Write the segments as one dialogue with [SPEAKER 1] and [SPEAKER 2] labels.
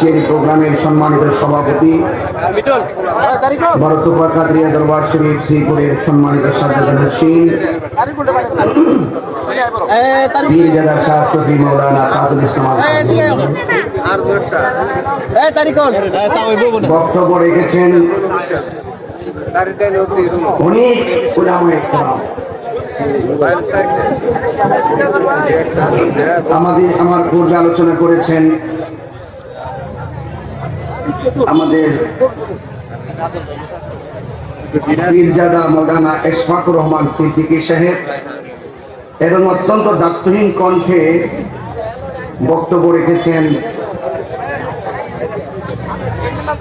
[SPEAKER 1] আজকের প্রোগ্রামের সম্মানিত সভাপতি ভরতপুর কাদরিয়া দরবার শরীফ শ্রীপুরের সম্মানিত সাজ্জাদুল হোসেন পীরজাদা শাহ সুফি মাওলানা তাজুল ইসলাম বক্তব্য রেখেছেন অনেক উলামায়ে কেরাম। আমার পূর্বে আলোচনা করেছেন আমাদের পীরজাদা মাওলানা ইশফাকুর রহমান সিদ্দিকী সাহেব এবং অত্যন্ত দায়িত্বহীন কণ্ঠে বক্তব্য রেখেছেন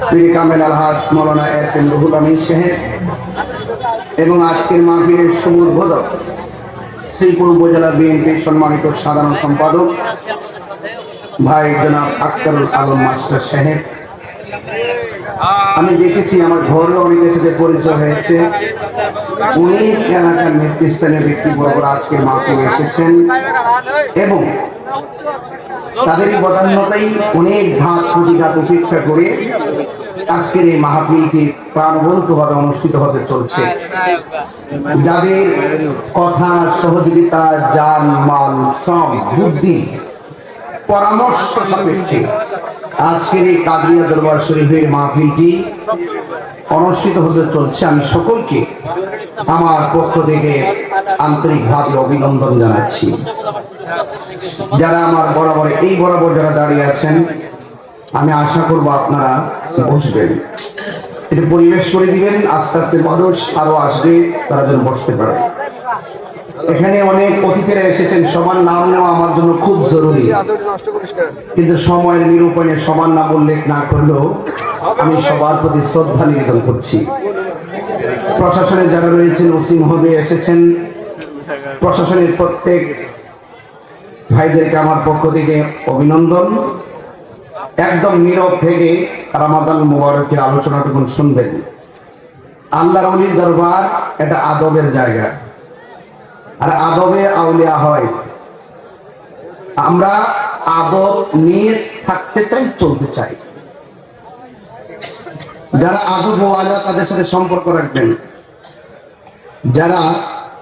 [SPEAKER 1] পীর কামেল আলহাজ মাওলানা এস এম রুহুল আমিন সাহেব এবং আজকের মাহফিলের সমুদ্বোধক শ্রীপুর উপজেলা বিএনপির সম্মানিত সাধারণ সম্পাদক ভাই জনাব আখতারুল আলম মাস্টার সাহেব। আমি দেখেছি আমার ঘরেও অনেকের সাথে পরিচয় হয়েছে, অনেক এলাকার নেতৃস্থানীয় ব্যক্তিবর্গ আজকের মাহফিলে এসেছেন এবং তাদের বদান্যতাই অনেক ঘাত প্রতিঘাত উপেক্ষা করে আজকের এই মাহফিলটি প্রাণবন্তভাবে অনুষ্ঠিত হতে চলছে। যাদের কথা, সহযোগিতা, জান, মাল, শ্রম, বুদ্ধি, পরামর্শ সাপেক্ষে আজকের এই কাদরিয়া দরবার শরীফের মাহফিলটি অনুষ্ঠিত হতে চলছে, আমি সকলকে আমার পক্ষ থেকে আন্তরিকভাবে অভিনন্দন জানাচ্ছি। যারা আমার বরাবর এই বরাবর যারা দাঁড়িয়ে আছেন, আমি আশা করব আপনারা বসবেন, এটা পরিবেশ করে দিবেন। আস্তে আস্তে মানুষ আরো আসবে, তারা যেন বসতে পারে। এখানে অনেক অতিথিরা এসেছেন, সবার নাম নেওয়া আমার জন্য খুব জরুরি, কিন্তু সময়ের নিরূপণে সবার নাম উল্লেখ না করলেও আমি সবার প্রতি শ্রদ্ধা নিবেদন করছি। প্রশাসনে যারা রয়েছেন, ওসি মহোদয় এসেছেন, প্রশাসনের প্রত্যেক ভাইদেরকে আমার পক্ষ থেকে অভিনন্দন। একদম নীরব থেকে রমাদান মুবারকের আলোচনাটুকু শুনবেন। আল্লাহর ওলির দরবার এটা আদবের জায়গা, আর আদবে আউলিয়া হয়। আমরা আদব নিয়ে থাকতে চাই, চলতে চাই। যারা আদব ওয়ালা তাদের সাথে সম্পর্ক রাখবেন, যারা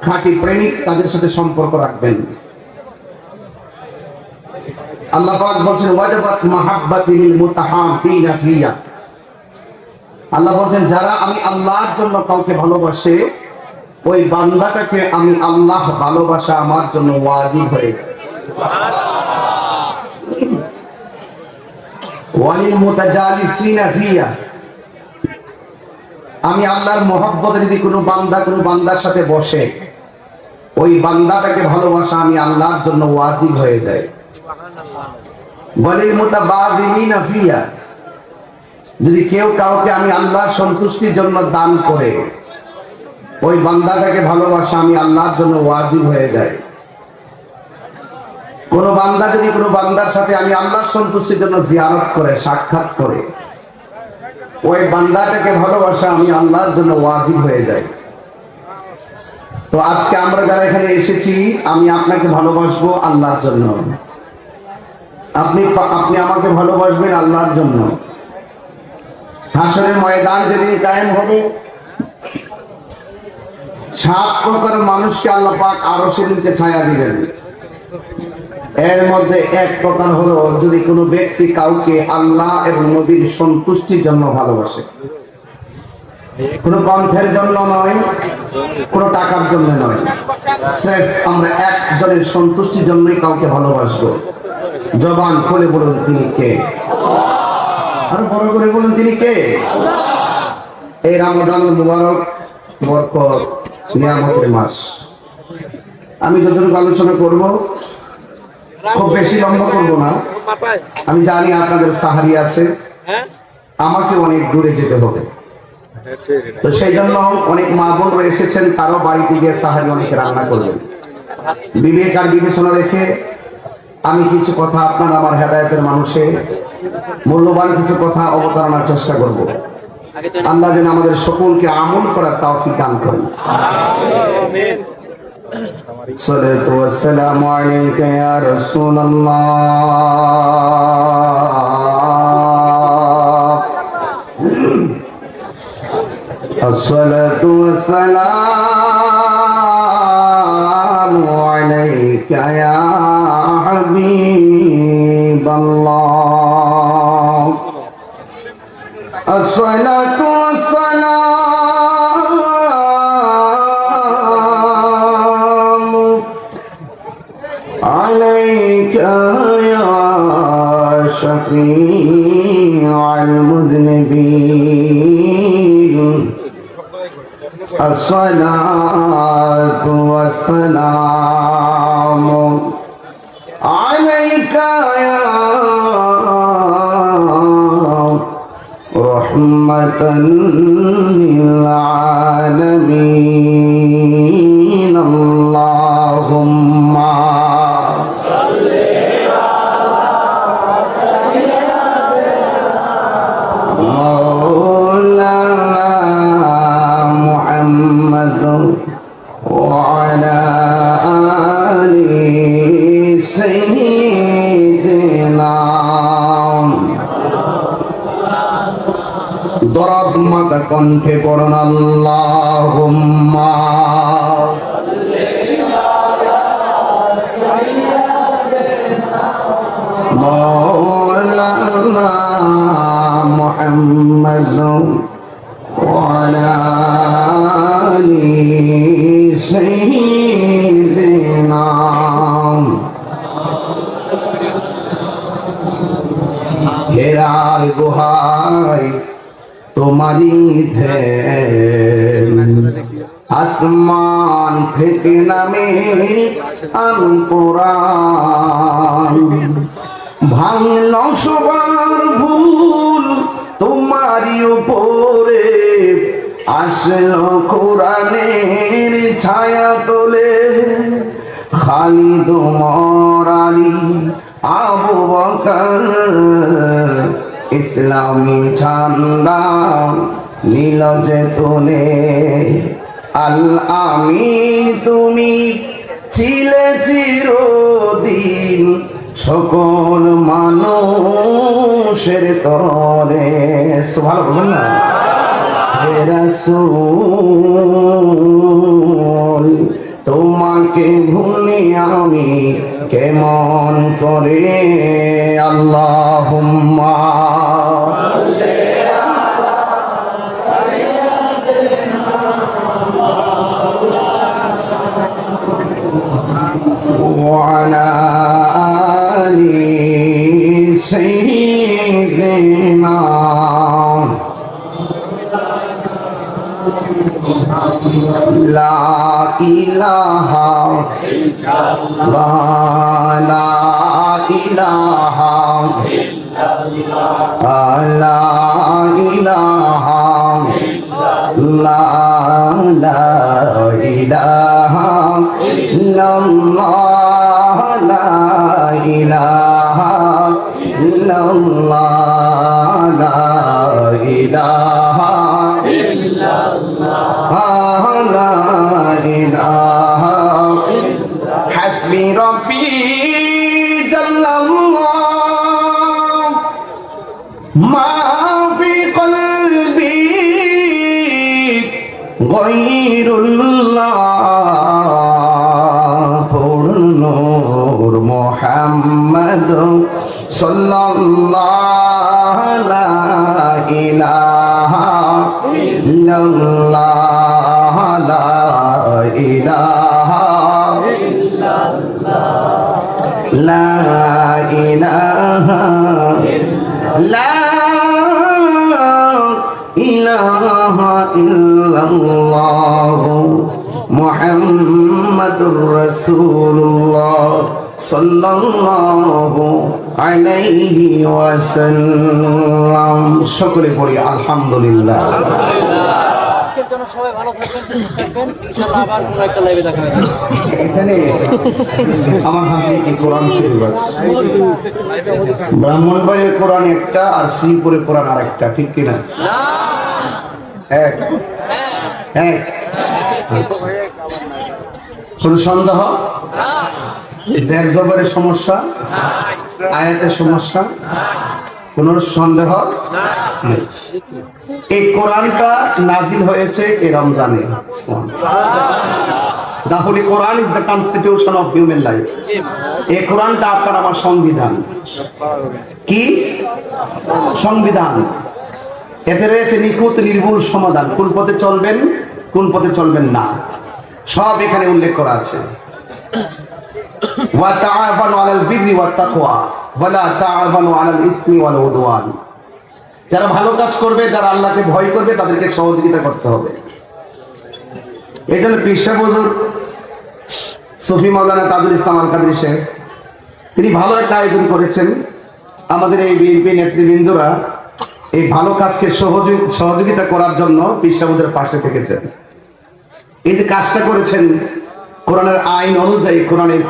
[SPEAKER 1] খাঁটি প্রেমিক তাদের সাথে সম্পর্ক রাখবেন। আল্লাহ পাক বলেন ওয়াজাবাত মাহাব্বাতি লিল মুতাহাব্বিনা ফিয়া। আল্লাহ বলেন যারা আমি আল্লাহর জন্য কাউকে ভালোবাসে, ওই বান্দাটাকে আমি আল্লাহ ভালোবাসা আমার জন্য ওয়াজিব হয়ে গেছে। ওয়ালিল মুতাজালিসিনা ফিয়া। আমি আল্লাহর মহব্বতে যদি কোনো বান্দার সাথে বসে, ওই বান্দাটাকে ভালোবাসা আমি আল্লাহর জন্য ওয়াজিব হয়ে যায়। ওয়ালিল মুতাবাযিলিনা ফিয়া। যদি কেউ কাউকে আমি আল্লাহর সন্তুষ্টির জন্য দান করে, ওই বান্দাটাকে ভালোবাসা আমি আল্লাহর জন্য ওয়াজিব হয়ে যায়। কোন বান্দা যদি কোনো বান্দার সাথে আমি আল্লাহর সন্তুষ্টির জন্য জিয়ারত করে, সাক্ষাৎ করে, ওই বান্দাটাকে ভালোবাসা আমি আল্লাহর জন্য ওয়াজিব হয়ে যায়। তো আজকে আমরা যারা এখানে এসেছি, আমি আপনাকে ভালোবাসবো আল্লাহর জন্য, আপনি আমাকে ভালোবাসবেন আল্লাহর জন্য। হাসরের ময়দান যেদিন কায়েম হবে, 7 প্রকার মানুষকে আল্লাহ পাক আরশের নিচে ছায়া দিবেন। এর মধ্যে এক প্রকার হলো, যদি কোনো ব্যক্তি কাউকে আল্লাহ এবং নবীর সন্তুষ্টির জন্য ভালোবাসে, কোনো পন্থের জন্য নয়, কোনো টাকার জন্য নয়, স্রেফ আমরা একজনের সন্তুষ্টির জন্যই কাউকে ভালোবাসবো। জবান খুলে বলুন তিনি কে? আরো বড় করে বলুন তিনি কে? এই রমাদানুল মুবারক বরকত নিয়ামতের মাস। আমি যতটুকু আলোচনা করব খুব বেশি লম্বা করব না। আমি জানি আপনাদের সাহারি আছে, আমাকে অনেক দূরে যেতে হবে, তো সেই জন্য অনেক মা বোনরা এসেছেন, তারও বাড়িতে গিয়ে সাহারি অনেকে রান্না করবেন। বিবেক আর বিবেচনা রেখে আমি কিছু কথা আপনার আমার হেদায়েতের মানুষে মূল্যবান কিছু কথা অবতারণার চেষ্টা করব। আল্লাহ যেন আমাদের সকলকে আমল করার তৌফিক দান করেন। আমিন। সালাতু ওয়াসসালামু আলাইকা ইয়া রাসূলুল্লাহ। الصلاة والسلام عليك يا حبيب الله الصلاة والسلام عليك يا شفيع المذنبين الصلاة والسلام عليك يا رحمة للعالمين اللهم صل على سيدنا مولانا محمد وعلى آل سيدنا দরদ মাতা কণ্ঠে পড়ুন আল্লাহুম্মা মাওলানা মুহাম্মদ ওয়ালা আলি সাইয়্যিদিনা হেরার গুহায় তোমারি ধ্যান আসমান থেকে নামে আল কোরআন ভাঙল সবার ভুল তোমারি উপরে আসলো কোরআনের ছায়া তোলে খালিদ ওমর আলী আবু বকর ইসলামী ঠান্ডা নীল যে তোলে আল আমিন তুমি ছিলে চিরদিন সকল মানুষের তরে ভালো বলুন না হে রাসূল তোমাকে ভুলি আমি কেমন করে আল্লাহুম্মা সাল্লি আলা সাইয়্যিদিনা ওয়া আলা আলি সাইয়্যিদিনা লা ইলাহা ইল্লাল্লাহ লা ইলাহা ইল্লাল্লাহ লা ইলাহা ইল্লাল্লাহ লা ইলাহা ইল্লাল্লাহ লা ইলাহা ইল্লাল্লাহ লা ইলাহা لا إله حسبي ربي جل الله ما في قلبي غير الله نور محمد صلى الله لا إله إلا الله لا إله إلا الله لا إله لا إله إلا الله محمد رسول الله صلى الله عليه وسلم شكرا لله الحمد لله সবাই ভালো থাকবেন সুস্থ থাকবেন ইনশাআল্লাহ আবার কোন একটা লাইভে দেখা হবে এখানে আমার হাতে কি কোরআন শরীফ আছে ব্রাহ্মণবাড়ির কোরআন একটা আর শ্রীপুরের কোরআন আরেকটা ঠিক কি না না এক এক কোন সন্দেহ না জের জবরের সমস্যা আয়াতের সমস্যা কোন সন্দেহ নেই। এই কোরআনটা নাজিল হয়েছে এই রমজানে। The Holy Quran is the constitution of human life. এই কোরআনটা আপনার আমার সংবিধান। কি সংবিধান? এতে রয়েছে নিখুঁত নির্ভুল সমাধান, কোন পথে চলবেন কোন পথে চলবেন না, সব এখানে উল্লেখ করা আছে। ওয়া তাআওয়ানু আলাল বিররি ওয়াত তাকওয়া ওয়া লা তাআওয়ানু আলাল ইসমি ওয়াল উদওয়ান। যারা ভালো কাজ করবে, যারা আল্লাহকে ভয় করবে, তাদেরকে সহযোগিতা করতে হবে। এটা হলো পীর সাহেব হুজুর সুফি মাওলানা তাজুল ইসলাম আল কাদরি সাহেব, তিনি ভালো একটা আয়োজন করেছেন। আমাদের এই বিএনপি নেতৃবৃন্দরা এই ভালো কাজকে সহযোগিতা করার জন্য পীর সাহেব হুজুরের পাশে থেকেছেন। এই যে কাজটা করেছেন কোরআনের আইন অনুযায়ী, কোরআনের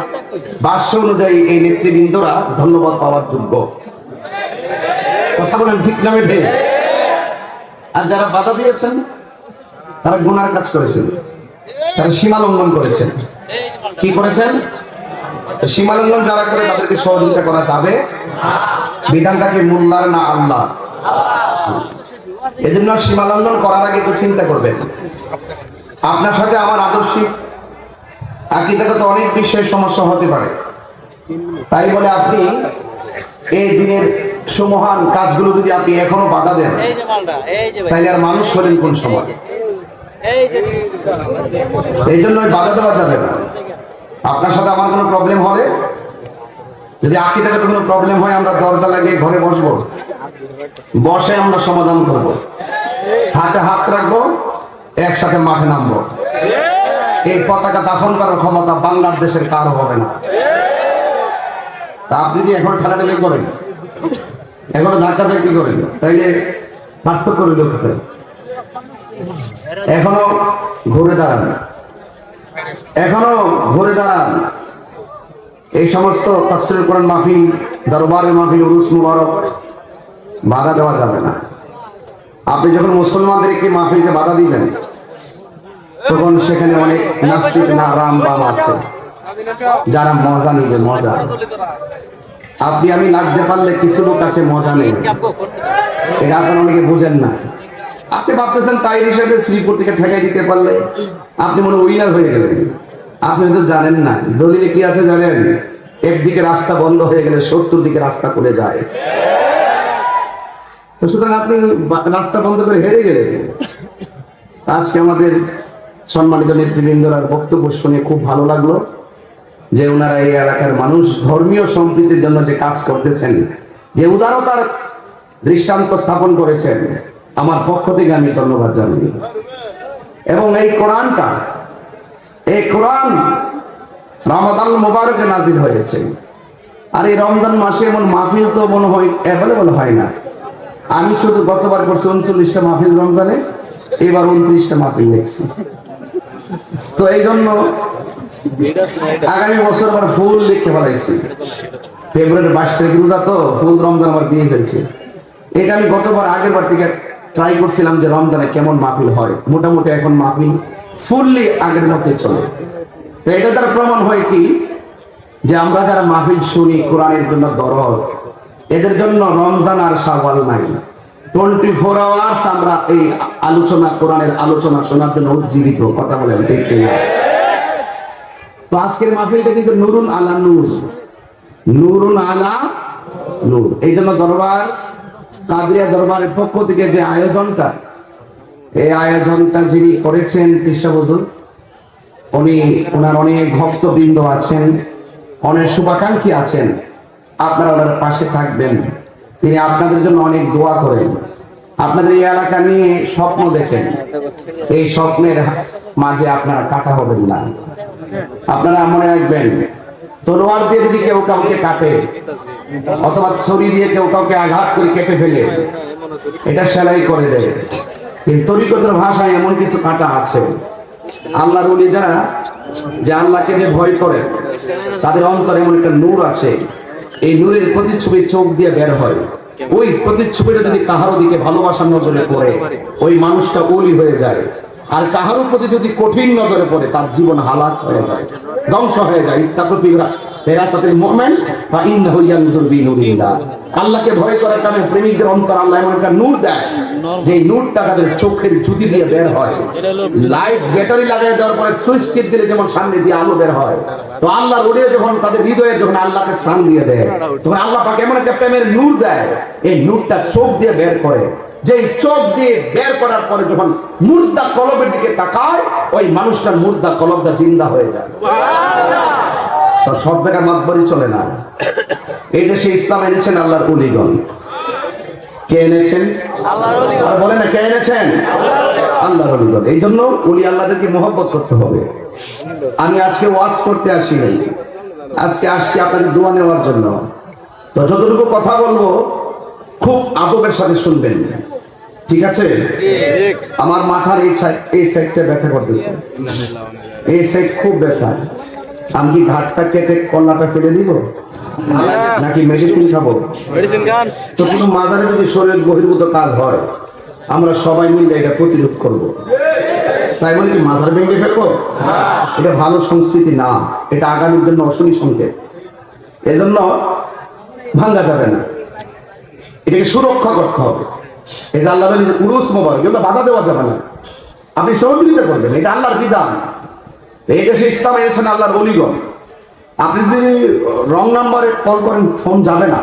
[SPEAKER 1] ভাষ্য অনুযায়ী, এই নেতৃবৃন্দরা ধন্যবাদ পাওয়ার যোগ্য। কথা বলেন ঠিক না বেঠে? আর যারা বাধা দিয়েছেন তারা গুনার কাজ করেছেন, তারা সীমা লঙ্ঘন করেছেন। কি করেছেন? সীমা লঙ্ঘন যারা করে তাদেরকে সহযোগিতা করা যাবে। বিধানটাকে মোল্লার না আল্লাহ, এজন্য সীমা লঙ্ঘন করার আগে একটু চিন্তা করবেন। আপনার সাথে আমার আদর্শিক আকীদাগত অনেক বিষয়ে সমস্যা হতে পারে, তাই বলে আপনি এই দিনের সুমহান কাজগুলো যদি আপনি এখনো বাধা দেন, তাহলে আর মানুষ হলেন কোন সময়? এই জন্য বাধা দেওয়া যাবে না। আপনার সাথে আমার কোনো প্রবলেম হলে, যদি আকীদাগত কোনো প্রবলেম হয়, আমরা দরজা লাগিয়ে ঘরে বসবো, বসে আমরা সমাধান করব, হাতে হাত রাখবো, একসাথে মাঠে নামবো। এই পতাকা দাফন করার ক্ষমতা বাংলাদেশের কারো হবে না। তা আপনি যদি এখন ঠেলাঠেলি করেন, এখনো ধাক্কা ধাক্কি করেন, তাইলে পার্থক্য রইল কোথায়? এখনো ঘুরে দাঁড়ান, এখনো ঘুরে দাঁড়ান। এই সমস্ত তাফসীরুল কোরআন মাহফিল, দরবারের মাহফিল, উরুস মুবারক বাধা দেওয়া যাবে না। আপনি যখন মুসলমানদেরকে মাহফিলকে বাধা দিবেন, তখন সেখানে অনেক নাস্তিক না রাম বাম আছে যারা মজা নিবে, মজা। আপনি আমি লাগতে পারলে কিছু লোক আছে মজা নেই, এটা আপনারা অনেকে বুঝেন না। আপনি ভাবতেছেন তাই হিসেবে শ্রীপুর থেকে ঠেকাই দিতে পারলে আপনি মনে উইনার হয়ে গেলেন। আপনি তো জানেন না দলিলে কি আছে জানেন? একদিকে রাস্তা বন্ধ হয়ে গেলে 70 দিকে রাস্তা খুলে যায়। তো সুতরাং আপনি রাস্তা বন্ধ করে হেরে গেলেন। আজকে আমাদের সম্মানিত নেতৃবৃন্দরার বক্তব্য শুনে খুব ভালো লাগলো যে ওনারা এই এলাকার মানুষ ধর্মীয় সম্প্রীতির জন্য যে কাজ করতেছেন, যে উদারতার দৃষ্টান্ত স্থাপন করেছেন, আমার পক্ষ থেকে আমি ধন্যবাদ জানাই। এবং এই কোরআনটা, এই কোরআন রমাদান মুবারকে নাজিল হয়েছে। আর এই রমজান মাসে এমন মাহফিল তো মনে হয় অ্যাভেলেবল হয় না। আমি শুধু গতবার করছি 39টা মাহফিল রমজানে, এবার 29টা মাহফিল দেখছি। তো এই জন্য আগামী বছর আবার ফুল লিখে ফেলাইছি। ফেব্রুয়ারির 22 তারিখ রোজা, তো ফুল রমজান আমার দিয়ে ফেলছে। এটা আমি গতবার আগের বার থেকে ট্রাই করছিলাম যে রমজানে কেমন মাহফিল হয়। মোটামুটি এখন মাহফিল ফুললি আগের মতোই চলে। তো এটা তার প্রমাণ হয় কি, যে আমরা যারা মাহফিল শুনি কোরআনের জন্য দরদ, এদের জন্য রমজান আর শাওয়াল নাই। 24 আওয়ার্স আমরা এই আলোচনা, কোরআনের আলোচনা শোনার জন্য উজ্জীবিত। কথা বলেন ঠিক কিনা? তো আজকের মাহফিলটা কিন্তু নুরুন আলা নূর, নুরুন আলা নূর। এই জন্য দরবার কাদরিয়া দরবারের পক্ষ থেকে যে আয়োজনটা, এই আয়োজনটা যিনি করেছেন পীর সাহেব হুজুর, উনি, ওনার অনেক ভক্তবৃন্দ আছেন, অনেক শুভাকাঙ্ক্ষী আছেন। আপনারা ওনার পাশে থাকবেন। তিনি আপনাদের জন্য অনেক দোয়া করেন, আপনাদের এই এলাকা নিয়ে স্বপ্ন দেখেন। এই স্বপ্নের মাঝে আপনারা কাটা হবেন না। আপনারা মনে রাখবেন, তলোয়ার দিয়ে যদি কেউ কাউকে কাটে, অথবা ছুরি দিয়ে কেউ কাউকে আঘাত করে কেটে ফেলে, এটা সেলাই করে দেয়। কিন্তু তরিকতের ভাষায় এমন কিছু কাটা আছে। আল্লাহর ওলি যারা, যে আল্লাহকে যে ভয় করে, তাদের অন্তরে এমন একটা নূর আছে। এই নূরের প্রতিচ্ছবি চোখ দিয়ে বের হয়। ওই প্রতিচ্ছবিটা যদি কাহারো দিকে ভালোবাসার নজরে পড়ে, ওই মানুষটা ওলি হয়ে যায়। আর কাহার প্রতি যদি কঠিন নজরে পড়ে তার জীবন হালাক হয়ে যায়, ধ্বংস হয়ে যায়। আল্লাহকে ভয় করার কারণে প্রেমিকদের অন্তর আল্লাহ এমন একটা নূর দেয়, যে নূরটা তাদের চোখের জ্যোতি দিয়ে বের হয়। লাইট ব্যাটারি লাগাই দেওয়ার পরে সুইচ টিপ দিলে যেমন সামনে দিয়ে আলো বের হয়, তো আল্লাহ ওড়িয়ে যখন তাদের হৃদয়ে যখন আল্লাহকে স্থান দিয়ে দেয়, তখন আল্লাহ পাক এমন একটা প্রেমের নূর দেয়, এই নূরটা চোখ দিয়ে বের করে। যে চোখ দিয়ে বের করার পরে যখন মুর্দা কলবের দিকে তাকায়, ওই মানুষটার মুর্দা কলবটা জিন্দা হয়ে যায়। তো সব জায়গায় মাতবারি চলে না। এই দেশে ইসলাম এনেছেন আল্লাহর ওলিগণ। কে এনেছেন? আর বলে না কে এনেছেন? আল্লাহর ওলিগণ। এই জন্য ওলি আল্লাহদেরকে মহব্বত করতে হবে। আমি আজকে ওয়াজ করতে আসি নাই, আজকে আসছি আপনাদের দোয়া নেওয়ার জন্য। তো যতটুকু কথা বলবো খুব আদবের সাথে শুনবেন, ঠিক আছে? আমার মাথার এই সাইডটা ব্যথা করতেছে, এই সাইড খুব ব্যথা। আমি কি ঘাটটা কেটে কল্লাটা ফেলে দিব নাকি মেডিসিন খাবো? তো কোনো মাজারে যদি শরীর বহির্ভূত কাজ হয়, আমরা সবাই মিলে এটা প্রতিরোধ করব। তাই বলে কি মাজার ভেঙে ফেলবো? এটা ভালো সংস্কৃতি না, এটা আগামীর জন্য অশনি সংকেত। এজন্য ভাঙ্গা যাবে না, এটাকে সুরক্ষা করতে হবে। এই যে আল্লাহ উরুস মোবারক, এগুলো বাধা দেওয়া যাবে না, আপনি সহযোগিতা করবেন, এটা আল্লাহর বিধান। এই দেশে ইসলাম এনেছেন আল্লাহর ওলিগণ। আপনি যদি রং নাম্বারে কল করেন, ফোন যাবে না।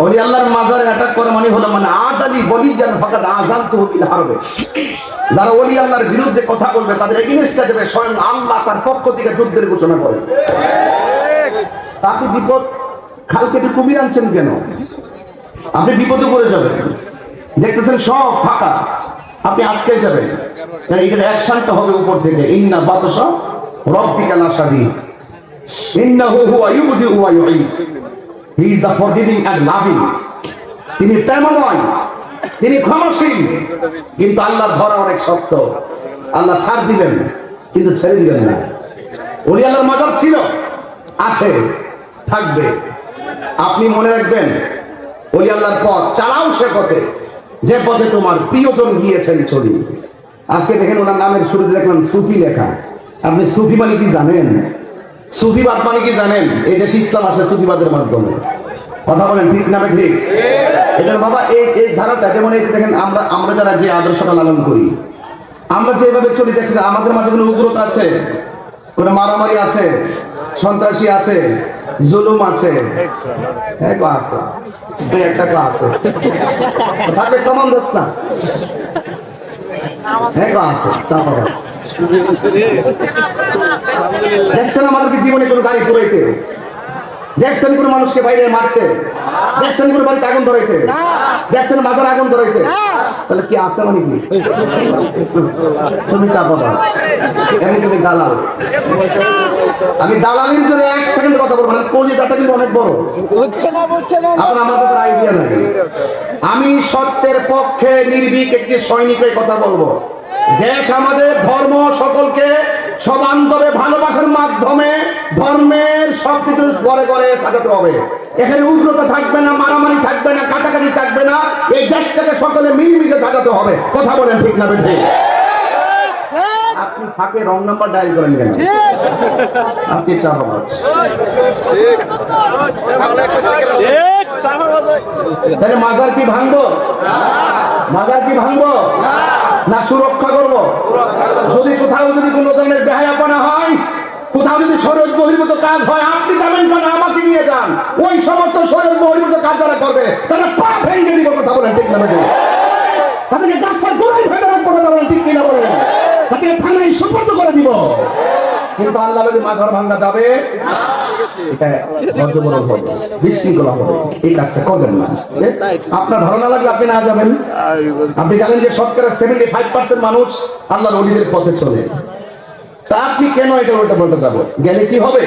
[SPEAKER 1] ওলি আল্লাহর মাজারে অ্যাটাক করে মানে হলো মানে আদালি বলি যেন ফাঁকা আজান তো হবিল হারবে। যারা ওলি আল্লাহর বিরুদ্ধে কথা বলবে তাদের এগেইনস্টে যাবে, স্বয়ং আল্লাহ তার পক্ষ থেকে যুদ্ধের ঘোষণা করেন। আপনি বিপদ খাল কেটে কুমির আনছেন কেন? আপনি বিপদে পড়ে যাবেন, দেখতেছেন সব ফাঁকা, আপনি আটকে যাবেন। এখানে অ্যাকশনটা হবে উপর থেকে, ইন্না বাতশা রাব্বিকা লাশাদীদ ইন্নাহু হুয়া ইউবদিউ ওয়া ইউঈদ, he is the forgiving and loving. তিনি প্রেমময়, তিনি ক্ষমাশীল, কিন্তু আল্লাহর ধরা অনেক শক্ত। আল্লাহ ছাড় দিবেন কিন্তু ছেড়ে দিবেন না। ওলি আল্লাহর মাজার ছিল, আছে, থাকবে। আপনি মনে রাখবেন, ওলি আল্লাহর পথ চালাও সে পথে যে পথে তোমার প্রিয়জন গিয়েছেন চলি। আজকে দেখেন ওনার নামের শুরুতে দেখলাম সুফি লেখা। আপনি সুফি মানে কি জানেন? সুফিবাদ মানে কি জানেন? এই দেশে ইসলাম আসে সুফিবাদের মাধ্যমে। কথা বলেন ঠিক না ঠিক? এজন্য বাবা এই ধারাটা যেমন এই দেখেন, আমরা যারা যে আদর্শটা লালন করি, আমরা যেভাবে চলি, দেখছেন আমাদের মাঝে কোনো উগ্রতা আছে, কোনো মারামারি আছে, সন্ত্রাসী আছে, জুলুম আছে, একটা ক্লাস থাকলে কমান দোষ না, আছে চাপাবাজ। দেখছেন আমাদেরকে জীবনে কোনো গাড়ি ঘুরাইতে? দেখছেন কোনো মানুষকে বাইরে মারতে? দেখছেন কোনো বাড়িতে আগুন ধরাইতে? দেখছেন মাজার আগুন ধরাইতে? তাহলে কি আছে মানে কি? তুমি চাপাবাজ, এমনি তুমি দালাল। আমি দালালির জন্য এক সেকেন্ড কথা বলবো, কলিজাটা কিন্তু অনেক বড়, আপনার আমাদের আইডিয়া নাই। আমি সত্যের পক্ষে নির্ভীক একটি সৈনিকের কথা বলবো। দেশ আমাদের, ধর্ম সকলকে সমান্তরে ভালোবাসার মাধ্যমে ধর্মের সবকিছু ঘরে ঘরে সাজাতে হবে। এখানে উগ্রতা থাকবে না, মারামারি থাকবে না, কাটাকাটি থাকবে না। এই দেশটাকে সকলে মিলেমিশে সাজাতে হবে। কথা বলেন ঠিক না ঠিক? আপনি ফাঁকে রং নাম্বার ডায়াল করেন কেন? আপনি চাপাবাজ। তাহলে মাজার কি ভাঙবো? মাজার কি ভাঙবো না সুরক্ষা করবো? যদি কোথাও যদি কোনো ধরনের বেহায়াপনা হয়, কোথাও যদি শরীর বহির্ভূত কাজ হয়, আপনি যাবেন কেন? আমাকে নিয়ে যান। ওই সমস্ত শরীর বহির্ভূত কাজ যারা করবে তারা পা ভেঙে দিব। কথা বলেন ঠিক না ঠিক? তাদেরকে গাছের গোড়ায় ফেলে রাখবো। কথা বলেন ঠিক কিনা বলেন? তাদেরকে থানায় সুপর্দ করে দিব। কিন্তু আল্লাহ যদি মাজার ভাঙা যাবে, এটা বড় হবে, বিশৃঙ্খলা হবে। এই কাজটা করবেন না। আপনার ধারণা লাগলে আপনি না যাবেন। আপনি জানেন যে শতকরা 75% মানুষ আল্লাহর ওলিদের পথে চলে। তা আপনি কেন এটা উল্টা পাল্টা যাবো? গেলে কি হবে?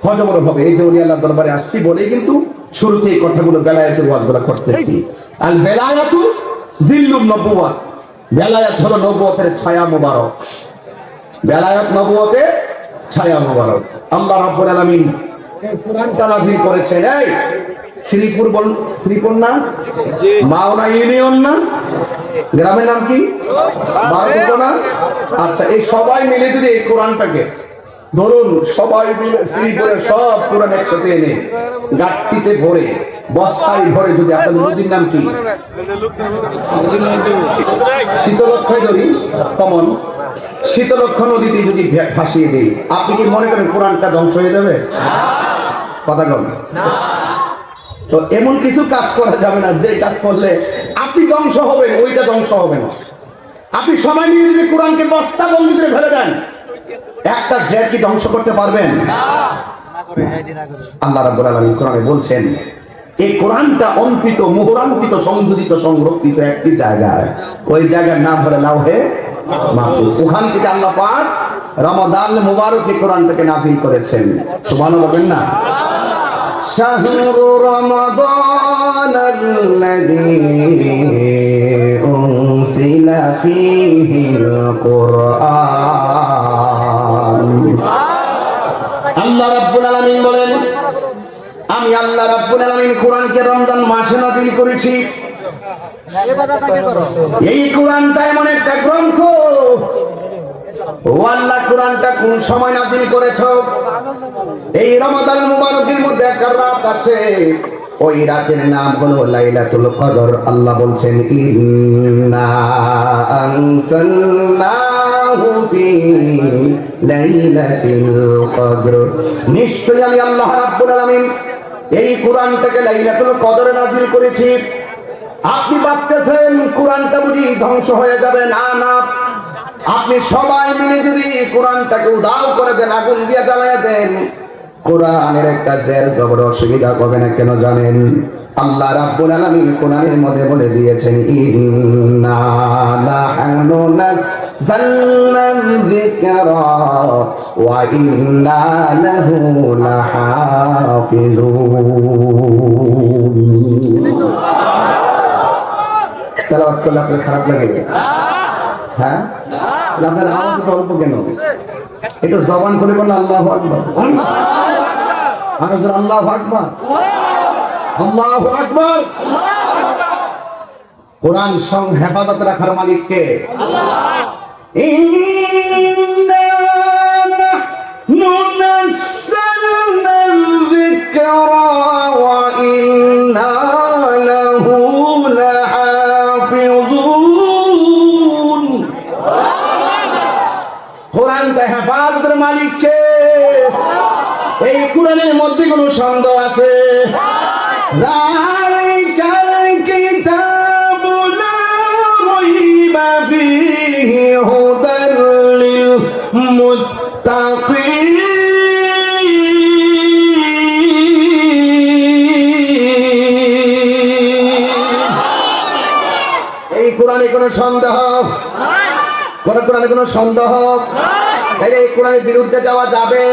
[SPEAKER 1] হজবরল হবে। এই যে ওলি আল্লাহর দরবারে আসছি বলে কিন্তু শুরুতে এই কথাগুলো বেলায়েতের ওয়াজগুলো করতেছি। আল বেলায়াতু জিল্লুন নবুওয়াত, বেলায়াত হলো নবুয়তের ছায়া মোবারক। বেলায়াত নবুয়তের ছায়া মোবারক। আল্লাহ রাব্বুল আলামিন এই কুরআনটা নাযিল করেছেন। এই শ্রীপুর না, মাওনা ইউনিয়ন না, গ্রামের নাম কি না? আচ্ছা, এই সবাই মিলে যদি এই কোরআনটাকে ধরুন, সবাই মিলে শ্রীপুরের সব কোরআন একসাথে এনে গাঁটটিতে ভরে বস্তায় ভরে, যদি আপনার নদীর নাম কি শীতলক্ষয় নদী, কমন শীতলক্ষ নদীতে যদি ভাসিয়ে দিই, আপনি কি মনে করেন কোরআনটা ধ্বংস হয়ে যাবে? কথা বল। তো এমন কিছু কাজ করা যাবে না যে কাজ করলে আপনি ধ্বংস হবেন, ওইটা ধ্বংস হবে না। আপনি সময় নিয়ে যদি কোরআনকে বস্তা বন্দি করে ফেলে দেন, একটা জেট কি ধ্বংস করতে পারবেন? আল্লাহ রাব্বুল আলামিন কোরআনে বলছেন, এই কোরআনটা অঙ্কিত, মোহরাঙ্কিত, সংযোজিত, সংরক্ষিত একটি জায়গায়, ওই জায়গার নাম হলো লাউহে মাহফুজ। ওখান থেকে আল্লাহ পাক রমাদান মুবারকে কোরআনটাকে নাযিল করেছেন। সুবহানাল্লাহ বলেন না? শাহরু রমাদানাল্লাযী উনজিলা ফীহিল কুরআন। আল্লাহ রাব্বুল আলামিন বলেন, আমি আল্লাহ রাব্বুল আলামিন কোরআনকে রমজান মাসে নাযিল করেছি। এই কোরআনটা এমন একটা গ্রন্থ, ও আল্লাহ কোরআনটা কোন সময় নাযিল করেছো? এই রমাদান মুবারকের মধ্যে একটা রাত আছে, ওই রাতের নাম হলো লাইলাতুল কদর। আল্লাহ বলছেন, ইন্না আনসালনাহু ফি লাইলাতিল কদর। নিশ্চয়ই আমি আল্লাহ রাব্বুল আলামিন এই কোরআনটাকে লাইলাতুল কদরে নাযিল করেছি। আপনি ভাবতেছেন কোরআনটা বুঝি ধ্বংস হয়ে যাবে? না না, আপনি সবাই মিলে যদি কোরআনটাকে উধাও করে দেন, আগুন দিয়ে জ্বালায় দেন, কোরআনের একটা জের জবর অসুবিধা হবে না। কেন জানেন? আল্লাহ রাব্বুল আলামিন কোরআনের মধ্যে বলে দিয়েছেন, ইন্না নাহনু নাযালনা যিকরা ওয়া ইন্না লাহু লাহাফিজুন। তেলাওয়াত করলে আপনার খারাপ লাগে? হ্যাঁ, আপনার আওয়াজ তো অল্প কেন? একটু জবান খুলে বললে আল্লাহু আকবার, আল্লাহু আকবার, আল্লাহু আকবার। কোরআন সং হেফাজত রাখার মালিক কে? আল্লাহ। ইন্না নাহনু নাযালনা যিকরা ওয়া ইন্না লাহু লাহাফিজুন। কোরআনটা হেফাজতের মালিক কে? এই কোরআনের মধ্যে কোনো সন্দেহ আছে? যালিকাল কিতাবু লা রাইবা ফীহি হুদাল লিল মুত্তাকিন। এই কোরআনে কোনো সন্দেহ? কোরআনে কোনো সন্দেহ? এই কোরআনের বিরুদ্ধে যাওয়া যাবে?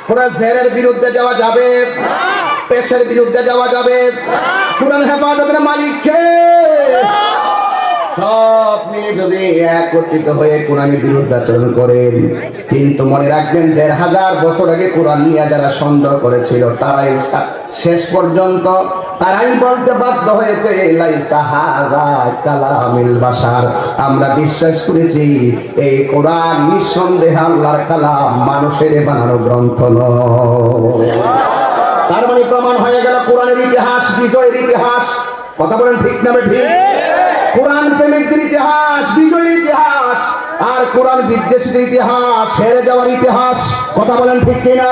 [SPEAKER 1] কোরআন জেরের বিরুদ্ধে যাওয়া যাবে? পেশের বিরুদ্ধে যাওয়া যাবে? কোরআন হেফাজতের মালিক কে? সব মিলে যদি একত্রিত হয়ে কোরআনের বিরুদ্ধে আচরণ করেন, কিন্তু মনে রাখবেন ১৫০০ বছর আগে কোরআন নিয়ে যারা সন্দেহ করেছিল, তারাই শেষ পর্যন্ত তারাই বলতে বাধ্য হয়েছে, লাইসা হাযা কালামিল বাশার। আমরা বিশ্বাস করেছি এই কোরআন নিঃসন্দেহে আল্লাহর কালাম, মানুষের বানানো গ্রন্থ নয়। তার মানে প্রমাণ হয়ে গেল কোরআনের ইতিহাস বিজয়ের ইতিহাস। কথা বলেন ঠিক না ঠিক? কোরআন প্রেমিকদের ইতিহাস বিজয়ের ইতিহাস, আর কোরআন বিদ্বেষীদের ইতিহাস হেরে যাওয়ার ইতিহাস। কথা বলেন ঠিক কিনা?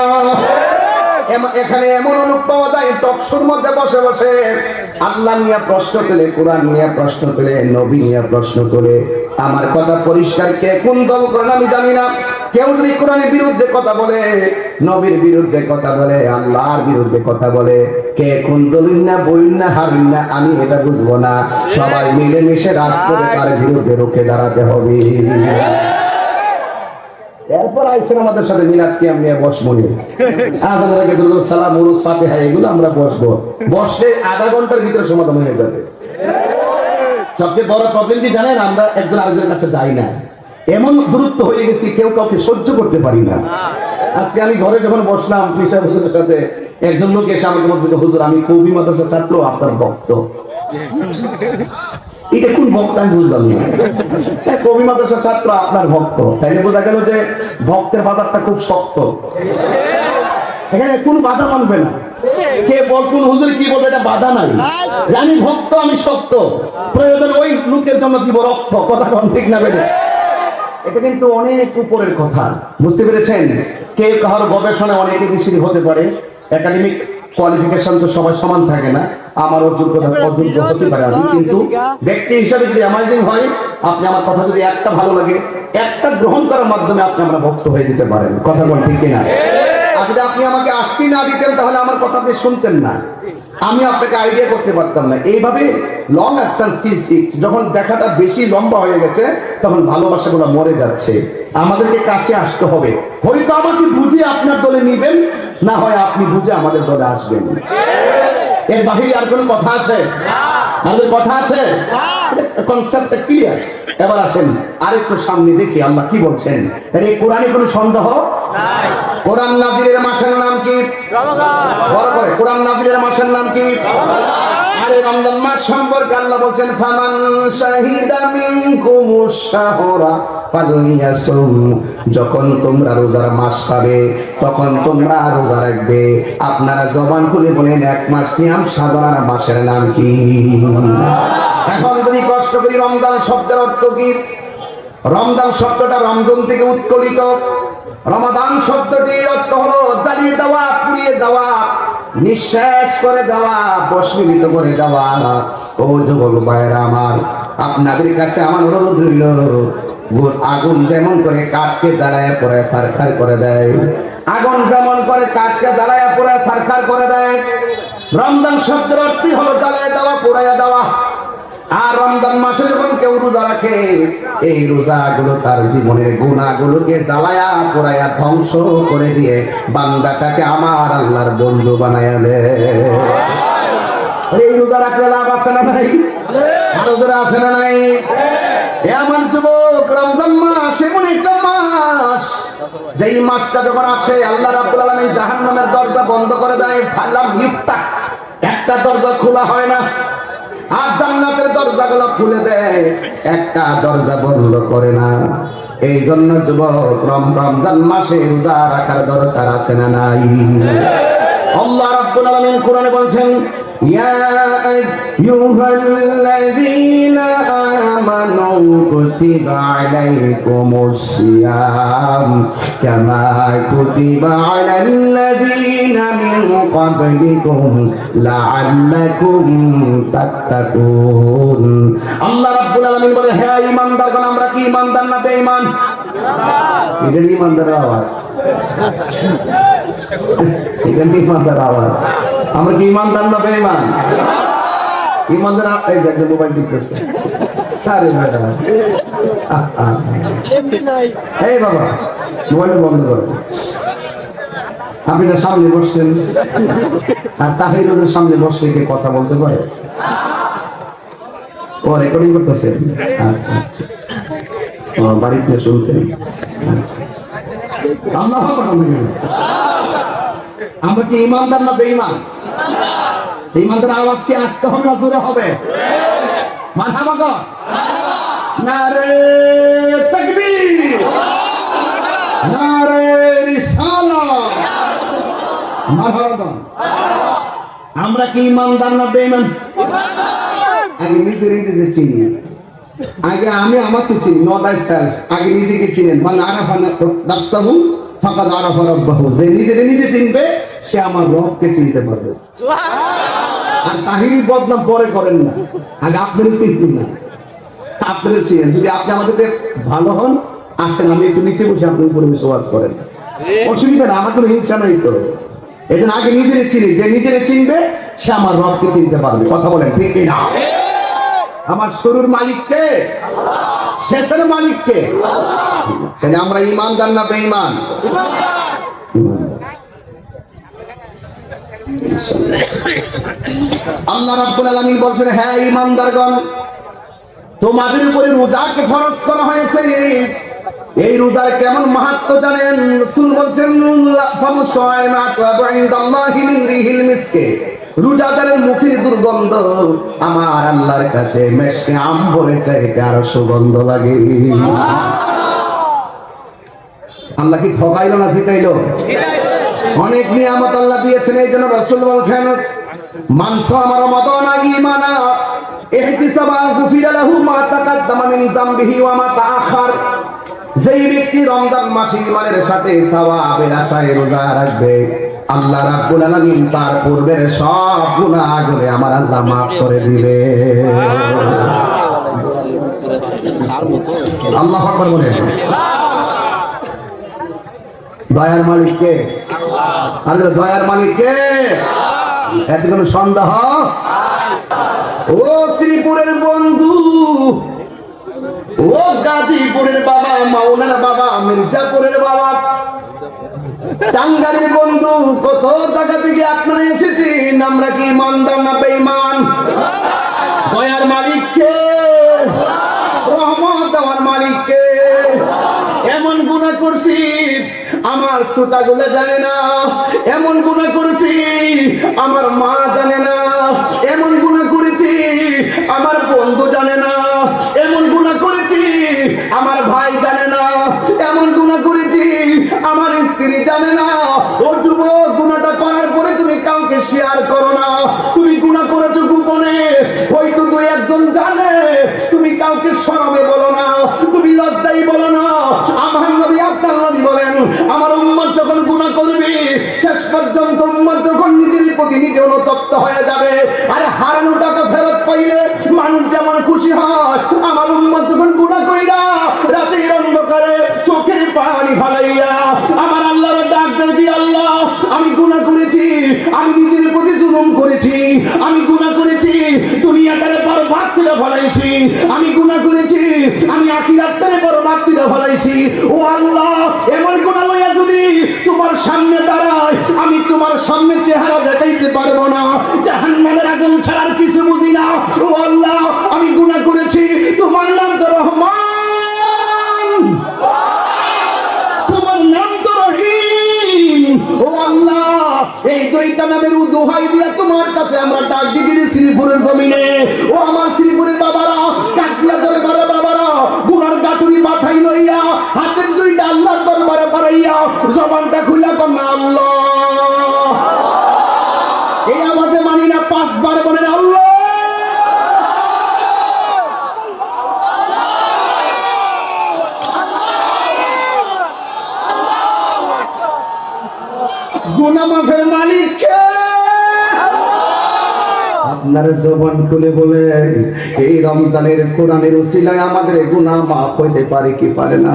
[SPEAKER 1] এখানে এমন লোক পাওয়া যায় টকশোর মধ্যে বসে বসে আল্লাহ নিয়ে প্রশ্ন তোলে, কোরআন নিয়ে প্রশ্ন তোলে, নবী নিয়ে প্রশ্ন তোলে। আমার কথা পরিষ্কার, কে কোন দল করেন আমি জানি না। কেউ যদি কোরআনের বিরুদ্ধে কথা বলে, নবীর বিরুদ্ধে কথা বলে, আল্লাহর বিরুদ্ধে কথা বলে, কে কোন দলিল না বই না হারিন না আমি এটা বুঝবো না। সবাই মিলেমিশে রাজ করে তার বিরুদ্ধে রুখে দাঁড়াতে হবে। এরপর আইসেন আমাদের সাথে মিলাদ কিয়াম নিয়ে বসবো, আযানের আগে দুরূদ সালাম উরুস ফাতিহা এগুলো আমরা বসবো। বসলে আধা ঘন্টার ভিতরে সমাধান হয়ে যাবে। সবচেয়ে বড় প্রবলেম কি জানেন? আমরা একজন আরেকজনের কাছে যাই না।
[SPEAKER 2] এমন দূরত্ব হয়ে গেছি, কেউ কাউকে সহ্য করতে পারি না। আজকে আমি ঘরে যখন বসলাম কৃষক হুজুরের সাথে, একজন লোক এসে আমাকে বলছে, হুজুর আমি কবি মাদ্রাসার ছাত্র, আপনার ভক্ত। এটা কোন ভক্ত আমি বুঝলাম না। কবি মাদ্রাসার ছাত্র আপনার ভক্ত, তাইলে বোঝা গেল যে ভক্তের বাজারটা খুব শক্ত, এখানে কোন বাধা মানবে না। কে বল কোন হুজুর কি বলবে, এটা বাধা নাই। আমি ভক্ত, আমি শক্ত, প্রয়োজন ওই লোকের জন্য দিব রক্ত। কথা কোন ঠিক না বেড়ে? এটা কিন্তু অনেক উপরের কথা, বুঝতে পেরেছেন? কে কারোর গবেষণায় অনেকে বেশি হতে পারে, একাডেমিক কোয়ালিফিকেশন তো সবাই সমান থাকে না, আমার অযোগ্যতা অযোগ্য হতে পারে আমি, কিন্তু ব্যক্তি হিসাবে যদি অ্যামাজিং হয়, আপনি আমার কথা যদি একটা ভালো লাগে, একটা গ্রহণ করার মাধ্যমে আপনি আমরা ভক্ত হয়ে যেতে পারেন। কথা বল ঠিক কিনা? আর যদি আপনি আমাকে আসতে না দিতেন, তাহলে আমার কথা আপনি শুনতেন না, আমি আপনাকে আইডিয়া করতে পারতাম না। এইভাবে লং অ্যাকশন শিখছি, যখন দেখাটা বেশি লম্বা হয়ে গেছে, তখন ভালোবাসাগুলো মরে যাচ্ছে। আমাদেরকে কাছে আসতে হবে, হয়তো আমাকে বুঝে আপনার দলে নিবেন, না হয় আপনি বুঝে আমাদের দলে আসবেন। এর বাহিরে আর কোনো কথা আছে? আমাদের কথা আছে? কনসেপ্টটা ক্লিয়ার। এবার আসেন আরেকটু সামনে দেখি আল্লাহ কি বলছেন। এই কোরআনে কোনো সন্দেহ নাই। কোরআন নাজিলের মাসের নাম কি? রমাদান। বড় করে, কোরআন নাজিলের মাসের নাম কি? রমাদান। আরে রমজান মাস সম্পর্কে আল্লাহ বলছেন, ফামান শাহিদা মিনকুমুশ শাহরা ফালইয়াসুম। যখন তোমরা রোজার মাস পাবে, তখন তোমরা রোজা রাখবে। আপনারা জবান খুলে বলেন, এক মাস সিয়াম সাধারণ মাসের নাম কি? এখন যদি কষ্ট করি, রমজান শব্দের অর্থ কি? রমজান শব্দটা রমজান থেকে উৎকলিত। রমাদান শব্দটির অর্থ হলো জ্বালিয়ে দেওয়া, পুড়িয়ে দেওয়া, নিঃশেষ করে দেওয়া, বশীভূত করে দেওয়া। ও যুবক ভাইরা আমার, আপনাদের কাছে আমার অনুরোধ রইল, আগুন যেমন করে কাঠকে জ্বালায় পরে সারখার করে দেয়, আগুন যেমন করে কাঠকে জ্বালায় পরে সারখার করে দেয়, রমজান শব্দের অর্থই হলো জ্বালায় দেওয়া, পোড়াইয়া দেওয়া। আর রমজান মাসে যখন কেউ রোজা রাখে, এই রোজাগুলো তার জীবনের গুনাহগুলোকে জ্বালায়া পোড়ায়া ধ্বংস করে দিয়ে বান্দাটাকে আমার আল্লাহর বন্ধু বানায়া দেয়। এই রোজা রাখলে লাভ আছে না নাই? রোজা আছে না নাই? এমন যুবক, রমজান মাস এমন একটা মাস, যেই মাসটা যখন আসে আল্লাহ রাব্বুল আলামিন জাহান্নামের দরজা বন্ধ করে দেয়। ফালাম ইফতাহ, একটা দরজা খোলা হয় না। আর জান্নাতের দরজাগুলো খুলে দেয়, একটা দরজা বন্ধ করে না। এই জন্য যুবক, রমজান মাসে রোজা রাখার দরকার আছে না নাই? আল্লাহ রাব্বুল আলামিন কোরআনে বলেছেন, ইয়া আইয়ুহাল্লাযীনা আমানু কুতিবা আলাইকুমুস সিয়াম কামা কুতিবা আলাল্লাযীনা মিন ক্বাবলিকুম লাআল্লাকুম তাত্তাকুন। আল্লাহ রাব্বুল আলামিন বলে, হে ঈমানদারগণ, আমরা কি ঈমানদার না বেঈমান? এটা ঈমানদারের আওয়াজ, এটা ঈমানদারের আওয়াজ। আমরা কি ঈমানদার না বেঈমান? ঈমানদার। এই যে মোবাইল টিপতেছে, আরে ম্যাডাম, এই বাবা মোবাইল বন্ধ করো। আপনি না সামনে বসছেন, আর তাহিরুলের সামনে বসে কে কথা বলতে পারে? ও রেকর্ডিং করতেছেন? আচ্ছা আচ্ছা, ও বাড়িতে শুনতেন। আল্লাহু আকবার। আমরা কি ঈমানদার না বেঈমান? ঈমানদার আওয়াজ কি আসতে হবে না জোরে হবে? মারহাবা গো, নারে তাকবীর, নারে রিসালাত, মারহাবা। আমরা কি ঈমানদার না বেঈমান? আগে নিজেকে চিনি, আগে আমি আমাকে চিনি, নট আই সেলফ। আগে নিজেকে চিনেন, মান আরাফা নাফসাহু ফাকাদ আরাফা রাব্বাহু। যে নিজে চিনবে, সে আমার রবকে চিনতে পারবে। আর তাহিরি বদনাম পরে করেন না, আগে আপনার চিনতেন না, আপনার চিনেন। যদি আপনি আমাদের ভালো হন, আসেন, আমি একটু নিচে বসে আপনি উপরে বসে ওয়াজ করেন, অসুবিধা না, আমার কোনো হিংসা নাই তো। এই জন্য আগে নিজেরে চিনি, যে নিজেরে চিনবে সে আমার রবকে চিনতে পারবে। কথা বলেন ঠিক না? আমার শুরুর মালিককে, শেষের মালিককে। তাহলে আমরা ঈমানদার না বেঈমান? আল্লাহ রাব্বুল আলামিন বলেন, হ্যাঁ ঈমানদারগণ, তোমাদের উপরে রোজাকে ফরজ করা হয়েছে এই রোজার কেমন মাহাত্ম জানেন? রাসূল বলছেন রোজাদারের মুখের দুর্গন্ধ আমার আল্লাহর কাছে মেশকে আম্বরের চাইতে আরো সুগন্ধ লাগে। আল্লাহ কি ঠকাইলো না জিতাইলো? অনেক নিয়ামত আল্লাহ দিয়েছেন। এই জন্য রাসূল বলছেন মান সামা রমাদানা ঈমানা ইহতিসাবান গুফিরা লাহু মা তাকাদ্দামা মিন যামবিহি ওয়া মা তাআখার। যেই ব্যক্তি রমজান মাসে ঈমানের সাথে সওয়াবের আশায় রোজা রাখবে, আল্লাহ রাব্বুল আলামিন তার পূর্বের সব গুনাহগুলো আমার আল্লাহ maaf করে দিবে। আল্লাহু আকবার বলেন। দয়ার মালিক কে? আর দয়ার মালিক কে? এতে কোনো সন্দেহ? ও শ্রীপুরের বন্ধু, ও গাজীপুরের বাবা, মাওলার বাবা, মির্জাপুরের বাবা, টাঙ্গাইলের বন্ধু, কত জায়গা থেকে আপনারা এসেছেন। আমরা কি ইমানদার না বেঈমান? দয়ার মালিক কে? রহমত দেওয়ার মালিক কে? এমন গুনাহ করছি আমার শ্রোতাগুলো জানে না, এমন গুনাহ করেছি আমার মা জানে না, এমন গুনাহ করেছি আমার বন্ধু জানে না, এমন গুনাহ করেছি আমার ভাই জানে না, এমন গুনাহ করেছি আমার স্ত্রী জানে না। ও যুবক, গুনাহটা করার পরে তুমি কাউকে শেয়ার করো না। তুমি গুনাহ করেছো গোপনে, হয়তো দুই একজন জানে, তুমি কাউকে শরমে বলো না, তুমি লজ্জায় বলো না। আমার নবী, আপনার নবী বলেন, আমার উম্মত যখন গুনাহ করবে, শেষ পর্যন্ত উম্মত যখন নিজের প্রতি নিজে অনুতপ্ত হয়ে যাবে, আরে হারানো টাকা ফেরত পাইলে মানুষ যেমন খুশি হয়, আমার উম্মত যখন গুনাহ কইরা রাতের অন্ধকারে চোখের পানি ফালাইয়া আমার আল্লাহর ডাক দেবে, আল্লাহ আমি গুনাহ করেছি, আমি নিজের প্রতি জুলুম করেছি, আমি গুনাহ করেছি, দুনিয়াটারে বরবাদ করে ফেলাইছি, আমি গুনাহ করেছি, আমি আখিরাতটারে বরবাদ করে ফেলাইছি। ও আল্লাহ, এমন গুনাহ লইয়া যদি তোমার সামনে দাঁড়াই, আমি তোমার সামনে চেহারা দেখাইতে পারবো না, জাহান্নামের আগুন ছাড়ার কিছু বুঝি না। ও আল্লাহ, আমি গুনাহ করেছি, তোমার নাম তো রহমান, তোমার নাম তো রহিম। ও আল্লাহ, এই দুইটা নামের দোহাই দিয়া তোমার কাছে আমরা ডাক দিই শ্রীপুরের জমিনে। ও আমার শ্রীপুরের বাবারা, কাকলা দরবারে বাবারা, গুনার গাটুরি মাথায় লইয়া হাতের দুইটা আল্লাহর দরবারে বাড়াইয়া জবানটা খুলে কন্যা আল্লাহ, এই আওয়াজে মানি না, 5 বার বলেন আল্লাহ। গুনাহ মাফের মালিক কে? আপনার জবান খুলে বলেন, এই রমজানের কোরআনের উসিলায় আমাদের গুনাহ মাফ হইতে পারে কি পারে না?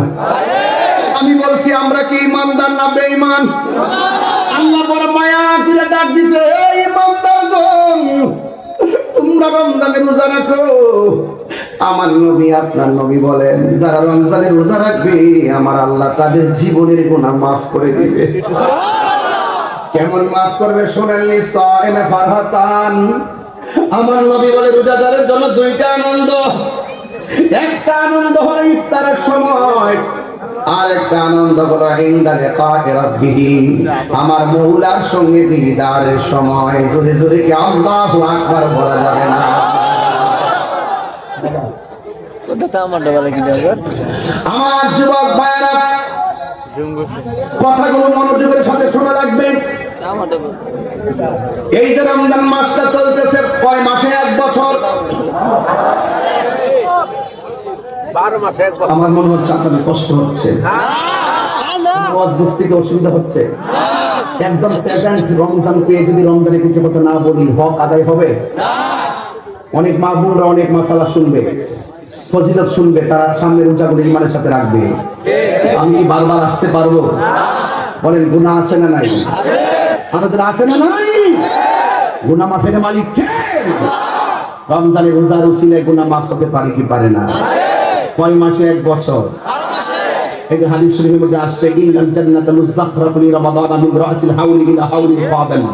[SPEAKER 2] আমি বলছি, আমরা কি ইমানদার না বেঈমান? আল্লাহ বড় মায়া করে ডাক দিছে, এই ইমানদারগণ, তোমরা রমজানের রোজা রাখো। আমার নবী, আপনার নবী বলেন, যারা রমজানের রোজা রাখবে, আমার আল্লাহ তাদের জীবনের গুনাহ মাফ করে দিবে। কেমন মাফ করবে শোনেন, লিসাইমে ফারহাতান। আমার নবী বলে, রোজাদারের জন্য 2টা আনন্দ। একটা আনন্দ হলো ইফতারের সময়, আর একটা আনন্দ হলো ইনদা লিকায়ে রাব্বিহি, আমার মওলার সঙ্গে দিদারের সময়। জোরে জোরে কি আল্লাহু আকবার বলা যাবে না? আমার যুবক ভাইরা, কথাগুলো মনোযোগের সাথে শোনা লাগবে। এই যে রমজান মাসটা চলতেছে, কয় মাসে? 1 বছর। আমার মনে হচ্ছে আপনাদের কষ্ট হচ্ছে, বুঝতে অসুবিধা হচ্ছে। একদম প্রেজেন্ট রমজান পেয়ে যদি রমজানে কিছু কথা না বলি, হক আদায় হবে? অনেক মা বোনরা অনেক মাসালা শুনবে, ফজিলত শুনবে, তারা সামনে রোজাগুলো ইমানের সাথে রাখবে। আমি কি বারবার আসতে পারবো? বলেন, গুনাহ আছে না নাই? আমাদের আছে না নাই? গুনাহ মাফের মালিক কে? রমজানের রোজার উসিলায় গুনাহ মাফ হতে পারে কি পারে না? কয় মাসে? 1 বছর। এই যে হাদিস শরীফের মধ্যে আসছে, ইন্নাল জান্নাতা মুযাখরাতুন লিরামাদান মিন রাসিল হাওলি ইলা হাওলিল ফাদাল।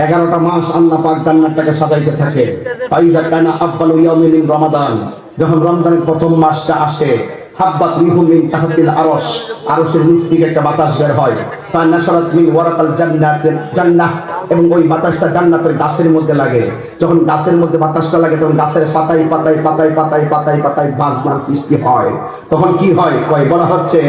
[SPEAKER 2] 11টা মাস আল্লাহ পাক জান্নাতটাকে সাজাইতে থাকে। ফাইজা কানা আফদালু ইয়াউমিন মিন রমাদান, যখন রমজানের প্রথম মাসটা আসে, হাব্বাত রিহুম মিন তাহতিল আরশ, আরশের নিচ থেকে একটা বাতাস বের হয়, ফানাশারাত মিন ওয়ারাকাল জান্নাহ, এবং ওই বাতাসটা জান্নাতের গাছের মধ্যে লাগে। যখন গাছের মধ্যে বাতাসটা লাগে তখন গাছের পাতায় পাতায় পাতায় পাতায় পাতায় পাতায় বাজনার সৃষ্টি হয়। তখন কি হয় কয় বলা হচ্ছে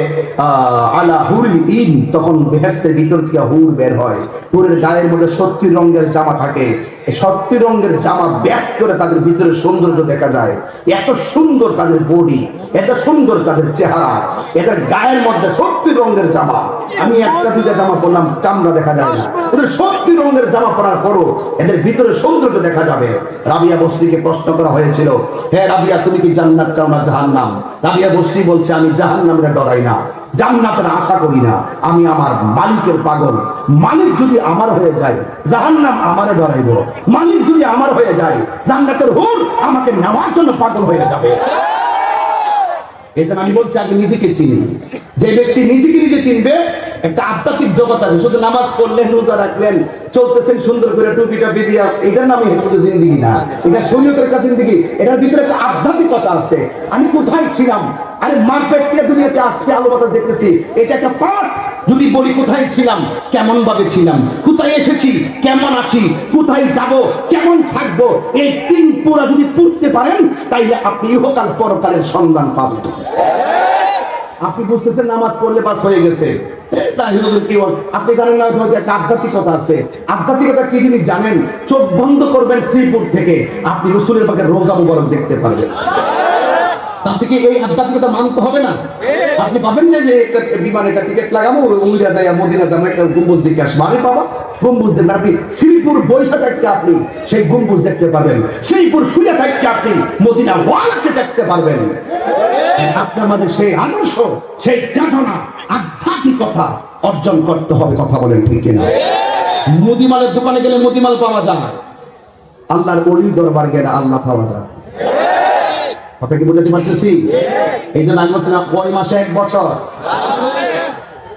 [SPEAKER 2] আলা হুরুল ইন, তখন বেহেশতের ভিতর থেকে হুর বের হয়। হুরের গায়ের মধ্যে 70 রঙের জামা থাকে, 70 রঙের জামা ব্যাক করে তাদের ভিতরে সৌন্দর্য দেখা যায়। এত সুন্দর তাদের বডি, এত সুন্দর তাদের চেহারা, এদের গায়ের মধ্যে 70 রঙের জামা। আমি একটা দুইটা জামা পরলাম, চামড়া দেখা যায় না, ওদের 70 রঙের জামা পরার পরও এদের ভিতরে সৌন্দর্য দেখা যাবে। রাবিয়া বসরিকে প্রশ্ন করা হয়েছিল, হে রাবিয়া তুমি কি জান্নাত চাও না জাহান্নাম? রাবিয়া বসরি বলছে আমি জাহান্নামকে ডরাই না, জান্নাতের আশা করি না, আমি আমার মালিকের পাগল। মালিক যদি আমার হয়ে যায় জাহান্নাম আমারে ডরাইব, মালিক যদি আমার হয়ে যায় জান্নাতের হুর আমাকে নেওয়ার জন্য পাগল হয়ে যাবে। এটা আমি বলছি আগে নিজেকে চিনি। যে ব্যক্তি নিজেকে নিজে চিনবে, একটা আধ্যাত্মিক জগৎ আছে। শুধু নামাজ পড়লেন, রোজা রাখলেন, চলতেছেন সুন্দর করে টুপিটা বেরিয়ে, এটার নামই শুধু জিন্দিগি না, এটা শরীয়তের একটা জিন্দিগি। এটার ভিতরে একটা আধ্যাত্মিকতা আছে। আমি কোথায় ছিলাম, আরে মার পেট থেকে দুনিয়াতে আসছে, আলো বাতাস দেখতেছি, এটা একটা পাঠ। যদি বলি কোথায় ছিলাম, কেমন ভাবে ছিলাম, কোথায় এসেছি, কেমন আছি, কোথায় যাব, কেমন থাকবো, এই 3 পুরা যদি পড়তে পারেন তাইলে আপনি ইহকাল পরকালের সন্ধান পাবেন। আপনি বুঝতেছেন নামাজ পড়লে বাস হয়ে গেছে, আপনি জানেন না একটা আধ্যাত্মিকতা আছে। আধ্যাত্মিকতা কি জিনিস জানেন? চোখ বন্ধ করবেন শ্রীপুর থেকে, আপনি রসুলের পাকে রোজা মুবারক দেখতে পারবেন। তার থেকে এই আধ্যাত্মিকতা মানতে হবে না। আপনি পাবেন না যে বিমানে একটা টিকিট লাগাবো, উমিরা যায় মদিনা যাবো, একটা গম্বুজ দেখে আসবো। আরে বাবা, গম্বুজ দেখবেন আপনি শ্রীপুর বৈশা থাকতে আপনি সেই গম্বুজ দেখতে পারবেন, শ্রীপুর শুয়ে থাকতে আপনি মদিনা ওয়ালকে দেখতে পারবেন। আপনার মাঝে সেই আদর্শ, সেই চেতনা, আধ্যাত্মিকতা অর্জন করতে হবে। কথা বলেন ঠিক কিনা? মুদিমালের দোকানে গেলে মুদিমাল পাওয়া যায়, আল্লাহর ওলির দরবার গেলে আল্লাহ পাওয়া যায়। কথা কি বুঝতে পারতেছি? এই জন্য আমি বলছি না কয় মাসে 1 বছর।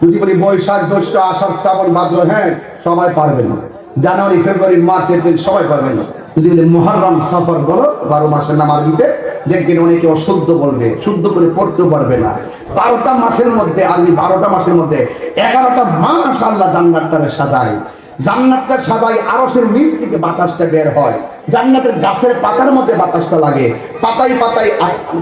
[SPEAKER 2] যদি বলি বৈশাখ, জ্যৈষ্ঠ, আষাঢ়, শ্রাবণ, ভাদ্র, হ্যাঁ সবাই পারবে না। জানুয়ারি, ফেব্রুয়ারি, মার্চ, এপ্রিল সবাই পারবে না। যদি বলি মুহররম, সফর বলো, 12 মাসের নাম আরবিতে, দেখবেন অনেকে অশুদ্ধ বলবে, শুদ্ধ করে পড়তেও পারবে না। 12টা মাসের মধ্যে, আরবি 12টা মাসের মধ্যে 11টা মাস আল্লাহ জান্নাতটারে সাজায়। জান্নাতটা সাজায়, আরশের নিচ থেকে বাতাসটা বের হয়, জান্নাতের গাছের পাতার মধ্যে বাতাসটা লাগে, পাতায় পাতায়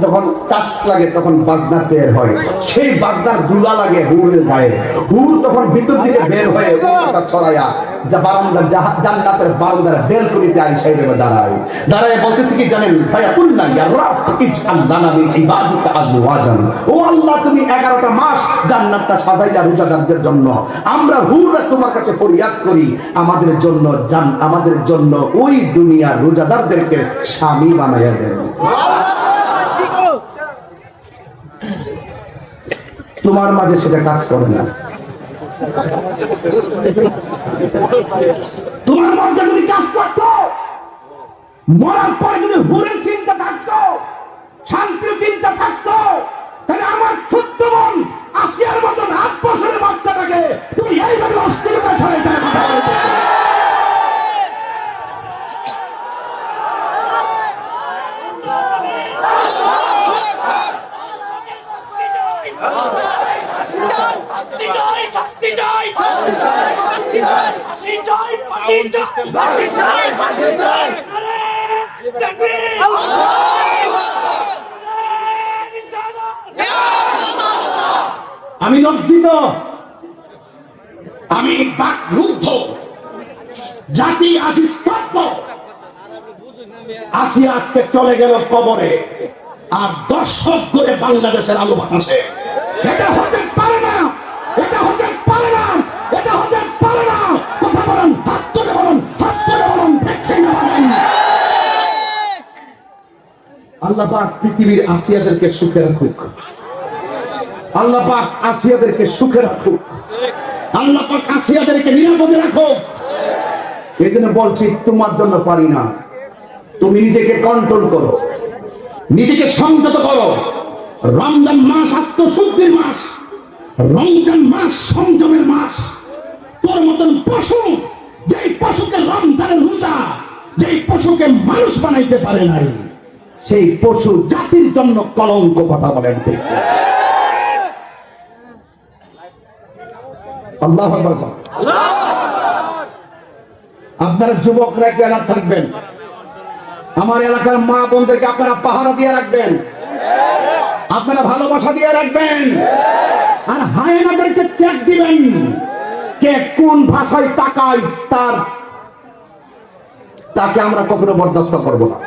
[SPEAKER 2] যখন কাশ লাগে তখন বাজনা বের হয়, সেই বাজনার দুলা লাগে হুরের গায়ে। হুর তখন ভিতর থেকে বের হয়ে কথা ছড়াইয়া যা বারান্দার জান্নাতের বারান্দার বেলকনিতে আইসা দাঁড়ায়। দাঁড়ায় বলতেছি কি জানেন? ফায়াকুলনা ইয়া রাব ইজআল লানা মিন ইবাদিকা আজওয়াজান। ও আল্লাহ, তুমি 11টা মাস জান্নাতটা সাজাইলা রোজাদারদের জন্য। আমরা হুররা তোমার কাছে ফরিয়াদ করি আমাদের জন্য ওই দুনিয়ার রোজাদারদেরকে স্বামী বানাইয়া দেন। তোমার মাঝে সেটা কাজ করে না। তোমার মধ্যে যদি কাজ করতো, মরার পরে যদি হুরের চিন্তা থাকতো, শান্তির চিন্তা থাকতো, তাহলে আমার ছোট্ট বোন আসিয়ার মতো 8 বছরের বাচ্চাটাকে তুমি এইভাবে অস্থিরতা ছড়াই দেয় কথা বলতে। আমি লজ্জিত, আমি বাকরুদ্ধ, জাতি আজ স্তব্ধ। আসিয়া আজকে চলে গেল কবরে, আর দর্শক করে বাংলাদেশের আলো বাতাসে। এটা হতে পারে না, এটা হতে পারে না, এটা হতে পারে না। কথা বলেন, হাত তুলে বলুন, হাত তুলে বলুন, ঠিক না বলেন? আল্লাহ পাক পৃথিবীর আসিয়াদেরকে সুখে রাখুক, আল্লাহ পাক আসিয়াদেরকে সুখে রাখুক, আল্লাহ পাক আসিয়াদেরকে নিরাপদে রাখুক। এই জন্য বলছি, তোমার জন্য পারি না। তুমি নিজেকে কন্ট্রোল করো, নিজেকে সংযত করো। রমজান মাস আত্মশুদ্ধির মাস, রমজান মাস সংযমের মাস। তোর মতন পশু, যেই পশুকে রমজানের রোজা, যেই পশুকে মানুষ বানাইতে পারে নাই, সেই পশু জাতির জন্য কলঙ্ক। কথা বলেন ঠিক? আল্লাহু আকবার। আপনারা যুবকরা একটু এলাকা থাকবেন, আমার এলাকার মা বোনদেরকে আপনারা পাহারা দিয়ে রাখবেন, আপনারা ভালোবাসা দিয়ে রাখবেন, আর হায়নাদেরকে চেক দিবেন কে কোন ভাষায় তাকায় তাকে আমরা কখনো বরদাস্ত করব না।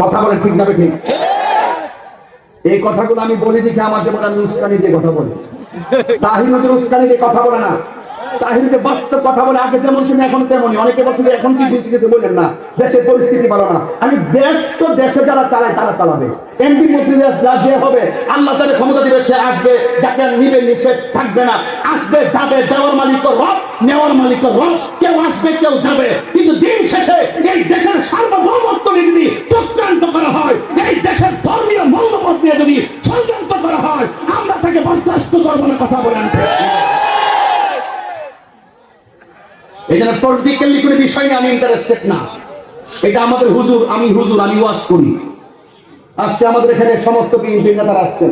[SPEAKER 2] কথা বলে ঠিক না ঠিক? এই কথাগুলো আমি বলি দেখে আমার যেমন আমি উস্কানি দিয়ে কথা বলি, তাহিরুদের উস্কানি দিয়ে কথা বলে না। তাহিরুকে বাস্তব কথা বলে, আগে যেমন ছিল এখন তেমনই। অনেকে বলছে এখন কি বেশি কিছু বললেন না, দেশের পরিস্থিতি ভালো না। আমি দেশ তো দেশে যারা চালায় তারা চালাবে, এমপি মন্ত্রী যে হবে আল্লাহ যাদের ক্ষমতা দিবে সে আসবে, যাকে নিবে নিষেধ থাকবে না, আসবে যাবে, দেওয়ার মালিক রব, নেওয়ার মালিক রব, কেউ আসবে কেউ যাবে, কিন্তু দিন শেষে এই দেশের সার্বভৌমত্ব নিয়ে যদি চক্রান্ত করা হয়, এই দেশের ধর্মীয় মূল্যবোধ নিয়ে যদি ষড়যন্ত্র করা হয়, আমরা তাকে বরদাস্ত করবো না। কথা বলেন। এই জন্য পলিটিক্যালি কোনো বিষয় নিয়ে আমি ইন্টারেস্টেড না। এটা আমাদের হুজুর, আমি ওয়াজ করি। আজকে আমাদের এখানে সমস্ত বিএনপি নেতারা আসছেন,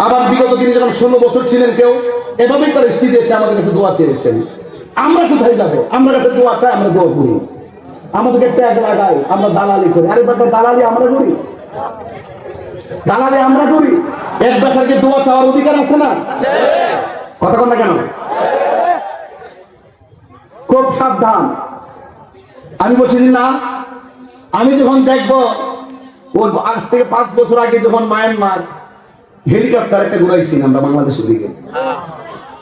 [SPEAKER 2] আবার বিগত দিনে যখন 16 বছর ছিলেন কেউ এভাবেই তার স্ত্রী এসে আমাদের কাছে দোয়া চেয়েছেন। আমরা কোথায় যাবো? আমরা কাছে দোয়া চাই, আমরা দোয়া করি, আমাদেরকে ট্যাগ লাগাই, আমরা দালালি করি। আরে ব্যাপার দালালি আমরা করি, দালালি আমরা করি। এক বেচারকে দোয়া চাওয়ার অধিকার আছে না? কথা বল না কেন? খুব সাবধান। আমি বলছি না, আমি যখন দেখবো ওর আজ থেকে 5 বছর আগে যখন মায়ানমার হেলিকপ্টার একটা ঘুরাইছি আমরা বাংলাদেশের দিকে,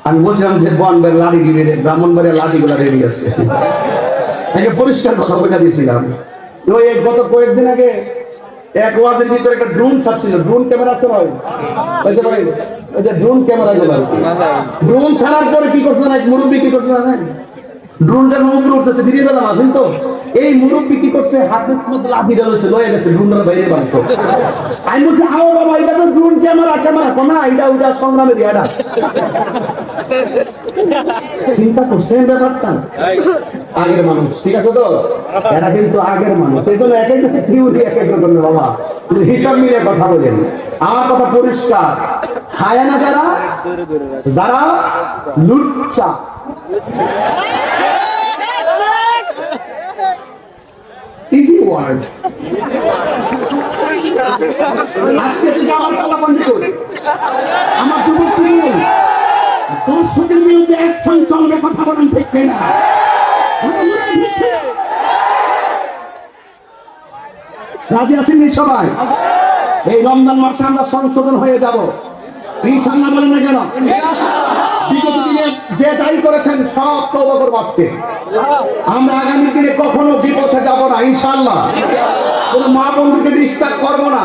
[SPEAKER 2] আমি বলছিলাম যে বনবের লাড়ি গিরে ব্রাহ্মণবাড়ির লাড়িগুলা রেডি আছে, পরিষ্কার কথা বলে দিয়েছিলাম। ওই গত কয়েকদিন আগে এক ওয়াজের ভিতরে একটা ড্রোন ছাড়ছিল, ড্রোন ক্যামেরা আছে ভাই, ওই যে ড্রোন ক্যামেরা, ড্রোন ছাড়ার পরে কি করছে না, এক মুরব্বী কি করছে না, ড্রোনটার উপরে উঠতেছে, ফিরিয়ে দিলাম না কিন্তু এই মুরব্বী কি করছে, হাতের মধ্যে লাঠি ডালছে, লয়ে গেছে, ড্রোনটার বাইরে বাঁধছে। আমি বলছি আও বাবা, এটা তো ড্রোন ক্যামেরা কোনা, এটা ওইটা সংগ্রামে দিয়ে এটা চিন্তা করছেন ব্যাপারটা। আগের মানুষ, ঠিক আছে তো, এরা কিন্তু আগের মানুষ, এই জন্য এক একটা থিওরি এক এক রকম বাবা, হিসাব মিলে কথা বলেন। আমার কথা পরিষ্কার, হায়ানা যারা যারা লুচ্চা, ইজি ওয়ার্ড, আজকে থেকে আমার পালা বন্ধ করে আমার যুবক দর্শকের বিরুদ্ধে অ্যাকশন চলবে। কথা বলেন ঠিক না? রাজি আছেন সবাই? এই রমজান মাসে আমরা সংশোধন হয়ে যাব ইনশাআল্লাহ, বলেন না কেন? বিগত দিনে যে দায়ী করেছেন সব তওবা করব আজকে। আমরা আগামী দিনে কখনো বিপথে যাব না ইনশাআল্লাহ। কোন মা বন্ধুকে ডিস্টার্ব করব না,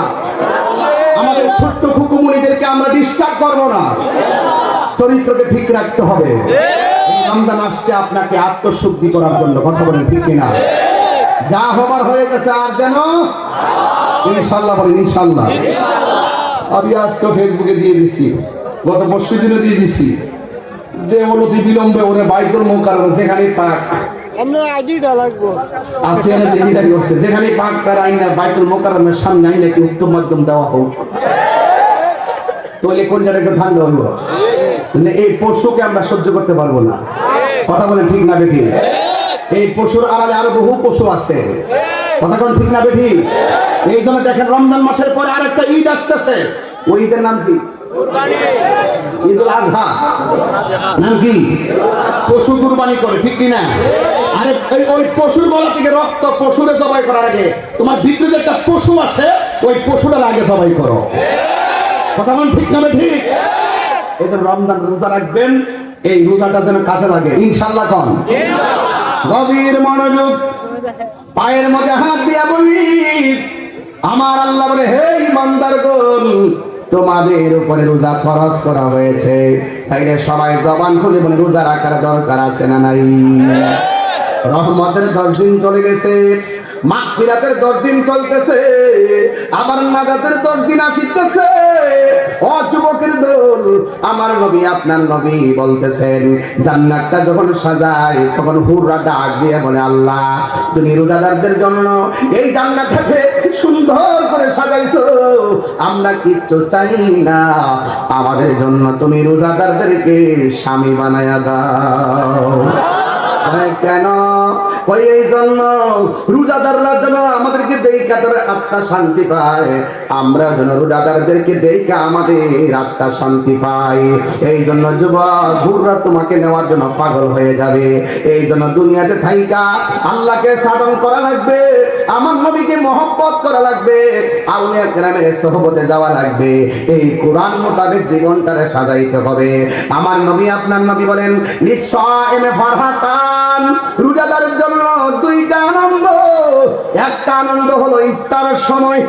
[SPEAKER 2] আমাদের ছোট্ট ফুকুমুনিদেরকে আমরা ডিস্টার্ব করব না। চরিত্রকে ঠিক রাখতে হবে। রমজান আসছে আপনাকে আত্মশুদ্ধি করার জন্য। কথা বলেন ঠিক কিনা? যা হবার হয়ে গেছে, আর যেন ইনশাআল্লাহ বলেন ইনশাআল্লাহ। আমি আজকে ফেসবুকে দিয়ে দিছি, গত পরশু দিনে দিয়ে দিছি, যে অনতি বিলম্বে ওরে বাইতুল মুকাররম যেখানে পাক
[SPEAKER 3] আমরা আইডিটা লাগবো
[SPEAKER 2] আসিয়ানা দিদিটা করছে, যেখানে পাক তার আইনা বাইতুল মুকাররমের সামনে আইনা কি উত্তম মাধ্যম দেওয়া হোক, তাহলে কোন জায়গাটা ঠান্ডা হইব। এই পশুকে আমরা সহ্য করতে পারবো না। কথা বলেন ঠিক না বেঠি? এই পশুর আড়ালে আরো বহু পশু আছে। কথা কোন ঠিক না বেঠি? এই জন্য দেখেন রমজান মাসের পরে আরেকটা ঈদ আসতেছে, ওই ঈদের নাম কি? ঈদুল আজহা। নাম কি? পশু কুরবানি করে, ঠিক কি না? আরে ওই পশুর গলা থেকে রক্ত পশুরে জবাই করার আগে তোমার ভিতরে যে একটা পশু আছে ওই পশুটার আগে জবাই করো। কথা বলেন ঠিক না ঠিক? এই তো রমজান রোজা রাখবেন, এই রোজাটা যেন কাজে লাগে ইনশাআল্লাহ। কোন গভীর মনোযোগ, পায়ের মধ্যে হাত দিয়া বলি, আমার আল্লাহ বলে হে ইমানদারগণ, তোমাদের উপরে রোজা ফরজ করা হয়েছে, তাইলে সবাই জবান খুলে বলে রোজা রাখার দরকার আছে না নাই? রহমতের 10 দিন চলে গেছে, মাগফিরাতের 10 দিন চলতেছে, আবার নাজাতের 10 দিন আসিতেছে। ও যুবকের দল,
[SPEAKER 1] আমার নবী আপনার নবী বলতেছেন জান্নাতটা যখন সাজায় তখন হুররা ডাক দিয়ে বলে আল্লাহ তুমি রোজাদারদের জন্য এই জান্নাতটাকে সুন্দর করে সাজাইছো, আমরা কিচ্ছু চাই না, আমাদের জন্য তুমি রোজাদারদেরকে স্বামী বানায়া দাও। কেন? ওই এই জন্য রোজাদাররা যেন আমাদেরকে দেখা তাদের আত্মা শান্তি পায়, আমরা যেন রোজাদারদেরকে দেখা আমাদের আত্মা শান্তি পাই। এই জন্য যুবক হুররা তোমাকে নেওয়ার জন্য পাগল হয়ে যাবে। এই জন্য দুনিয়াতে থাইকা আল্লাহকে সাধন করা লাগবে, আমার নবীকে মহব্বত করা লাগবে, আউলিয়া কেরামের সোহবতে যাওয়া লাগবে, এই কোরআন মোতাবেক জীবনটারে সাজাইতে হবে। আমার নবী আপনার নবী বলেন লিসাইমে ফারহাতান, রোজাদারের জন্য দুইটা আনন্দ। একটা আনন্দ হলো ইফতারের সময়,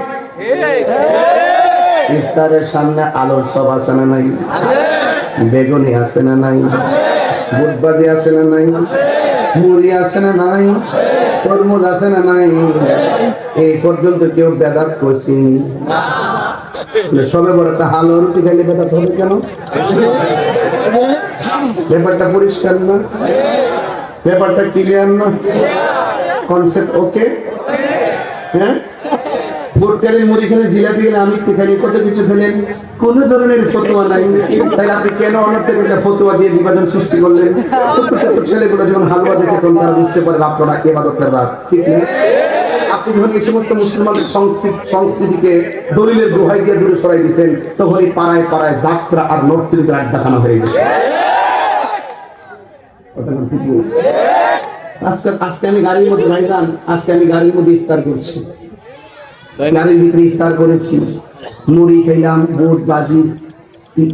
[SPEAKER 1] ইফতারের সামনে আলোর সব আছে না নাই, বেগুনি আছে না নাই, বুটবাজি আছে না নাই, মুড়ি আছে না নাই, তরমুজ আছে না নাই, এই পর্যন্ত কেউ বেদাত করছিনি। সবে বড় একটা হালো রুটি খাইলে বেদাত হবে কেন? ব্যাপারটা পরিষ্কার না, ব্যাপারটা ক্লিয়ার না, কনসেপ্ট ওকে? হ্যাঁ, ভোট গেলেন, মুড়ি খেলেন, জিলাপি খেলেন, আমিত্তি খেলেন, কত কিছু খেলেন, কোন ধরনের ফতোয়া নাই। তাই আপনি কেন অনেকটা ফতোয়া দিয়ে বিভাজন সৃষ্টি করলেন? ছোট্ট ছোট্ট ছেলেগুলো যখন হালুয়া দেখে তখন তারা বুঝতে পারে আপনারা ইবাদতের রাত, ঠিক না? আপনি যখন এই সমস্ত মুসলমানদের সংস্কৃতিকে দলিলের দোহাই দিয়ে দূরে সরাই দিচ্ছেন, তখন এই পাড়ায় পাড়ায় যাত্রা আর নর্তকীদের আড্ডাখানা হয়ে গেছে। আজকে আমি গাড়ির মধ্যে ভাইজান, আজকে আমি গাড়ির মধ্যে ইফতার করছি, গাড়ির ভিতরে ইফতার করেছি, মুড়ি খাইলাম, বুট বাজি,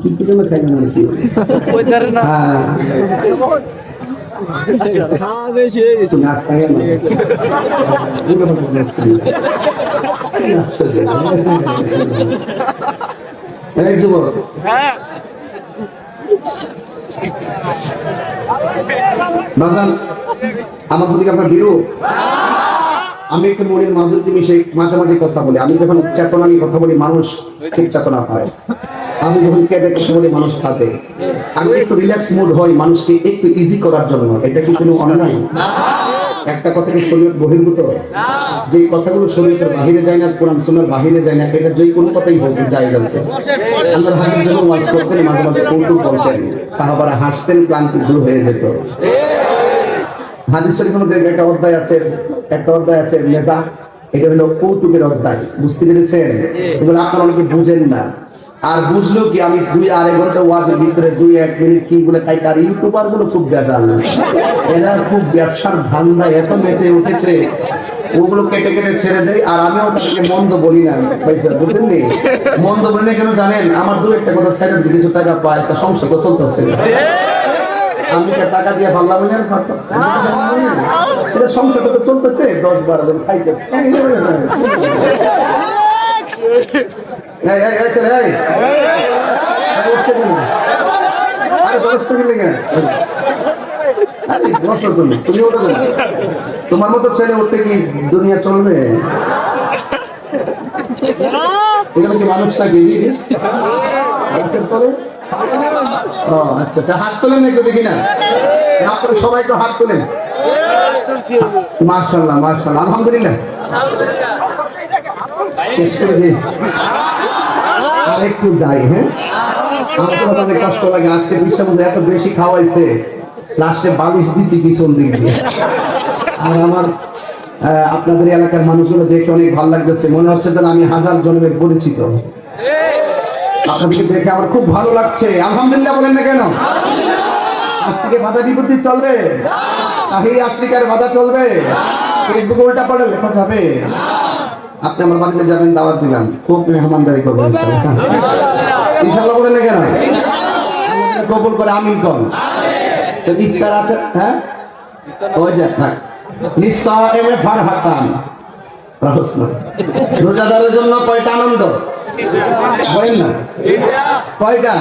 [SPEAKER 1] কি জন্য খাইলাম আর কি? আমার প্রতি আপনার বিরূপ। আমি একটু মনের মাধুর্য মিশে মাঝে মাঝে কথা বলি। আমি যখন চেতনা নিয়ে কথা বলি মানুষ ঠিক চেতনা হয়, আমি যখন কেটে কথা বলি মানুষ খাতে। আমি একটু রিল্যাক্স মুড হই মানুষকে একটু ইজি করার জন্য। এটা কি কোনো অন্যায়? একটা কথা কি শরীয়ত বহির্ভূত? যে কথাগুলো শরীয়তের বাহিরে যায় না, কোরআন সুন্নাহর বাহিরে যায় না, এটা যে কোনো কথাই হোক জায়েজ আছে। আল্লাহর হাবিব যখন ওয়াজ করতেন মাঝে মাঝে কৌতুক বলতেন, সাহাবারা হাসতেন, ক্লান্তি দূর হয়ে যেত। হাদিস শরীফের মধ্যে একটা অধ্যায় আছে মেজা, এটা হলো কৌতুকের অধ্যায়। বুঝতে পেরেছেন? এগুলো আপনারা অনেকে বুঝেন না। আর বুঝলো কি, আমি 2-2.5 ঘন্টা ওয়াজের ভিতরে 2-1 মিনিট কি বলে খাই। আর ইউটিউবার গুলো খুব বেজাল, এরা খুব ব্যবসার ধান্দা এত মেতে উঠেছে, ওগুলো কেটে কেটে ছেড়ে দেয়। আর আমিও তাদেরকে মন্দ বলি না, বুঝলেন নি? মন্দ বলি না কেন জানেন? আমার 2-1টা কথা ছেড়ে দিই, কিছু টাকা পায়, একটা সংসার চলতেছে। আমি টাকা দিয়ে ভাবলাম এটা সংসারটা তো চলতেছে, 10-12 জন খাইতেছে। তোমার মতো ছেলে উঠতে কি দুনিয়া চলবে? এখানে কি মানুষ থাকে? আচ্ছা, হাত তোলেন একটু দেখি না, আপনারা সবাই একটু হাত তোলেন। মাশাআল্লাহ মাশাআল্লাহ, আলহামদুলিল্লাহ। শেষ করে দিই, একটু যাই। হ্যাঁ, আমার তো অনেক কষ্ট লাগে। আজকে বিশ্বের মধ্যে এত বেশি খাওয়াইছে, লাস্টে বালিশ দিছি পিছন দিক দিয়ে। আর আমার আপনাদের এলাকার মানুষগুলো দেখে অনেক ভালো লাগতেছে, মনে হচ্ছে যেন আমি 1000 জনের পরিচিত। আপনাদেরকে দেখে আমার খুব ভালো লাগছে। আলহামদুলিল্লাহ বলেন না কেন? আজ থেকে বাধা বিপত্তি চলবে, তাহিরি আশরিকার বাধা চলবে, ফেসবুকে উল্টা পাল্টা লেখা যাবে। আপনি আমার বাড়িতে যাবেন, দাওয়াত দিলাম, খুব মেহমানদারি করবেন ইনশাআল্লাহ। বলেন না কেন? কবুল করে আমিন কোন। তো ইফতার আছে, হ্যাঁ ওই যে লিসাইমে ফারহাতান, রোজাদারের জন্য কয়টা আনন্দ বলেন না? কয়টা?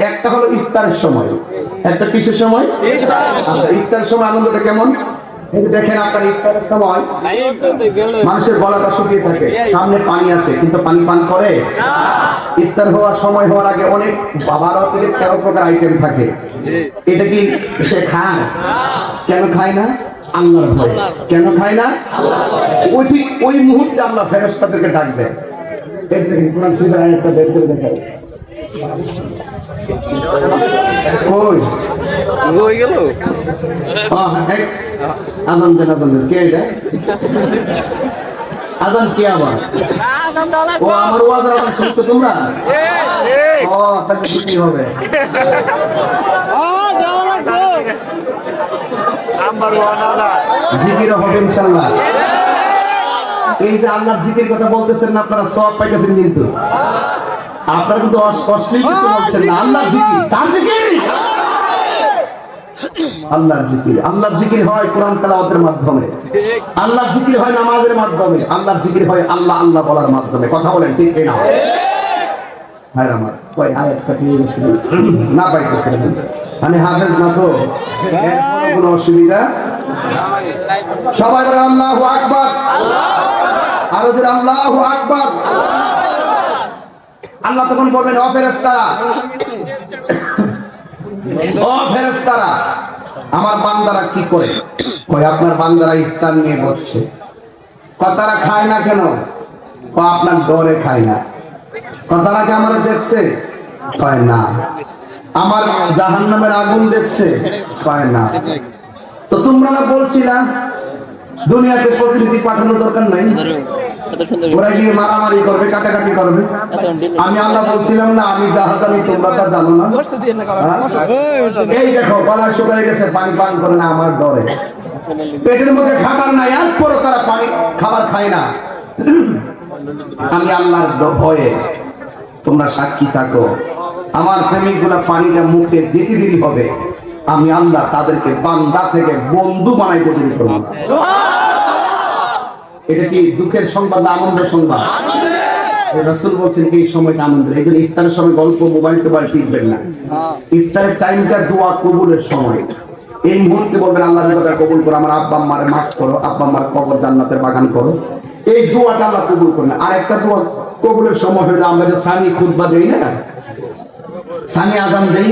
[SPEAKER 1] একটা হলো ইফতারের সময়, একটা কিসের সময়? আচ্ছা, ইফতারের সময় আনন্দটা কেমন? দেখেন, আপনার ইফতারের সময় মানুষের গলাটা শুকিয়ে থাকে, সামনে পানি আছে কিন্তু পানি পান করে।
[SPEAKER 2] ইফতার হওয়ার সময় হওয়ার আগে অনেক 12 থেকে 13 প্রকার আইটেম থাকে। এটা কি সে খায়? কেন খায় না? আল্লাহর ভয়ে। কেন খায় না? ওই ঠিক ওই মুহূর্তে আল্লাহ ফেরেশতাদেরকে ডাক দেয়। এই দেখেন কোরআন শরীফের আয়াতটা বের করে দেখায়। কই
[SPEAKER 3] হয়ে গেল
[SPEAKER 2] আজান দেন, আজান দেন। কে এটা? আজান কে আবার? ও আমার ওয়াজ আজান শুনছো তোমরা? ও তাহলে কি হবে? জিকির হবে ইনশাআল্লাহ। এই যে আল্লাহর জিকির কথা বলতেছেন না আপনারা, সওয়াব পাইতেছেন কিন্তু আপনারা কিন্তু অশ্লীল কিছু বলছেন না। আল্লাহর জিকির, কার জিকির? আল্লাহর জিকির। আল্লাহর জিকির হয় কোরআন তেলাওয়াতের মাধ্যমে, আল্লাহর জিকির হয় নামাজের মাধ্যমে, আল্লাহর জিকির হয় আল্লাহ আল্লাহ বলার মাধ্যমে। কথা বলেন ঠিক না? ভাই আমার কই আয়াতটা নিয়ে গেছিল না পাইতেছেন, আমি হাফেজ না তো, এর কোনো অসুবিধা। সবাই বলেন আল্লাহু আকবার। আরো জোরে আল্লাহু আকবার। আল্লাহ তখন বলবেন, ও ফেরেশতারা, ও ফেরেশতারা, আমার বান্দারা কি করে? কই আপনার বান্দারা ইফতার নিয়ে বসছে। তারা খায় না কেন? আপনার ডরে খায় না। তারা কি আমার দেখছে? পায় না। আমার জাহান্নামের আগুন দেখছে? পায় না। তো তোমরা না বলছিলা দুনিয়াতে প্রতিনিধি পাঠানোর দরকার নাই, ওরা গিয়ে মারামারি করবে, কাটাকাটি করবে। আমি আল্লাহ বলছিলাম না আমি জাহাজানি, তোমরা তা জানো না? এই দেখো গলা শুকিয়ে গেছে, পানি পান করে না আমার ডরে। পেটের মধ্যে খাবার নাই, এরপরও তারা পানি খাবার খায় না। আমি আল্লাহর ভয়ে, তোমরা সাক্ষী থাকো, আমার প্রেমিকগুলা পানিটা মুখে দিতে দেরি হবে, আমি আল্লাহ তাদেরকে বান্দা থেকে বন্ধু বানাইতে দেরি করব। এটা কি দুঃখের সংবাদ না আনন্দের সংবাদ? রাসূল বলছেন এই সময়টা আনন্দের। এই জন্য ইফতারের সময় গল্প মোবাইল টোবাইল টিপবেন না। ইফতারের টাইমটা দোয়া কবুলের সময়। এই মুহূর্তে বলবেন আল্লাহর কথা কবুল করো, আমার আব্বা আম্মারে মাফ করো, আব্বা আম্মার কবর জান্নাতের বাগান করো। এই দোয়াটা আল্লাহ কবুল করেন। আর একটা দোয়া কবুলের সময় হলো আমরা যে সানি খুতবা দেই না, সানি আজান দেই,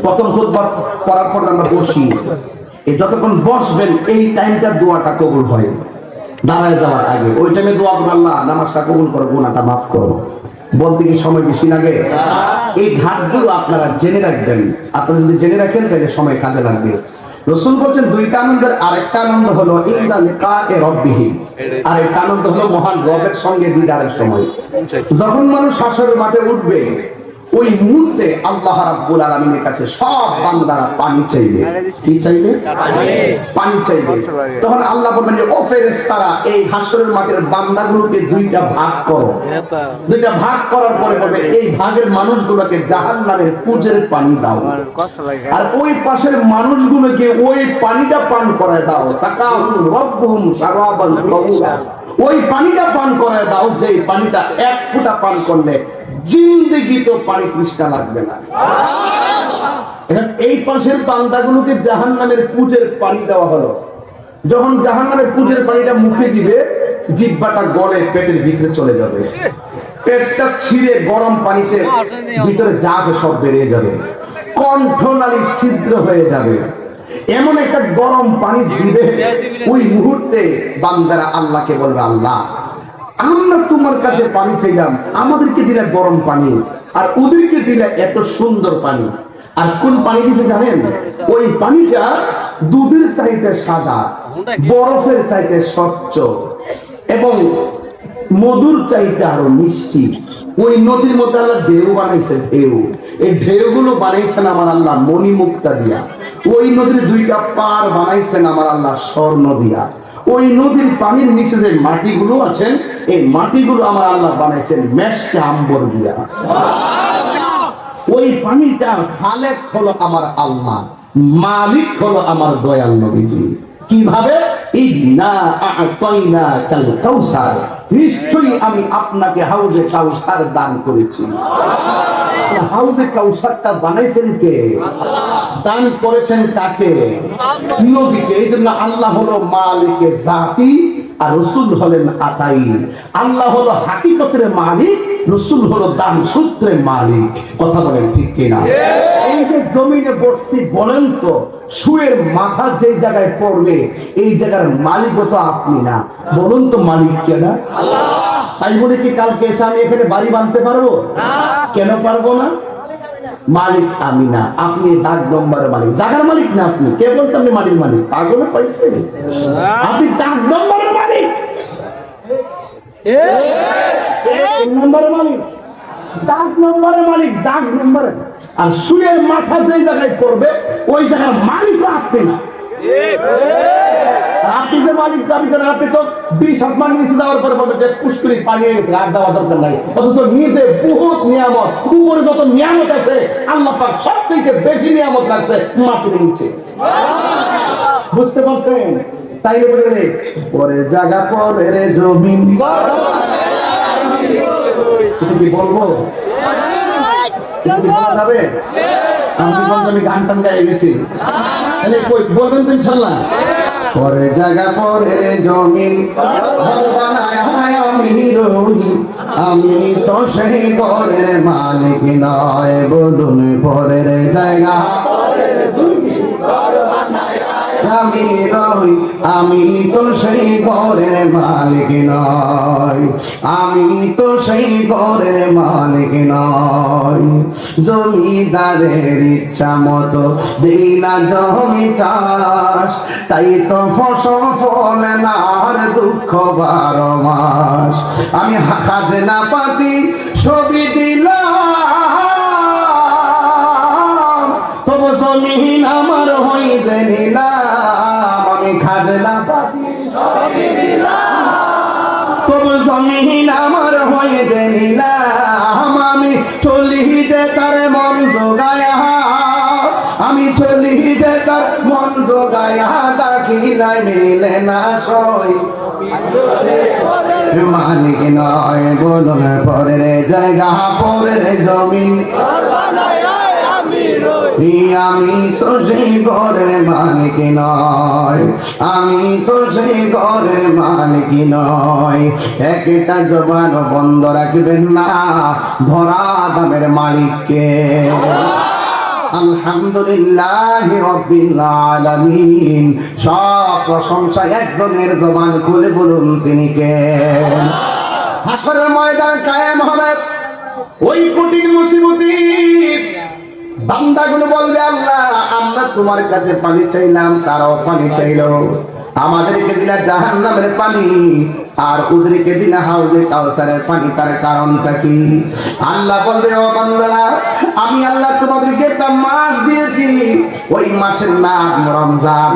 [SPEAKER 2] প্রথম খুতবা করার পর আমরা বসি, এই যতক্ষণ বসবেন এই টাইমটার দোয়াটা কবুল হয়। দাঁড়ায় যাওয়ার আগে ওই টাইমে দোয়া করো, আল্লাহ নামাজটা কবুল করো, গুনাহটা মাফ করো। বলতে কি সময় বেশি লাগে? এই ঘাটগুলো আপনারা জেনে রাখবেন। আপনারা যদি জেনে রাখেন তাহলে সময় কাজে লাগবে। রাসূল বলেন দুইটা আনন্দের আরেকটা আনন্দ হলো ইনদা লিকায়ে রাব্বিহি, আরেকটা আনন্দ হলো মহান রবের সঙ্গে দিদারের সময়। যখন মানুষ হাসরের মাঠে উঠবে ওই মুহূর্তে আল্লাহ রাব্বুল আলামিনের কাছে সব বান্দারা পানি চাইবে। কি চাইবে? পানি চাইবে। তখন আল্লাহ বলবেন যে ও ফেরেশতারা, এই হাসরের মাঠের বান্দাগুলোকে দুইটা ভাগ করো। দুইটা ভাগ করার পরে বলবে এই ভাগের মানুষগুলোকে জাহান্নামের কুজের পানি দাও, আর ওই পাশের মানুষগুলোকে ওই পানিটা পান করায় দাও। সাকাহুম রাব্বুহুম শারাবান তাহুরা, ওই পানিটা পান করায় দাও যে পানিটা এক ফোঁটা পান করলে জিন্দেগি তো পানি তৃষ্ণা লাগবে না। এই পাশের বান্দাগুলোকে জাহান্নামের কুজের পানি দেওয়া হলো। যখন জাহান্নামের কুজের পানিটা মুখে দিবে, জিহ্বাটা গলে পেটের ভিতরে চলে যাবে, পেটটা ছিঁড়ে গরম পানিতে ভিতরে যা আছে সব বেরিয়ে যাবে, কণ্ঠনালী ছিদ্র হয়ে যাবে। এমন একটা গরম পানি দিবে, ওই মুহূর্তে বান্দারা আল্লাহকে বলবে আল্লাহ আমরা তোমার কাছে পানি চাইলাম, আমাদেরকে দিলে গরম পানি, আর ওদেরকে দিলে এত সুন্দর পানি। আর কোন পানি দিছে জানেন? ওই পানিটা দুধের চাইতে সাদা, বরফের চাইতে স্বচ্ছ এবং মধুর চাইতে আরো মিষ্টি। ওই নদীর মধ্যে আল্লাহ ঢেউ বানাইছে, ঢেউ। এই ঢেউগুলো বানাইছেন আমার আল্লাহ মণিমুক্তা দিয়া। ওই নদীর দুইটা পার বানাইছেন আমার আল্লাহ স্বর্ণ দিয়া। ওই নদীর পানির নিচে যে মাটিগুলো আছেন, এই মাটিগুলো আমার আল্লাহ বানাইছেন মেশকে আম্বর দিয়া। ওই পানিটা খালেক হলো আমার আল্লাহ, মালিক হলো আমার দয়াল নবীজি। কিভাবে? ইন্না আ'তাইনাকাল কাউসার, নিশ্চয়ই আমি আপনাকে হাউজে কাউসার দান করেছি। হাউজে কাউসারটা বানাইছেন কে? দান করেছেন কাকে? নবীকে। এই জন্য আল্লাহ হলো মালিকে জাতি, আর রাসূল হলেন আতাইন। আল্লাহ হলো হাকিকতের মালিক, রাসূল হলো দান সূত্রের মালিক। কথা বলেন ঠিক কিনা? এই যে জমিনে বসছি, বলেন তো শুয়ের মাথা যে জায়গায় পড়বে এই জায়গার মালিকও তো আপনি না, বলুন তো মালিক কেনা? আল্লাহ। তাই বলে কি কালকে এসে আমি এখানে বাড়ি বাঁধতে পারবো? কেন পারবো না? মালিক আমি না, আপনি দাগ নম্বরের মালিক, জায়গার মালিক না। আপনি কে বলছেন আপনি মাটির মালিক? পাগল পাইছে? আপনি দাগ নম্বরের মালিক, নম্বরের মালিক, দাগ নম্বরের মালিক, দাগ নম্বরের। আর শুয়ের মাথা যে জায়গায় পড়বে ওই জায়গার মালিক আপনি না। আপনি যে মালিক দাবি করেন, আপনি তো 20 হাত মান নিচে যাওয়ার পরে বলবেন যে পুষ্করি পানি হয়ে গেছে, আর যাওয়ার দরকার নাই। অথচ নিজে বহুত নিয়ামত, উপরে যত নিয়ামত আছে আল্লাহ পাক সব থেকে বেশি নিয়ামত রাখছে মাটির নিচে। বুঝতে পারছেন? তাই বলে পরে জায়গা পরে জমিন, কি বলবো যাবে? আমি গান টান গাই গেছি, বলবেন তো ইনশাল্লাহ।
[SPEAKER 1] পরে জায়গা পরে জমিন আমি রই, আমি তো সেই ঘরের মালিক নয়, বলুন পরের জায়গা আমি রই, আমি তো সেই ঘরের মালিক নয়, আমি তো সেই ঘরের মালিক নয়। জমিদারের ইচ্ছা মতো দিই না জমি চাষ, তাই তো ফসল ফলে না আর দুঃখ 12 মাস। আমি খাজনা পাতি ছবি দিলাম, তবু জমিন আমার হইতে নিলাম। আমি খাজনা পাতি ছবি দিলাম, তবু জমিন আমার হইতে নিলাম। আমি চলি যে তার মন জোগায়া, আমি চলি যে তার মন জোগায়া, ডাকিলাই মিলে না সই, মালিক নয়, বলুন পরের জায়গা পরের জমিন আমি তো সেই ঘরের মালিক নয়, আমি তো সেই ঘরের মালিক নয়। একটা জবান বন্ধ রাখবেন না, ভরা দামের মালিককে। আলহামদুলিল্লাহ রাব্বিল আলামিন। সব প্রশংসা একজনের জবান খুলে বলুন তিনি কে? হাসরের ময়দান কায়েম হবে, ওই কঠিন মুসিবতে বান্দাগুলো বলবে আল্লাহ আমরা তোমার কাছে পানি চাইলাম, তারাও পানি চাইলো, আমাদেরকে দিলা জাহান্নামের পানি আর ওদেরকে দিলা হাউজে কাউসারের পানি, তার কারণটা কি? আল্লাহ বলবে ও বান্দারা, আমি আল্লাহ তোমাদেরকে একটা মাস দিয়েছি, ওই মাসের নাম রমজান।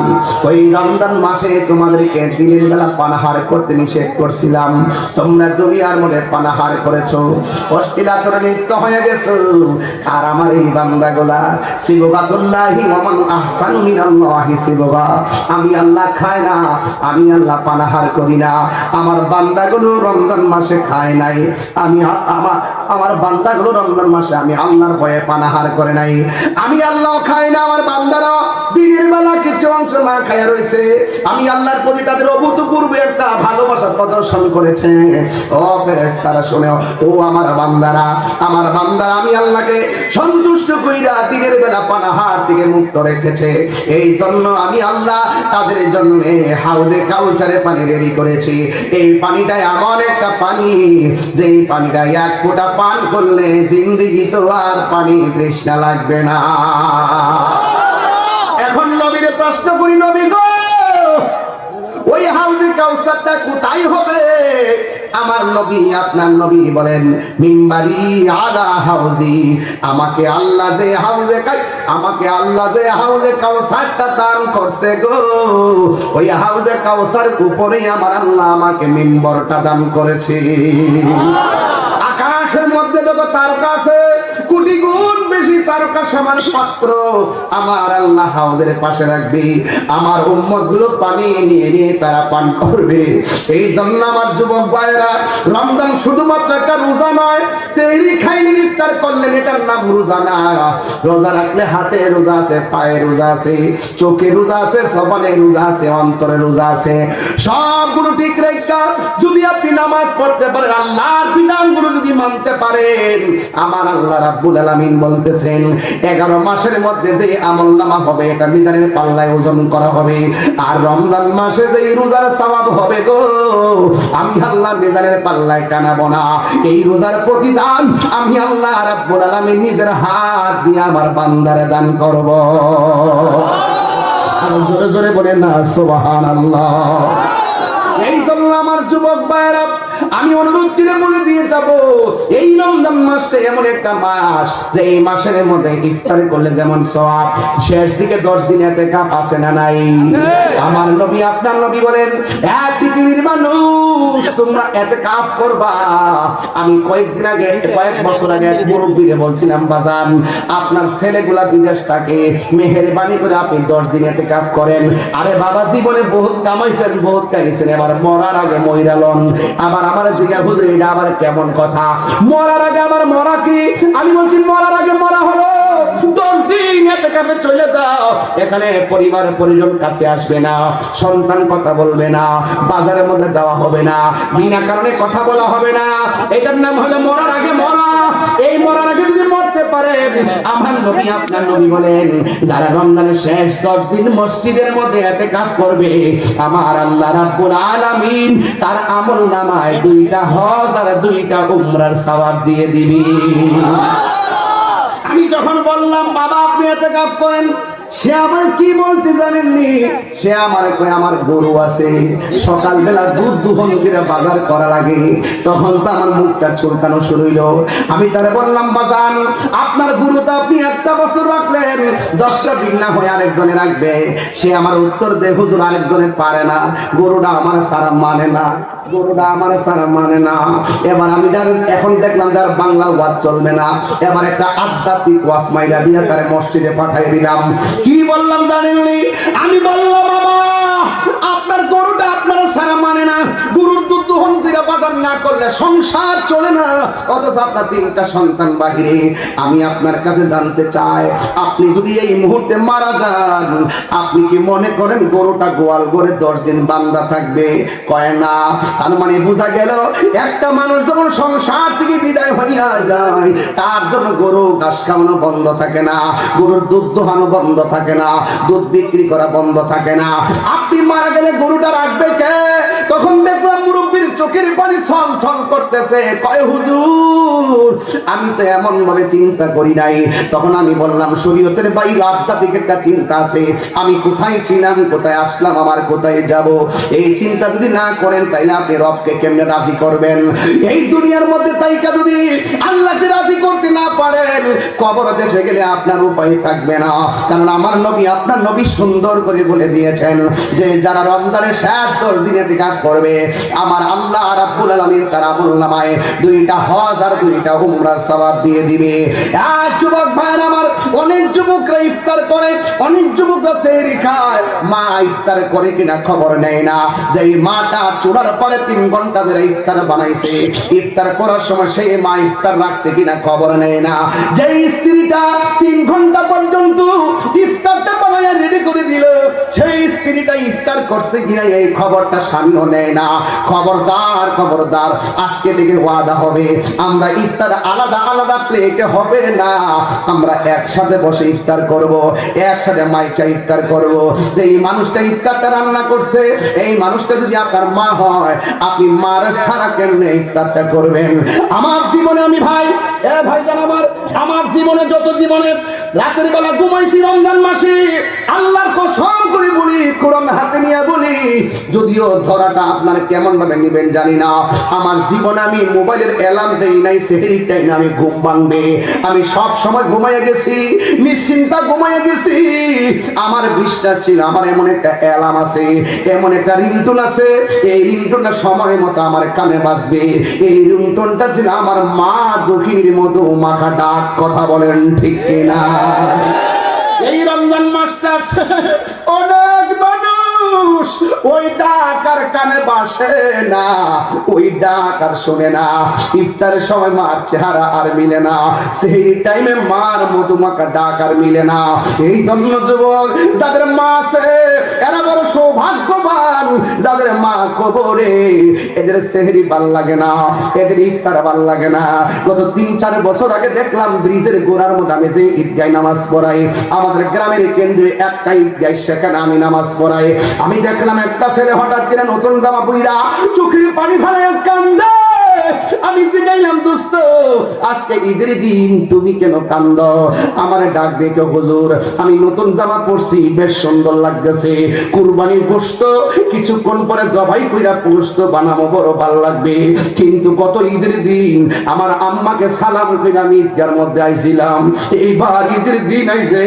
[SPEAKER 1] ওই রমজান মাসে তোমাদেরকে দিনের বেলা পানাহার করতে নিষেধ করছিলাম, তোমরা দুনিয়ার মধ্যে পানাহার করেছো, অশ্লীল আচরণে লিপ্ত হয়ে গেছো। আর আমার এই বান্দাগুলা সিবগাতুল্লাহি ওয়া মান আহসানু মিনাল্লাহি সিবগা, আমি আল্লাহ খাই না, আমি আল্লাহ পানাহার করি না। আমার বান্দাগুলো রমজান মাসে খায় নাই, আমি আমার বান্দাগুলো রমজান মাসে আমি আল্লাহর ভয়ে পানাহার করে নাই। আমি আল্লাহ খাই না, আমার বান্দারা দিনের বেলা কিছু অংশ না খায়া রয়েছে। আমি আল্লাহর প্রতি তাদের অভূতপূর্ব একটা ভালোবাসা প্রদর্শন করেছে। ও ফেরেশতারা শুনেও, ও আমার বান্দারা, আমার বান্দারা আমি আল্লাহকে সন্তুষ্ট কইরা দিনের বেলা পানাহার থেকে মুক্ত রেখেছে। এই জন্য আমি আল্লাহ তাদের জন্য হাউজে কাউসারের পানি রেডি করেছি। এই পানিটা এমন একটা পানি, যেই পানিটা এক ফোঁটা পান করলে জিন্দেগি তো আর পানি তৃষ্ণা লাগবে না। এখন নবীর প্রশ্ন করি, নবী গো ওই হাউজে কাউসারটা কোথায় হবে? আমার নবী, আপনার নবী বলেন মিম্বারি আলা হাউজি, আমাকে আল্লাহ যে হাউজে কাউসারটা দান করছে গো, ওই হাউজে কাউসার উপরে আমার আল্লাহ আমাকে মিম্বরটা দান করেছে। আকাশ
[SPEAKER 2] আকাশের মধ্যে যত তারকা আছে কোটি গুণ বেশি তারকা সমান পাত্র আমার আল্লাহ হাউজের পাশে রাখবে। আমার উম্মত গুলো পানি নিয়ে নিয়ে তারা পান করবে। এই জন্য আমার যুবক ভাইরা, রমজান শুধুমাত্র একটা রোজা নয়। সেহরি খাইলেন, ইফতার করলেন, এটার নাম রোজা না। রোজা রাখলে হাতে রোজা আছে, পায়ে রোজা আছে, চোখে রোজা আছে, জবানে রোজা আছে, অন্তরে রোজা আছে। সবগুলো ঠিক রেখা যদি আপনি নামাজ পড়তে পারেন, আল্লাহর বিধানগুলো যদি মানতে পারেন, আমার আল্লাহ রাব্বুল আলামিন বলতেছেন 11 মাসের মধ্যে যে আমলনামা হবে এটা মিজানের পাল্লায় ওজন করা হবে। আর রমজান মাসে যে রোজার সওয়াব হবে গো, আমি আল্লাহ মিজানের পাল্লায় টানাবো না। এই রোজার প্রতিদান আমি আল্লাহ রাব্বুল আলামিন নিজের হাত দিয়ে আমার বান্দারে দান করব। আর জোরে জোরে বলেন না সুবহানাল্লাহ। এই জন্য আমার যুবক ভাইরা, আমি অনুরোধ করে বলে দিয়ে যাব, এই রমজান মাসটা এমন একটা মাস যে এই মাসের মধ্যে ইফতার করলে যেমন সওয়াব, শেষ দিকে 10 দিন ইতিকাফ আছে না নাই? আমার নবী আপনার নবী বলেন, এক পৃথিবীর মানুষ তোমরা ইতিকাফ করবা। আমি কয়েকদিন আগে, কয়েক বছর আগে এক মুরব্বিকে বলছিলাম, বাজান আপনার ছেলেগুলা বিদেশ থাকে, মেহেরবানি করে আপনি 10 দিন ইতিকাফ করেন। আরে বাবা, জীবনে বহুত কামাইছেন, বহুত খাইছেন, এবার মরার আগে মইরালন। আবার আমার জিজ্ঞাসা, হুজুর এটা আবার কেমন কথা? মরার আগে আবার মরা কি? আমি বলছি মরার আগে মরা হলো 10 দিন ইতিকাফে চলে যাও। এখানে পরিবার পরিজন কাছে আসবে না, সন্তান কথা বলবে না, বাজারের মধ্যে যাওয়া হবে না, বিনা কারণে কথা বলা হবে না। এটার নাম হলো মরার আগে মরা। এই মরার আগে যদি মরতে পারে, আমার নবী আপনার নবী বলেন, যারা রমজানের শেষ 10 দিন মসজিদের মধ্যে ইতিকাফ করবে, আমার আল্লাহ রাব্বুল আলামিন তার আমলনামায় 2টা হজ আর 2টা উমরার সওয়াব দিয়ে দিবি। আমি যখন বললাম বাবা আপনি ইতিকাফ করেন, সে আমার কি বলতে জানেননি? সে আমার কয় আমার গরু আছে, সকালবেলা দুধ দুহন করে বাজার করা লাগে। তখন তো আমার মুখটা চুলকানো শুরু হইলো। আমি তারে বললাম, বাজান আপনার গরুটা আপনি 1টা বছর রাখলেন, 10টা দিন না হয়ে আরেকজনে রাখবে। সে আমার উত্তর দেয়, হুজুর আরেকজনে পারে না, গরুটা আমার সারা মানে না, গরুটা আমার সারা মানে না। এবার আমি এখন দেখলাম যার বাংলা ওয়াজ চলবে না, এবার একটা আধ্যাত্মিক ওয়াজ মাইরা দিয়ে তারে মসজিদে পাঠিয়ে দিলাম। কি বললাম জানেননি? আমি বললাম, বাবা আপনার গরুটা আপনার সারা মানে না, গরুর দুধ দহন করে বাজার না করলে সংসার চলে না, অথচ আপনার 3টা সন্তান বাহিরে। আমি আপনার কাছে জানতে চাই, আপনি যদি এই মুহূর্তে মারা যান, আপনি কি মনে করেন গরুটা গোয়াল ঘরে 10 দিন বান্ধা থাকবে? কয় না। তার মানে বোঝা গেল, একটা মানুষ যখন সংসার থেকে বিদায় হইয়া যায়, তার জন্য গরু ঘাস খাওয়ানো বন্ধ থাকে না, গরুর দুধ দোহানো বন্ধ থাকে না, দুধ বিক্রি করা বন্ধ থাকে না। আপনি মারা গেলে গরুটা রাখবে কে? তখন দেখলাম মুরব্বির চোখের পানি ছল ছল করতেছে। কয় হুজুর আমি তো এমন ভাবে চিন্তা করি নাই। তখন আমি বললাম, শরীয়তের বাইরে আধ্যাত্মিক একটা চিন্তা আছে। আমি কোথায় ছিলাম, কোথায় আসলাম, আমার কোথায় যাব, এই চিন্তা যদি না করেন তাইলে আপনি রবকে কেমনে রাজি করবেন? এই দুনিয়ার মধ্যে তাইকা যদি আল্লাহকে রাজি করতে না পারেন, কবর দেশে গেলে আপনার উপায় থাকবে না। কারণ আমার নবী আপনার নবী সুন্দর করে বলে দিয়েছেন যে যারা রমজানের শেষ 10 দিন ইতিকাফ করবে, আমার আল্লাহ রাব্বুল আলামিন তার আমলনামায় 2টা হজ আর 2টা উমরার সওয়াব দিয়ে দিবে। এক যুবক ভাইরা আমার, অনেক যুবকরা ইফতার করে, অনেক যুবকরা সেহরি খায়, মা ইফতার করে কিনা খবর নেয় না। যে মাটা চুলার পরে 3 ঘন্টা ধরে ইফতার বানাইছে, ইফতার করার সময় সেই মা ইফতার রাখছে কিনা খবর নেয় না। যে স্ত্রীটা 3 ঘন্টা পর্যন্ত ইফতারটা বানাইয়া রেডি করে দিল, সেই স্ত্রীটা ইফতার করছে কিনা এই খবরটা স্বামীও নেয় না। খবরদার খবরদার, আজকে থেকে ওয়াদা হবে, আমরা ইফতার আলাদা আলাদা প্লেটে হবে না, আমরা একসাথে বসে ইফতার করব, একসাথে মাইকা ইফতার করব। যে এই মানুষটা ইফতারটা রান্না করছে, এই মানুষটা যদি আপনার মা হয়, আপনি মার ছাড়া কেমনে ইফতারটা করবেন? আমার জীবনে আমি ভাই ভাইজান আমার জীবনে যত জীবনে রাতের বেলা ঘুমাইছি রমজান মাসে, আল্লাহর কসম করে বলি, কোরআন হাতে নিয়ে বলি, যদিও ধরাটা আপনার কেমন ভাবে নিবেন জানি না, আমার জীবনে আমি মোবাইলের অ্যালার্ম দেই নাই সেহরির টাইমে আমি ঘুম ভাঙবে, আমি সব সময় ঘুমাইয়া গেছি, নিশ্চিন্তা ঘুমাইয়া গেছি। আমার বিশ্বাস ছিল আমার এমন একটা অ্যালার্ম আছে, এমন একটা রিংটোন আছে, এই রিংটোনটা সময় মতো আমার কানে বাজবে। এই রিংটোনটা ছিল আমার মা দক্ষিণের মতো মাখা ডাক। কথা বলেন ঠিক কিনা? এই রমজান মাসটা অনেক মানুষ ওই ডাক আর কানে বাসে না, ওই ডাক আর শোনে না। ইফতারের সময় মার চেহারা আর মিলে না, সেই টাইমে মার মধুমাখা ডাক আর মিলে না। এই জন্য যুবক যাদের মা আছে এরা বড় সৌভাগ্যবান, যাদের মা কবরে এদের সেহরি ভাল লাগে না, এদের ইফতার ভাল লাগে না। গত 3-4 বছর আগে দেখলাম ব্রিজের গোড়ার মধ্যে আমি যে ঈদগায় নামাজ পড়াই, আমাদের গ্রামের কেন্দ্রে একটা ঈদগায়, সেখানে আমি নামাজ পড়াই। আমি দেখলাম একটা ছেলে হঠাৎ করে নতুন জামা পইরা চোখের পানি ফেলে কান্দে। আমি জিজ্ঞাসলাম, দোস্ত আজকে ঈদের দিন তুমি কেন কান্দ? আমারে ডাক দেখে, হুজুর আমি নতুন জামা পরছি, বেশ সুন্দর লাগতেছে, কুরবানির গোশত কিছুক্ষণ পরে জবাই কইরা গোশত বানাবো, বড় ভালো লাগবে, কিন্তু গত ঈদের দিন আমার আম্মাকে সালাম কইরা আমি ঈদগার মধ্যে আইছিলাম, এইবার ঈদের দিন আইছে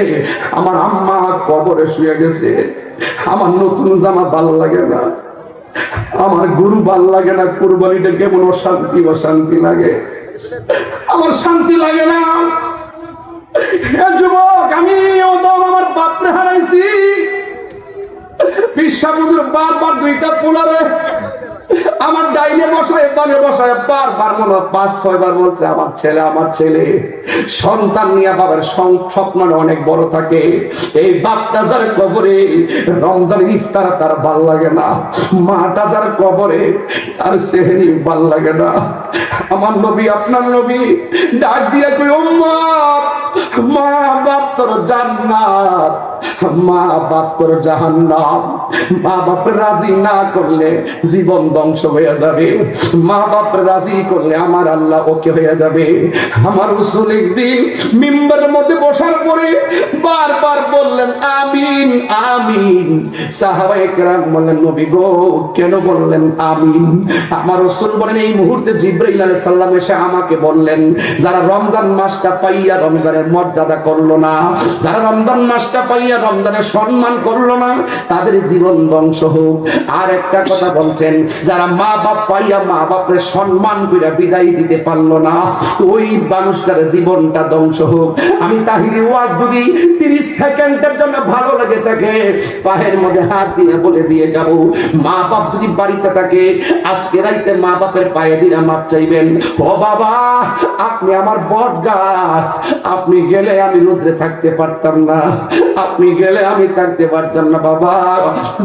[SPEAKER 2] আমার আম্মা কবরে শুয়ে গেছে, আমার নতুন জামা ভালো লাগে না, আমার গরু ভাল লাগে না, কুরবানিটা কেমন অশান্তি লাগে, আমার শান্তি লাগে না। যুবক আমি আমার বাপরে হারাইছি, বিশ্বাবুদের বারবার 2টা পোলারে আমার ডাইনে বসায় বামে বসায় বারবার মনে 5-6 বার বলছে আমার ছেলে। সন্তান নিয়ে বাবার স্বপ্ন অনেক বড় থাকে। এই বাপটা যার কবরে রমজানের ইফতার তার ভাল লাগে না, মাটা যার কবরে তার সেহরি ভাল লাগে না। আমার নবী আপনার নবী ডাক দিয়ে কই, উম্মত মা বাপ তোর জান্নাত, মা বাপ তোর জাহান্নাম। মা বাপ রাজি না করলে জীবন ধ্বংস হয়ে যাবে, মা বাপ রাজি করলে আমার আল্লাহ ওকে হয়ে যাবে। আমার রাসূল একদিন মিম্বারের মধ্যে বসার পরে বারবার বললেন আমিন আমিন। সাহাবায়ে কেরাম বললেন, নবী গো কেন বললেন আমিন? আমার রাসূল বলেন, এই মুহূর্তে জিবরাইল আলাইহিস সালাম এসে আমাকে বললেন, যারা রমজান মাসটা পাইয়া রমজানের মর্যাদা করলো না, যারা রমজান মাসটা পাইয়া রমজানের সম্মান করলো না, তাদের জীবন ধ্বংস হোক। আর একটা কথা বলছেন, যারা মা বাপ পাইয়া মা বাপের সম্মান করে বিদায় দিতে পারলো না, ওই মানুষটার জীবনটা ধ্বংস হোক। আমি তাহিরি ওয়াজ যদি 30 সেকেন্ডের জন্য ভালো লাগে থাকে, পায়ের মধ্যে হাত দিয়ে বলে দিয়ে যাব, মা বাপ যদি বাড়িতে থাকে আজকে রাইতে মা বাপের পায়ে দিয়ে মাপ চাইবেন। ও বাবা আপনি আমার বট গাছ, আপনি গেলে আমি রোদ্রে থাকতে পারতাম না, আপনি গেলে আমি থাকতে পারতাম না, বাবা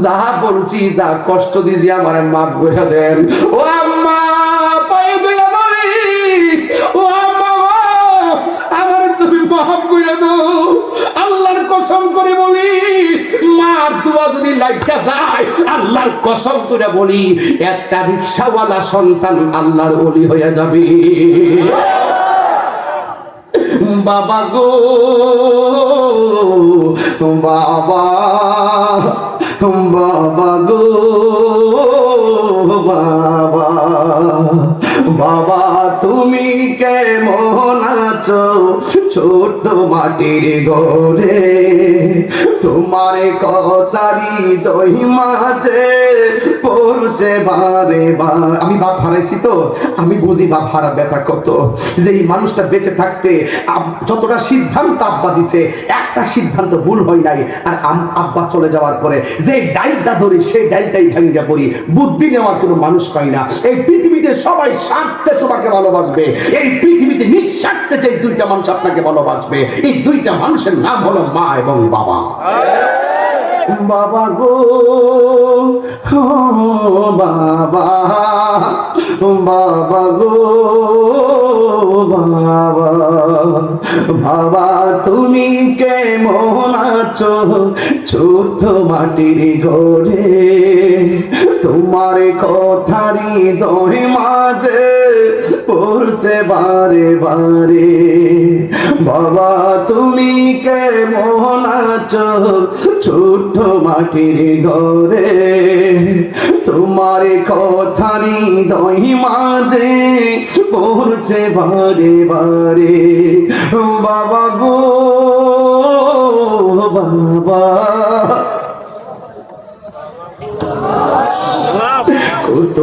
[SPEAKER 2] যা বলছি যা কষ্ট দিয়েছি আমার মাফ করে দেন। ও আম্মা পায়ে দিয়ে বলি, ও আম্মা আমার তুমি মাফ করে দাও, আল্লাহর কসম করে বলি, মার দোয়া যদি লাগা যায় আল্লাহর কসম করে বলি, একটা রিকশাওয়ালা সন্তান আল্লাহর ওলি হয়ে যাবে। বাবা গো বাবা, বাবা গো বাবা, বাবা তুমি কেমন আছো ছোট মাটির ঘরে, তোমার কথারি দই মাঝে পড়ছে বারে বার। আমি বাপ হারাইছি তো আমি বুঝি বাপ হারা ব্যথা কত। যে এই মানুষটা বেঁচে থাকতে যতটা সিদ্ধান্ত আব্বা দিছে, একটা সিদ্ধান্ত ভুল হয় নাই। আর আব্বা চলে যাওয়ার পরে যে ডাইলটা ধরি সেই ডাইলটাই ভাঙিয়া পড়ি, বুদ্ধি নেওয়ার কোনো মানুষ পাই না। এই পৃথিবীতে সবাই স্বার্থে তোমাকে ভালোবাসবে, এই পৃথিবীতে নিঃস্বার্থে যে 2টা মানুষ আপনাকে ভালোবাসবে, এই 2টা মানুষের নাম হলো মা এবং বাবা। বাবা গো বাবা, বাবা গো বাবা, বাবা তুমি কেমন আছো ছোট মাটির ঘরে, তোমার কথারি দই মাঝে পড়ছে বারে বারে। বাবা তুমি কেমন আছো ছোট্ট মাটির ঘরে, তোমার কথারি দই মাঝে পড়ছে বারে বারে। বাবা গো বাবা, কত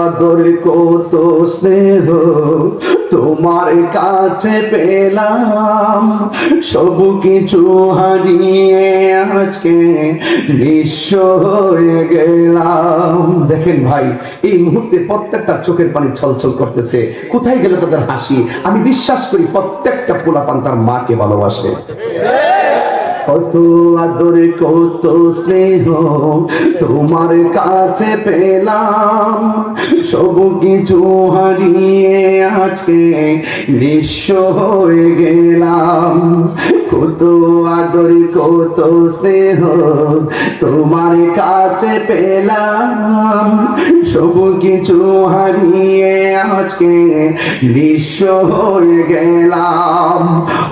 [SPEAKER 2] আদর কত স্নেহ তোমার কাছে পেলাম, সব কিছু হারিয়ে আজকে নিঃস্ব হয়ে গেলাম। দেখেন ভাই, এই মুহূর্তে প্রত্যেকটা চোখের পানি ছলছল করতেছে। কোথায় গেল তাদের হাসি? আমি বিশ্বাস করি প্রত্যেকটা পোলাপান তার মাকে ভালোবাসে। কত আদর কত স্নেহ তোমার কাছে পেলাম, সব কিছু হারিয়ে আজকে নিঃস্ব হয়ে গেলাম। কত আদর কত স্নেহ তোমার কাছে পেলাম, সব কিছু হারিয়ে আজকে নিঃস্ব হয়ে গেলাম।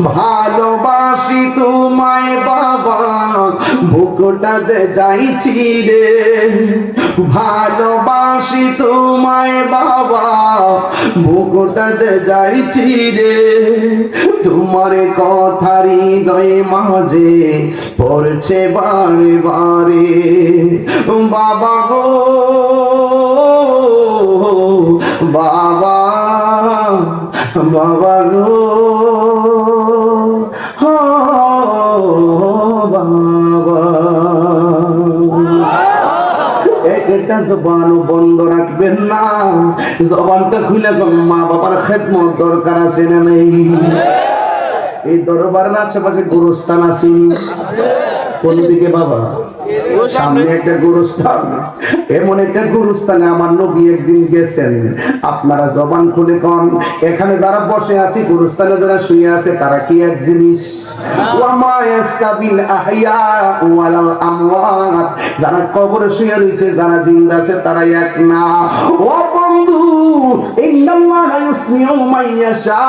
[SPEAKER 2] ভালোবাসি তোমায় বাবা, বুকটা যে যাইছি রে। ভালোবাসি তোমায় বাবা, বুকটা যে যাইছি রে। তোমার কথা হৃদয়ে মাঝে পড়ছে বারে বারে। বাবা গো বাবা, বাবা গো বাবা। একটা জবান বন্ধ রাখবেন না, জবানটা খুলে মা বাবার খেদমত দরকার আছে না নেই? এই দরবারের আশেপাশে গোরস্থান আছে? কোন দিকে বাবা? সামনে একটা গোরস্থান। এমন একটা গোরস্থানে আমার নবী একদিন গেছেন। আপনারা জবান খুলে কোন, এখানে যারা বসে আছে গোরস্থানে যারা শুয়ে আছে তারা কি এক জিনিস? ওয়ামা ইয়াসতাবিল আহইয়া ওয়াল আমওয়াত, যারা কবরে শুয়ে রয়েছে যারা জিন্দা আছে তারা এক না। ও বন্ধু, ইন্নাল্লাহা ইউসমিউ মান ইয়াশা,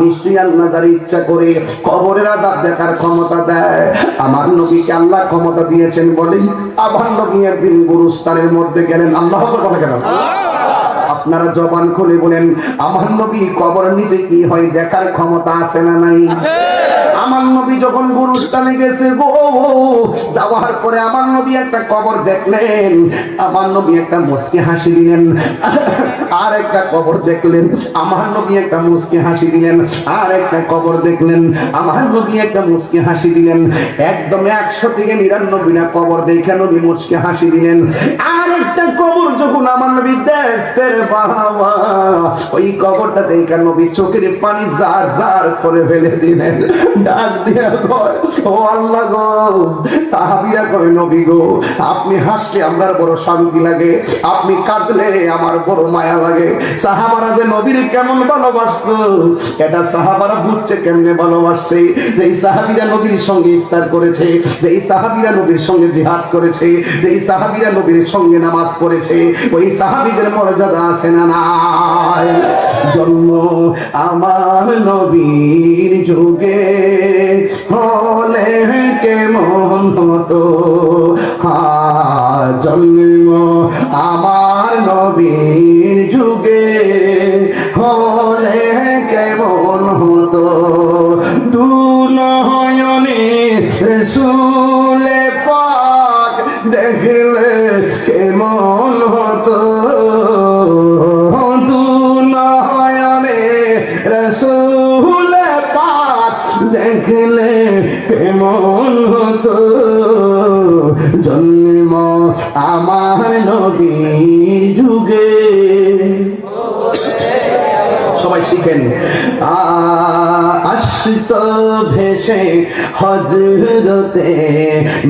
[SPEAKER 2] নিশ্চয়ই আল্লাহ যার ইচ্ছা করে কবরের আযাব দেখার ক্ষমতা দেয়। আমার নবীকে আল্লাহ ক্ষমতা দিয়েছেন বলেই আমার নবী একদিন গোরস্থানের মধ্যে গেলেন। আল্লাহু আকবার বলে কেন? আপনারা জবান খুলে বলেন, আমার নবী কবরের নিচে কি হয় দেখার ক্ষমতা আছে না নাই? আমার নবী যখন গোরস্থানে গেছে গো, যাওয়ার পরে আমার নবী একটা কবর দেখলেন। আমার নবী একটা মুচকি হাসি দিলেন। আর একটা কবর দেখলেন, আমার নবী একটা মুচকি হাসি দিলেন। আর একটা কবর দেখলেন, আমার নবী একটা মুচকি হাসি দিলেন। একদম 100 থেকে 99টা কবর দেখে নবী মুচকি হাসি দিলেন। আর একটা কবর যখন আমার নবী দেখছেন বাবা, ওই কবরটা দেখে নবী চোখের পানি জার জার করে ফেলে দিলেন। ডাক দিয়া কয়, ও আল্লাহ গো। সাহাবীরা কয়, নবী গো, আপনি হাসলে আমার বড় শান্তি লাগে, আপনি কাঁদলে আমার বড় মায়া লাগে। সাহাবারা যে নবীর কেমন ভালোবাসতো এটা সাহাবারা বুঝছে কেমনে ভালোবাসছে। যেই সাহাবীরা নবীর সঙ্গে ইফতার করেছে, যেই সাহাবীরা নবীর সঙ্গে জিহাদ করেছে, যেই সাহাবীরা নবীর সঙ্গে নামাজ পড়েছে, ওই সাহাবীদের মর্যাদা আছে না নাই? জন্ম আমার নবীর যুগে হলে কেমন হতো, জন্ম আমার নবীর যুগে হলে কেমন হতো। দু নয়নে রাসূলে পাক দেখলে কেমন হতো। দু নয়নে রাসূলে পাক দেখলে কেমন হতো। জন্ম আমার নবীর যুগে। সবাই শিখেন। আসতো ভেসে হযরতে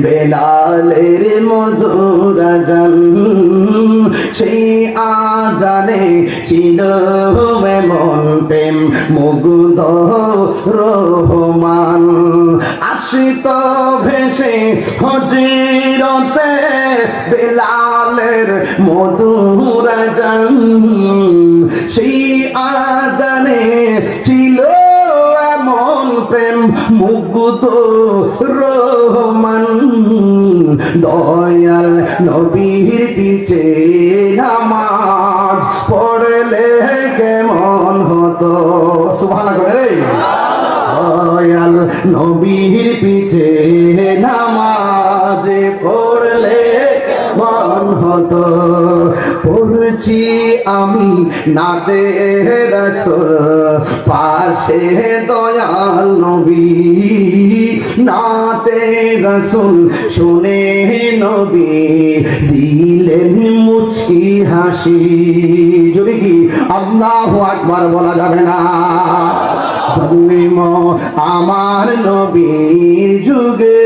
[SPEAKER 2] বেলালের মধুর আযান, সেই আযানে ছিল এমন প্রেম মুগ্ধ রহমান। আসতো ভেসে হযরতে বেলালের মধুর আযান, সেই আজানে ছিল এমন প্রেম মুগ্ধ রহমান দয়াল নবীর পিছে নামাজ পড়লে কেমন হতো সুবহানাল্লাহ করে দয়াল নবীর পিছে নামাজ পড়লে কেমন হতো পড়ছি আমি নাতে রাসূল পাশে দয়াল নবী নাতে রাসূল শুনে নবী দিলেন মুচকি হাসি যদি কি আল্লাহু আকবার বলা যাবে না জন্ম আমার নবীর যুগে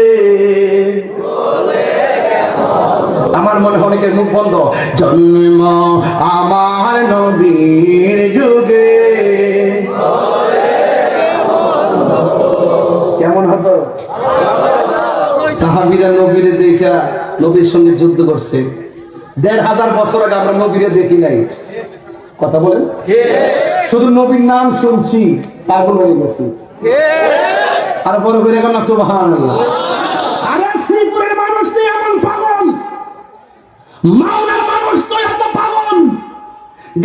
[SPEAKER 2] আমার মনে হয় অনেকের মুখ বন্ধ জন্ম আমার নবীর যুগে কেমন হতো সাহাবীরা নবীরে দেখা নবীর সঙ্গে যুদ্ধ করছে ১৫০০ বছর আগে আমরা নবীরে দেখি নাই কথা বলেন শুধু নবীর নাম শুনছি পাগল হয়ে গেছি আর বড় করে এখন সুবহানাল্লাহ আরে শ্রীপুরের মানুষ তো এমন পাগল মাওনার মানুষ তো এত পাগল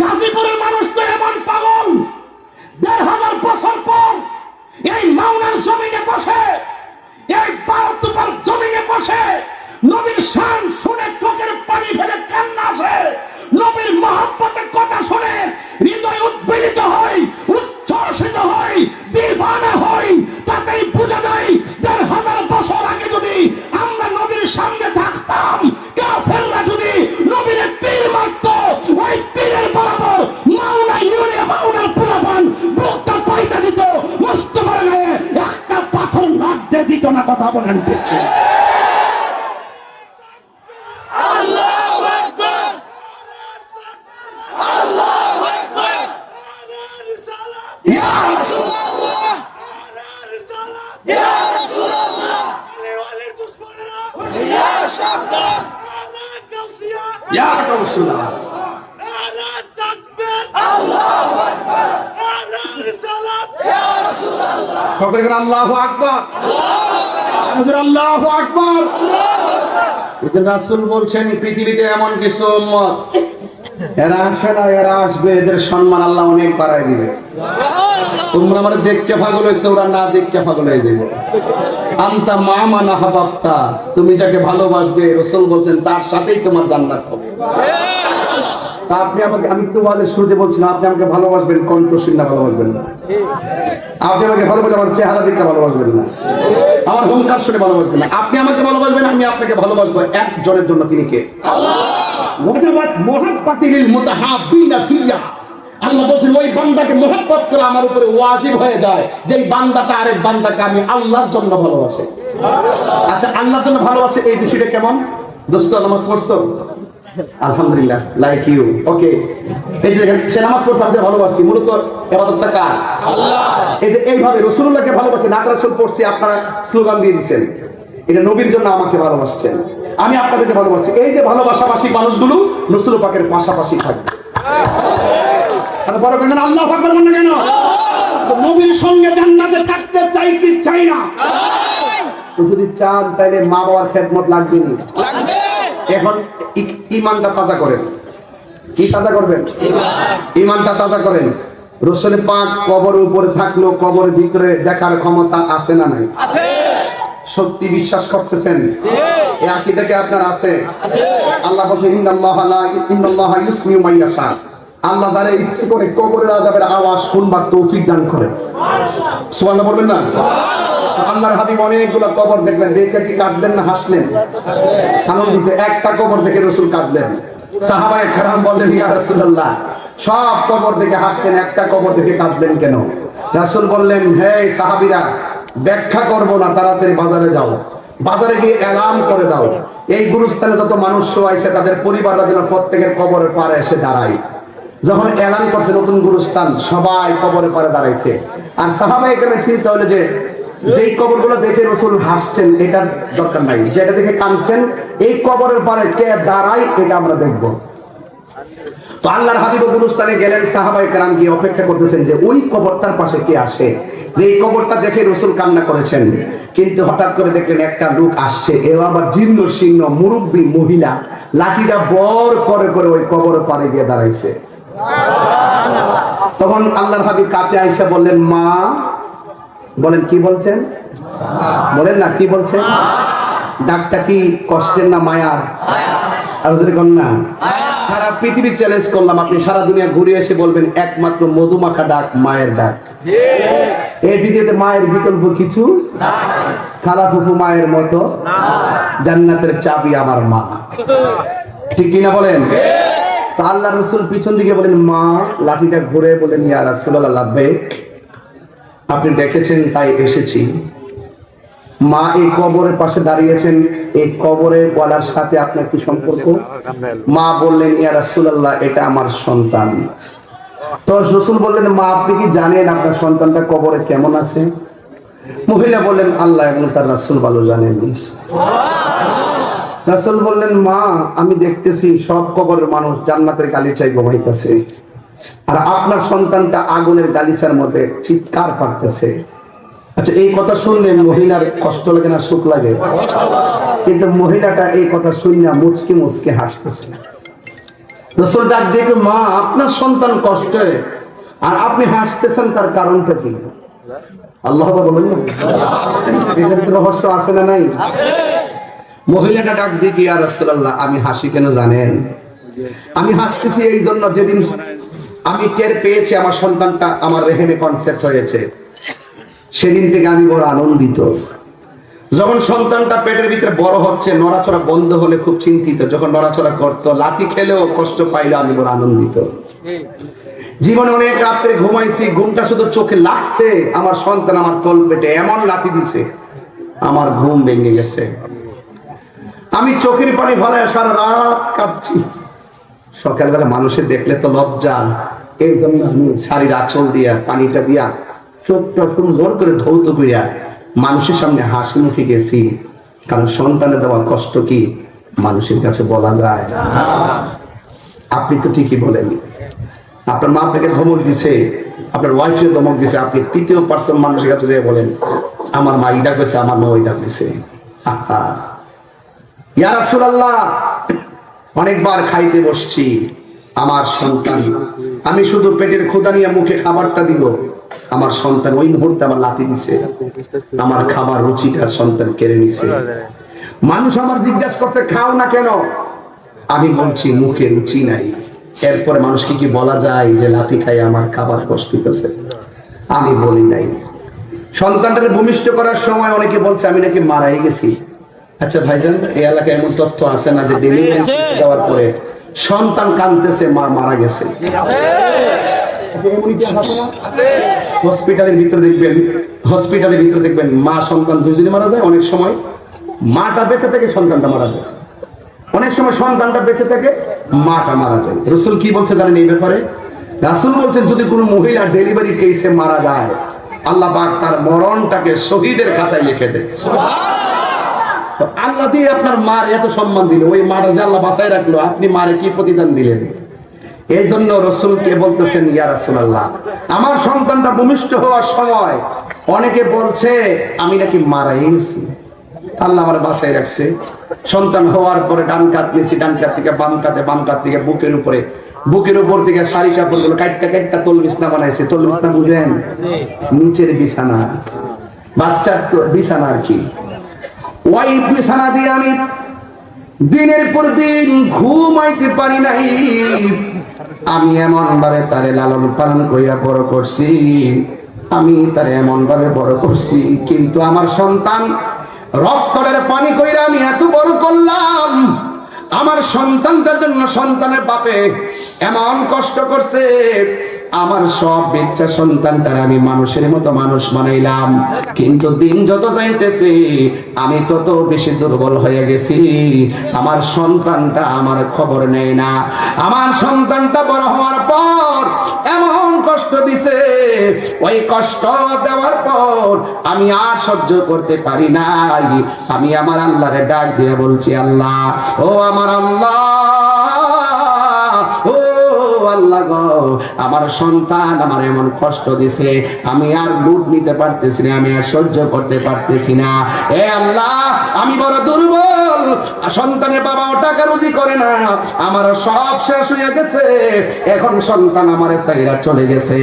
[SPEAKER 2] গাজীপুরের মানুষ তো এমন পাগল ১৫০০ বছর পর এই মাওনার জমিনে বসে এই বাউতুপার জমিনে বসে নবীর শান শুনে চোখের পানি ফেলে কান্না আসে নবীর মহব্বতের কথা শুনে হৃদয় উদ্বেলিত হয় উচ্ছ্বসিত হয় দিওয়ানা হয় তাতেই বোঝা যায় ১৫০০ বছর আগে যদি আমরা নবীর সামনে থাকতাম কাফেররা যদি নবীর তীর মারত ওই তীরের বরাবর মাওনা ইউনিয়া মাওনার পুরাবান বুকটা পাইতা দিত মুস্তফার গায়ে একটা পাথর নাক দিয়ে দিত না কথা বলেন ঠিক আল্লাহু আকবার আল্লাহু আকবার রাসূল বলছেন পৃথিবীতে এমন কিছু উম্মত এরা আসে না এরা আসবে এদের সম্মান আল্লাহ অনেক বাড়ায় দিবে তোমরা আমার দেখতে পাগল হয়েছে ওরা না দেখতে পাগল হয়ে যাবে আনতা মামা না হাবাবতা তুমি যাকে ভালোবাসবে রাসূল বলছেন তার সাথেই তোমার জান্নাত হবে তা আপনি আমাকে আমি তো ওয়াজের শুরুতে বলছিলাম আপনি আমাকে ভালোবাসবেন কণ্ঠ শুনে ভালোবাসবেন না আপনি আমাকে ভালোবাসবেন আমার চেহারা দেখে ভালোবাসবেন না আমার হুঙ্কার শুনে ভালোবাসবেন না আপনি আমাকে ভালোবাসবেন আমি আপনাকে ভালোবাসবো একজনের জন্য তিনি কে আল্লাহ ওয়াজাবাত মুহাব্বাতিল মুতাহাব্বিনা ফিয়া আল্লাহ বলেন ওই বান্দাকে মহব্বত করা আমার উপরে ওয়াজিব হয়ে যায় যেই বান্দাটা আরেক বান্দাকে আমি আল্লাহর জন্য ভালোবাসে আচ্ছা আল্লাহর জন্য ভালোবাসে এই বিষয়টা কেমন দোস্ত নামাজ পড়ছো আলহামদুলিল্লাহ লাইক ইউ ওকে এই যে সে নামাজ পড়ছে আপনি ভালোবাসি মূলত ইবাদতটা কার আল্লাহ এই যে এইভাবে রাসূলুল্লাহকে ভালোবাসে নাত রাসূল পড়ছি আপনারা স্লোগান দিয়ে দিয়েছেন এটা নবীর জন্য আমাকে ভালোবাসছেন আমি আপনাদেরকে ভালোবাসি এই যে ভালোবাসাবাসী মানুষগুলো রাসূল পাকের পাশাপাশি থাকবে আর বড় কেন আল্লাহু আকবার বলেন কেন নবীর সঙ্গে জান্নাতে থাকতে চাই কি চাই না তো যদি চান তাহলে মা বাবার খেদমত লাগবে না লাগবে এখন ঈমানটা তাজা করেন কি তাজা করবেন ঈমানটা তাজা করেন রাসূল পাক কবরের উপরে থাকলো কবরের ভিতরে দেখার ক্ষমতা আছে না নাই আছে সত্যি বিশ্বাস করতেছেন এই আকীদা কি আপনার আছে আল্লাহ বলেন ইন্নাল্লাহা ইউসমিউ মাইয়াশা আল্লাহ যারা ইচ্ছে করে কবরের আযাবের আওয়াজ শুনবার তৌফিক দান করে সুবহানাল্লাহ বলবেন না আল্লাহর হাবিব অনেকগুলো কবর দেখলেন দেখে কি কাঁদলেন না হাসলেন আনন্দিত একটা কবর দেখে রাসূল কাঁদলেন সাহাবায়ে কেরাম বললেন ইয়া রাসূলুল্লাহ সব কবর দেখে হাসলেন একটা কবর দেখে কাঁদলেন কেন রাসূল বললেন হে সাহাবীরা ব্যাখ্যা করব না তাড়াতাড়ি বাজারে যাও বাজারে গিয়ে এলান করে দাও এই গুরুস্থানে যত মানুষ শোয়াইছে তাদের পরিবাররা যেন প্রত্যেকের কবরের পারে এসে দাঁড়ায় যখন এলান করছে নতুন গুরুস্থান সবাই কবরের পারে দাঁড়াইছে আর সাহাবায়ে কেরাম চিন্তা হলো যে যেই কবরগুলো দেখে রাসূল হাসছেন এটা দরকার নাই যেটা দেখে কাঁদছেন এই কবরের পারে কে দাঁড়ায় এটা আমরা দেখব তো আল্লাহর হাবিব গুরুস্থানে গেলেন, সাহাবায়ে কেরাম গিয়ে অপেক্ষা করতেছেন যে ওই কবরটার পাশে কে আসে। যে এই কবরটা দেখে রাসূল কান্না করেছেন, কিন্তু হঠাৎ করে দেখলেন একটা লোক আসছে, এ আবার জীর্ণ শীর্ণ মুরব্বী মহিলা, লাঠিটা বড় করে করে ওই কবরের পাড়ে গিয়ে দাঁড়াইছে। তখন আল্লাহর হাবিব কাছে আয়েশা বললেন, মা। বলেন কি বলছেন? বলেন না কি বলছেন? ডাকটা কি কষ্টের না মায়ার? আর যদি কোন না, সারা পৃথিবী চ্যালেঞ্জ করলাম, আপনি সারা দুনিয়া ঘুরে এসে বলবেন একমাত্র মধুমাখা ডাক মায়ের ডাক। এই পৃথিবীতে মায়ের বিকল্প কিছু খালা ফুফু মায়ের মতো, জান্নাতের চাবি আমার মা। ঠিক কিনা বলেন? আল্লাহ রাসূল পিছন দিকে বলেন, মা। লাঠিটা ঘুরে বলেন, ইয়া রাসূলুল্লাহ লাব্বাইক, আপনি ডেকেছেন তাই এসেছি। মা এই কবরের পাশে দাঁড়িয়েছেন, এই কবরের ওয়ালার সাথে আপনার কি সম্পর্ক? মা বললেন, ইয়া রাসূলুল্লাহ, এটা আমার সন্তান। তো রাসূল বললেন, মা আপনি কি জানেন আপনার সন্তানটা কবরে কেমন আছে? মহিলা বললেন, আল্লাহ এবং তার রাসূল ভালো জানেন। রাসূল বললেন, মা আমি দেখতেছি সব কবরের মানুষ জান্নাতের গালিচায় ঘুমাইতেছে, আর আপনার সন্তানটা আগুনের গালিচার মধ্যে চিৎকার করতেছে। আচ্ছা, এই কথা শুনলেন মহিলার কষ্ট লাগে না সুখ লাগে? কিন্তু মহিলাটা এই কথা শুনে মুচকি মুচকি হাসতেছে। রাসূল ডাক দিয়ে, মা আপনার সন্তান কষ্টে আর আপনি হাসতেছেন, তার কারণটা কি? আল্লাহ বলেন এটার রহস্য আছে না নাই? মহিলাটা ডাক দিয়ে, ইয়া রাসূলুল্লাহ আমি হাসি কেন জানেন? আমি হাসতেছি এই জন্য, যেদিন আমি টের পেয়েছি আমার সন্তানটা আমার রেহেমে কনসেপ্ট হয়েছে, সেদিন থেকে আমি বড় আনন্দিত। যখন সন্তানটা পেটের ভিতরে বড় হচ্ছে, নড়াচড়া বন্ধ হলে খুব চিন্তিত, যখন নড়াচড়া করতো, লাথি খেলেও কষ্ট পাইলে আমি বড় আনন্দিত। জীবনে অনেক রাত্রে ঘুমাইছি, ঘুমটা শুধু চোখে লাগছে, আমার সন্তান আমার তল পেটে এমন লাথি দিছে, আমার ঘুম ভেঙে গেছে। আমি চোখের পানি ফলায় সারা রাত কাঁপছি। সকালবেলা মানুষের দেখলে তো লজ্জা, এই জন্য আমি শাড়ির আঁচল দিয়া পানিটা দিয়া চোখটা সুন্দর করে ধৌত করিয়া মানুষের সামনে হাসি মুখে গেছি, কারণ সন্তানের দেওয়া কষ্ট কি মানুষের কাছে বলা যায়? আপনি তো ঠিকই বলেন, আপনার মা আপনাকে ধমক দিছে, আপনার ওয়াইফে ধমক দিছে, আপনি তৃতীয় পার্সন মানুষের কাছে যেয়ে বলেন আমার মা ইডা কইছে, আমার মা ওইটা কইছে। ইয়া রাসূলুল্লাহ, অনেকবার খাইতে বসছি, আমার সন্তান, আমি শুধু পেটের ক্ষুধা নিয়ে মুখে খাবারটা দিব, আমার সন্তান ওই মুহূর্তে আমার লাথি দিছে, আমার খাবার রুচিটা সন্তান কেড়ে নিছে। মানুষ আমার জিজ্ঞাসা করছে খাও না কেন? আমি বলছি মুখে রুচি নাই। এরপরে মানুষকে কি বলা যায় যে লাথি খাই আমার খাবার কষ্ট হইতেছে? আমি বলি নাই। সন্তানটাকে ভূমিষ্ঠ করার সময় অনেকে বলছে আমি নাকি মারাই গেছি। আচ্ছা ভাইজান, এই এলাকায় এমন তথ্য আছে না যে ডেলিভারি দেওয়ার পরে সন্তান কাঁদতেছে মা মারা গেছে? হসপিটালের ভিতরে দেখবেন মা সন্তান দুজনে মারা যায়, অনেক সময় মাটা বেঁচে থেকে সন্তানটা মারা যায়, অনেক সময় সন্তানটা বেঁচে থেকে মাটা মারা যায়। রাসূল কি বলছে জানেন এই ব্যাপারে? রাসূল বলছেন যদি কোনো মহিলা ডেলিভারি কেসে মারা যায়, আল্লাহ পাক তার মরণটাকে শহীদের খাতায় লিখে দেয়। আল্লাহ দিয়ে আপনার মার এত সম্মান দিল, ওই মার যে আল্লাহ বাঁচায় রাখলো, আপনি মারে কি প্রতিদান দিলেন? এই জন্য রাসূলকে বলতেছেন, ইয়া রাসূলুল্লাহ আমার সন্তানটা ভূমিষ্ঠ হওয়ার সময় অনেকে বলছে আমি নাকি মারাই গেছি, আল্লাহ আমার বাঁচায় রাখছে। সন্তান হওয়ার পরে ডান কাত নিয়েছি, ডান কাত থেকে বাম কাতে, বাম কাত থেকে বুকের উপর থেকে শাড়ি কাপড় গুলো কাটটা তোল বিছনা বানাইছে। তোল বিছনা বুঝেন? নিচের বিছানা, বাচ্চার তো বিছানা আর কি। ওই বিছানা দিয়ে আমি দিনের পর দিন ঘুমাইতে পারি নাই। আমি এমন ভাবে তারে লালন পালন কইরা বড় করছি, আমি তারে এমন ভাবে বড় করছি, কিন্তু আমার সন্তান রক্তের পানি কইরা আমি এত বড় করলাম, আমার সন্তানটার জন্য সন্তানের বাপে এমন কষ্ট করছে, আমার সব বাচ্চা সন্তানটার আমি মানুষের মতো মানুষ বানাইলাম, কিন্তু দিন যত যাইতেছে আমি তত বেশি দুর্বল হয়ে গেছি। আমার সন্তানটা আমার খবর নেয় না, আমার সন্তানটা বড় হওয়ার পর এমন কষ্ট দিছে, ওই কষ্ট দেওয়ার পর আমি আর সহ্য করতে পারি নাই। আমি আমার আল্লাহরে ডাক দিয়ে বলছি, আল্লাহ ও আমার আল্লাহ, ও আল্লাহ গো, আমার সন্তান আমার এমন কষ্ট দিছে, আমি আর লুট নিতে পারতেছি না, আমি আর সহ্য করতে পারতেছি না। এ আল্লাহ, আমি বড় দুর্বল, সন্তানের বাবাও টাকা রুজি করে না, আমার সব শেষ হয়ে গেছে, এখন সন্তান আমার সাইরা চলে গেছে।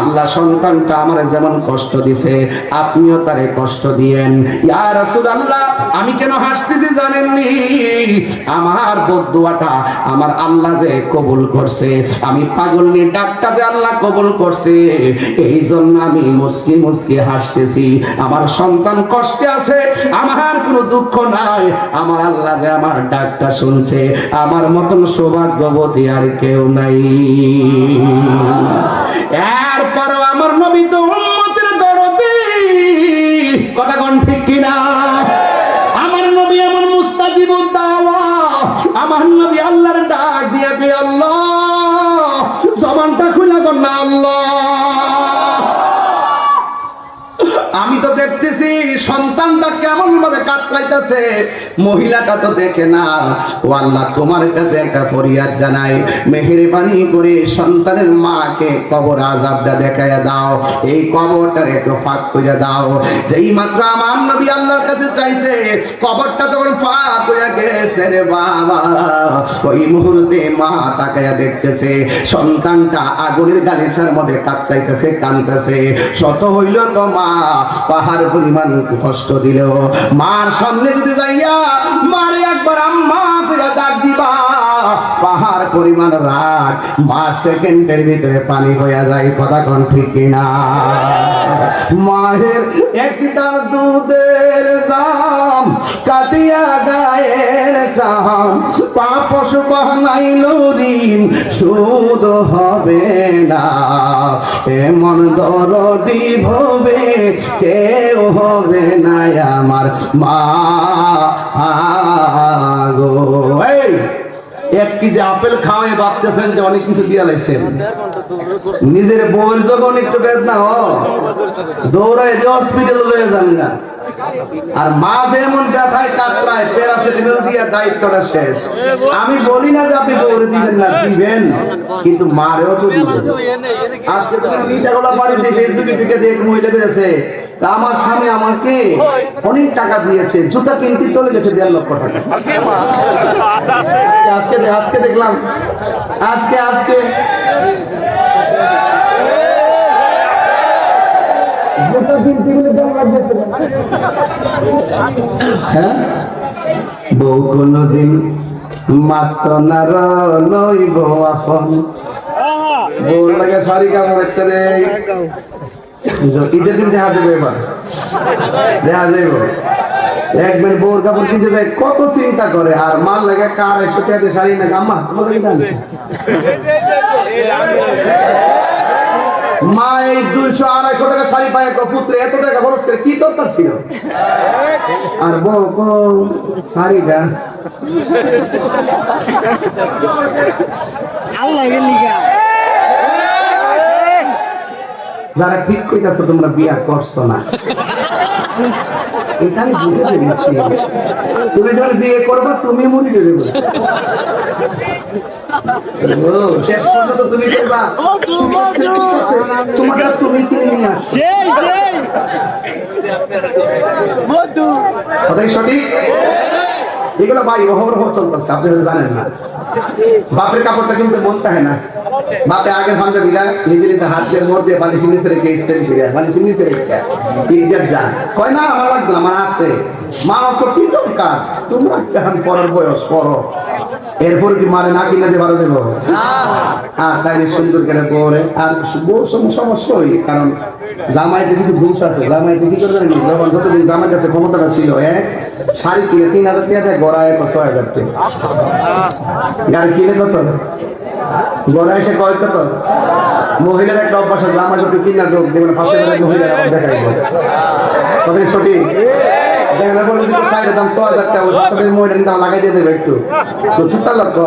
[SPEAKER 2] আল্লাহ, সন্তানটা আমার যেমন কষ্ট দিছে আপনিও তারে কষ্ট দিয়েন। ইয়া রাসূলুল্লাহ, আমি কেন হাসতেছি জানেননি? আমার বদদুয়াটা আমার আল্লাহ যে কবুল করছে, আমি পাগল নিয়ে ডাকটা যে আল্লাহ কবুল করছে, এই জন্য আমি মুস্কি মুস্কি হাসতেছি। আমার সন্তান কষ্টে আছে, আমার কোনো দুঃখ নাই, আমার আল্লাহ যে আমার ডাকটা শুনছে, আমার মতন সৌভাগ্যবতী আর কেউ নাই। এরপরও আমার নবী তো উম্মতের দরদি, কথা কোন ঠিক কিনা? আমার নবী এমন মুস্তাজিবুদ দাওয়া, আমার নবী আল্লাহর ডাক দিয়ে কে আল্লাহ, জবানটা খুলে দেন না আল্লাহ। আমি তো দেখতেছি সন্তানটা কেমন ভাবে কাতরাইতেছে, মহিলাটা তো দেখে না। ও আল্লাহ, তোমার কাছে একটা ফরিয়াদ জানাই, মেহেরবানি করে সন্তানের মাকে কবর আযাবটা দেখায়া দাও, এই কবরটার একটু ফাঁক করে দাও। যেই মাত্র আমার নবী আল্লাহর কাছে চাইছে, কবরটা যখন ফাঁক হয়ে গেছে রে বাবা, ওই মুহূর্তে মা তাকায়া দেখতেছে সন্তানটা আগুনের গালিচার মধ্যে কাতরাইতেছে, কাঁদতেছে। শত হইল তো মা পাহাড় পরিমাণ কষ্ট দিল, মার সামনে যদি যাইয়া মারে একবার আম্মা করে ডাক দিবা, পাহাড় পরিমাণ রাগ, মা সেকেন্ডের ভিতরে পানি হয়ে যায়। কথা কোন ঠিক কিনা? মায়ের একটা দুধের দাম কাটিয়া গায়ের চাম, পাপস বানাইল ঋণ সুদ হবে না, এমন দরদি ভবে কেউ হবে না আমার মা গো। এক কেজি আপেল খাওয়াই ভাবতেছেন যে অনেক কিছু দিয়া লাইছেন, নিজের বউয়ের যখন একটু বেদনা দৌড়ায় যে হসপিটালে লয়ে যান না, আর মা যেমন ব্যথায় কাতরায় প্যারাসিটামল দিয়ে দায়িত্বটা শেষ। আমি বলি না যে আপনি বউরে দিবেন না, দিবেন, কিন্তু মারেও তো দিবেন। আজকে তুমি মিটাগোলা বাড়িতে ফেসবুকে ঢুকে দিয়ে মহিলা বেড়েছে, আমার স্বামী আমাকে অনেক টাকা দিয়েছে, জুতা কিনতে চলে গেছে 1.5 লক্ষ টাকা। আজকে দেখলাম, আজকে হ্যাঁ, বউ কোনদিন মাত্র না রইব আপন, বউ লাগে শাড়ি কাপড় একটা রে, ঈদের দিন দেখা যাবে, এবার দেখা যাইব। একবার বউর কাপড় কিনতে যায় কত চিন্তা করে, আর মাল লাগে কার 100 টাকা শাড়ি না আম্মা তোমাদের কি দাম? মা এই 200-250 টাকা শাড়ি পায়, পুত্রে এত টাকা খরচ করে কি দরকার ছিল? আর বউ শাড়িটা যারা ঠিক কইতাছো তোমরা বিয়া করছো না, এটা আমি বুঝতে পেরেছি। তুমি যখন বিয়ে করবা তুমি মনে করবে, শেষ পর্যন্ত তুমি করবা, তোমার তুমি কিনে নিয়ে আসছো। কথাই সঠিক? এগুলো ভাই অহরহ চলতেছে, আপনি জানেন না। বাপের কাপড়টা কিন্তু মনতে হয় না, বাপে আগে পাঞ্জাবিরা নিজে নিজে হাত দিয়ে মোড় দিয়ে বালিশের নিচে রেখে স্টাইল করে, বালিশের নিচে রেখে ইজ্জত যান কয় না, আমার লাগবে আমার আছে। মা তো কি দরকার, তোমরা এখন পড়ার বয়স পড়ো, এরপর কি মারে না কিনে দিয়ে ভালো দেবো? আর তাই সুন্দর করে পড়ে, আর বউ সমস্যা হই, কারণ জামাইতে কিছু ঘুষ আছে। জামাইতে কি করবে, যখন যতদিন জামাই কাছে ক্ষমতাটা ছিল, শাড়ি কিনে 3000 টাকা দেয়, গড়ায় 6000 টাকা, গাড়ি কিনে কত গড়ায় এসে কয় কত। মহিলার একটা অভ্যাস আছে, জামা যদি কিনা যোগ দেবেন ফাঁসে মহিলার আবার দেখাই বলে, কথাই সঠিক? দেখেন বলে যদি শাড়ির দাম 6000 টাকা, মহিলার দাম লাগাই দিয়ে দেবে একটু, তো তুতার লোক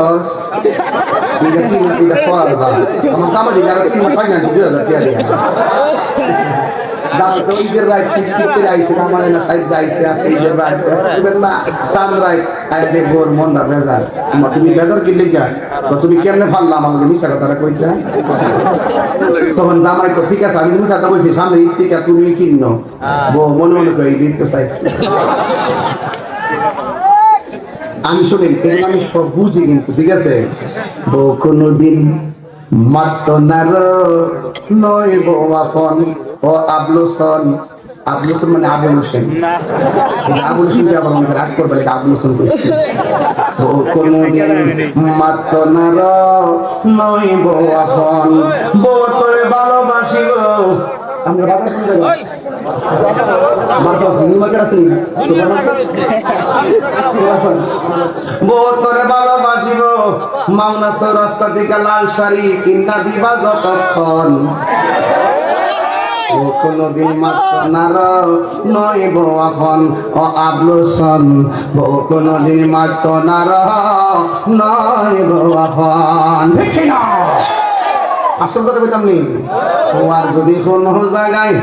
[SPEAKER 2] আমার জামা দিলে আর 3 মাস হয় না, 2000 টাকা দিয়ে দাও তো ঈদের রাত ঠিক আইছে আমার না সাইজ যাইছে আর ঈদের রাত বুঝলেন না সানরাইজ আইছে গোর মনটা বেজার তুমি বেজার কি লিখা তো তুমি কেমনে ফাললা আমাকে মিছা কথাটা কইছা তখন জামাই তো ঠিক আছে আমি তুমি সাথে বলছি সামনে ঈদ থেকে তুমি কিনো মনে মনে করে ঈদ তো চাইছি আমি শুনেন এগুলো আমি সব বুঝি কিন্তু ঠিক আছে কোনদিন মাত্র নার নয় বাফন ও আবলুসন আবলুসন মানে আবুল হোসেন আবুল হোসেন আবার আমাকে রাগ করবে আবুল হোসেন কোনদিন মাত্র নার নয় বাফন বউ তোরে ভালোবাসিব আমরা বাধা শুনতে তোরে ভালোবাসিব মাওনা রাস্তা থেকে লাল শাড়ি কিনা দিবা যতক্ষণ কোনদিন মাত্র নার নয় বাফন ও আবলুসন কোনদিন মাত্র নার নয় বাফন দেখি না আসল কথা বলতাম নেই ও আর যদি কোনো জায়গায়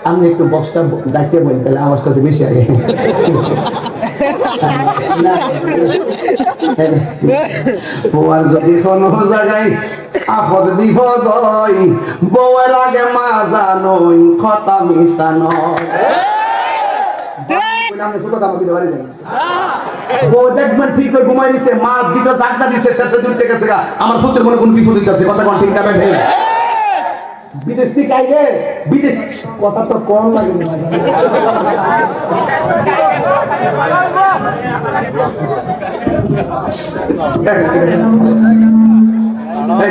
[SPEAKER 2] আমি একটু বক্সটা ডাকতে বলি তাহলে আওয়াজটা বেশি আগে ও আর যদি কোনো জায়গায় আপদ বিপদ হয় বউয়ের আগে মা জানই কথা মিশা নয় ঘুমাই দিছে মা দুটো ডাক্তার দিছে শেষে দূর থেকে আমার পুত্রের মনে কোন বিপদ হইতেছে কথা কোন ঠিক যাবে বিদেশ থেকে আইলে বিদেশ কথা তো কম লাগে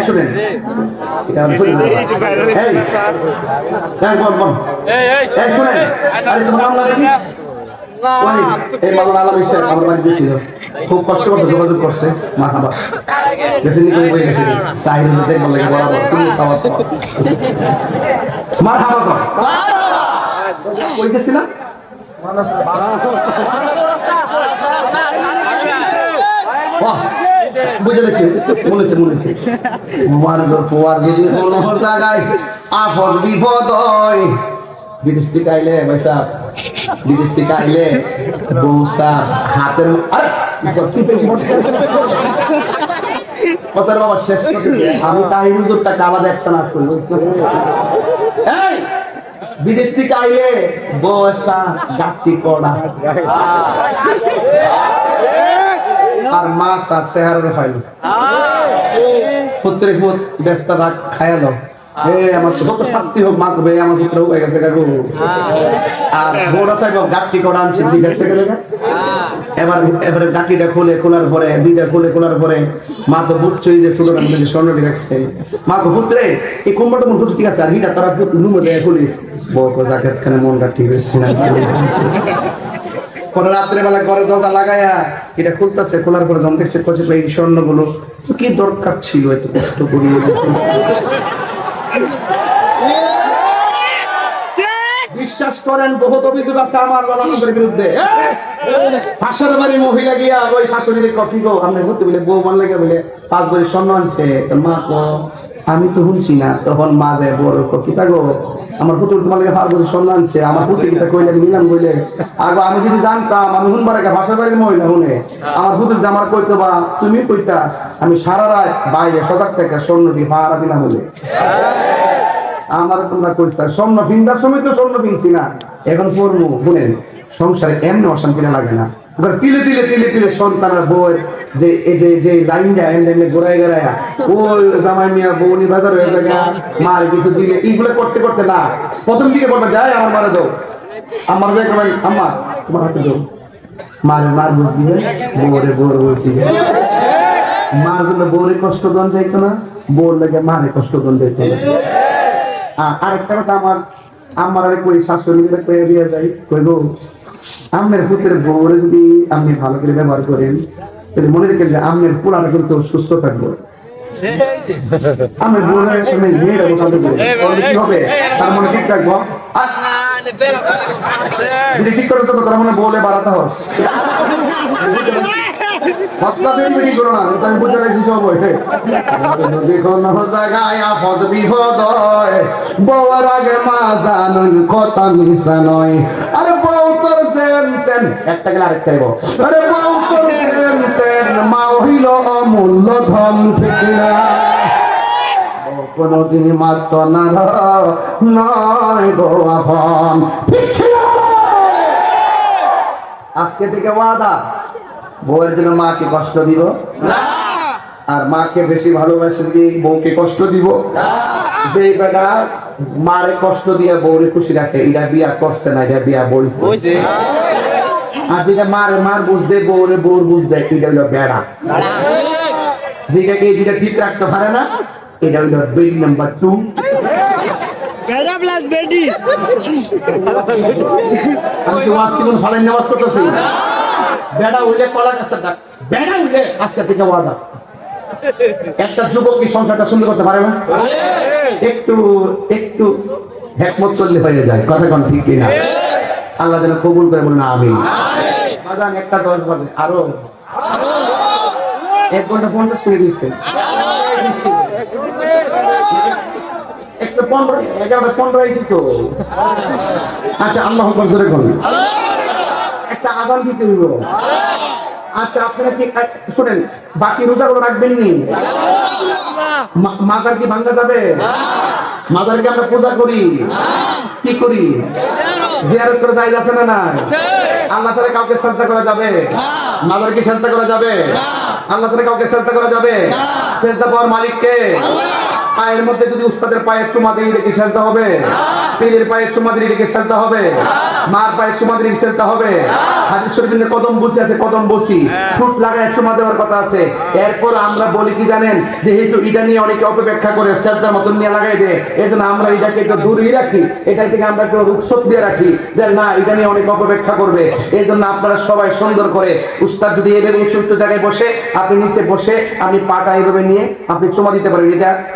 [SPEAKER 2] শুনেন খুব কষ্ট করতে যোগাযোগ করছে মাথা গেছে নিকল হয়ে গেছে সাইড দেখবার লাগে বরাবর তুমি সাওয়াত মার হাওয়া কর কই গেছিলাম বুঝে গেছি মনেছে পোয়ার যদি কোনো জায়গায় আপদ বিপদ হয় বিদেশ থেকে আইলে পয়সা বিদেশ থেকে আইলে বৌসা হাতের কথার বাবা শেষ করতে আমি তাই হুজুরটাকে আলাদা একটা নাচ করি বিদেশ থেকে আইলে বৌসা গাঁটি কড়া আর মাছ আর চেহারা খাইল পুত্রে পুত ব্যস্ত রাখ খাইয়া দাও আমার যত শাস্তি হোক মা কবে আমার পুত্র হয়ে গেছে কাকু আর বড় সাহেব গাঁটি করা আনছে এবারে গাঁটিটা খোলার পরে দুইটা খোলার পরে মা তো বুঝছই যে ছোটটার মধ্যে স্বর্ণটি রাখছে মা তো পুত্রে এই কোম্পাটা মন ঠিক আছে আর হিটা তারা রুমে দেয় খুলিস বড় জাকেট খানে মনটা ঠিক হয়েছে না পরে রাত্রে বেলা ঘরে দরজা লাগাইয়া এটা খুলতেছে খোলার পরে যখন দেখছে কচে এই স্বর্ণগুলো কি দরকার ছিল এত কষ্ট করিয়ে বিশ্বাস করেন বহুত অভিযোগ আছে আমার বাবার বিরুদ্ধে পাশের বাড়ি মহিলা গিয়া ওই শাশুড়ির কপি গো আমরা ঘুরতে বলে বউ মান লাগে বলে 5 ভরি স্বর্ণ আনছে মা কো আমি তো শুনছি না তখন মা যায় বড় কপিটা গো আমার পুতুল তোমার লাগে 5 ভরি স্বর্ণ আনছে আমার পুতুল কিটা কইলে নিলাম বলে আগে আমি যদি জানতাম আমি শুনবার আগে পাশের বাড়ির মহিলা শুনে আমার পুতুল আমার কইতো বা তুমি কইতা আমি সারা রাত বাইরে সজাগ থেকে স্বর্ণ দিয়ে ভাড়া দিলাম বলে আমার তোমরা কইছা স্বর্ণ ভিন্দার সময় তো স্বর্ণ কিনছি না এখন পড়বো শুনেন সংসারে এমনি অশান্তি লাগে না এবার তিলে তিলে তিলে তিলে সন্তানের বউয়ের যে এই যে লাইনটা এমনি ঘোরায় ঘোরায় ওই জামাই মিয়া বউনি বাজার হয়ে যায় মার কিছু দিলে এইগুলো করতে করতে না প্রথম দিকে বলবে যাই আমার মারা দাও আমার যাই কবেন আম্মা তোমার হাতে দাও মার বুঝ দিবে বউরে বুঝ দিবে মার জন্য বউরে কষ্ট দন যাইতো না বউর লাগে মারে কষ্ট দন যাইতো না আরেকটা কথা আমার কই শাশুড়ি কয়ে দিয়ে যাই কইব আমের পুত্রের বউরে যদি আপনি ভালো করে ব্যবহার করেন তাহলে মনে রেখেন যে আমের পুরাটা কিন্তু সুস্থ থাকবো আমের বউরে কি হবে তার মনে ঠিক থাকবো যদি ঠিক করে তো তার মনে বলে বাড়াতে হস
[SPEAKER 1] হত্যা বিড়ি করো না, এটা আমি বুঝে রাখছি সব হয়ে। যদি কোনো জায়গায় আপদ বিপদ হয়, বউয়ের আগে মা জানুন কথা মিশা নয়। আরে বউ তোর যেন তেন, একটা গেলে আরেকটাই বউ। আরে বউ তোর যেন তেন, মা হইল অমূল্য ধন, ঠিক না? বউ কোনদিন মাত্র না নয় গো আপন, ঠিক না? আজকে থেকে ওয়াদা, বউয়ের জন্য মাকে কষ্ট দিব না, আর মাকে বেশি ভালোবাসে দিয়ে বউকে কষ্ট দিব না। যে বেটা মারে কষ্ট দিয়ে বউরে খুশি রাখে, এটা বিয়া করছে না, এটা বিয়া বইছে। আর যেটা মার বুঝতে বউরে বউর বুঝতে, এটা হইলো বেড়া। যেটাকে যেটা ঠিক রাখতে পারে না, এটা হইলো বেড নাম্বার 2।
[SPEAKER 3] বেড়া প্লাস বেডি।
[SPEAKER 2] আমি কি ওয়াজ কিনুন ফালাইন নামাজ করতেছি? বেড়া উঠলে কলা গাছটা, বেড়া উঠলে আজকে থেকে ওয়াদা। একটা যুবক কি সংসারটা সুন্দর করতে পারে না? একটু একটু হেকমত করলে হয়ে যায়, কথা কোন ঠিক কিনা? আল্লাহ যেন কবুল করে, বলুন আমিন। বাজান 1:10 বাজে, আরো 1 ঘন্টা 50 মিনিট দিচ্ছে। একটা 11:15 হয়েছে তো। আচ্ছা, আল্লাহ আকবার জোরে বলুন। একটা আযান দিতে হইব। আচ্ছা, আপনারা কি শুনেন, বাকি রোজাগুলো রাখবেন নি? মাজার কি ভাঙা যাবে? মাজারকে আমরা পূজা করি, কি করি? জিয়ারত করে যাই আছে না? না, আল্লাহ তাআলা কাউকে শ্রদ্ধা করা যাবে? মাজার কি শ্রদ্ধা করা যাবে? আল্লাহ তাআলা কাউকে শ্রদ্ধা করা যাবে? শ্রদ্ধা পাওয়ার মালিক কে? পায়ের মধ্যে যদি উস্তাদের পায়ের চুমা দিয়ে রেখে শ্রদ্ধা হবে, পীরের পায়ের চুমা দিয়ে রেখে শ্রদ্ধা হবে, মার পায়ের চুমা দিয়ে শ্রদ্ধা হবে। হাদিস শরীফে কদম বসি আছে, কদম বসি ফুট লাগায় চুমা দেওয়ার কথা আছে। এরপর আমরা বলি কি জানেন, যেহেতু এটা নিয়ে অনেকে অপেক্ষা করে শ্রদ্ধার মতন নিয়ে লাগাই দেয়, এই জন্য আমরা এটাকে একটু দূরেই রাখি, এটা থেকে আমরা একটু রুখসত দিয়ে রাখি যে না, এটা নিয়ে অনেক অপেক্ষা করবে। এই জন্য আপনারা সবাই সুন্দর করে, উস্তাদ যদি এভাবে উঁচু জায়গায় বসে, আপনি নিচে বসে আপনি পাটা এইভাবে নিয়ে আপনি চুমা দিতে পারেন।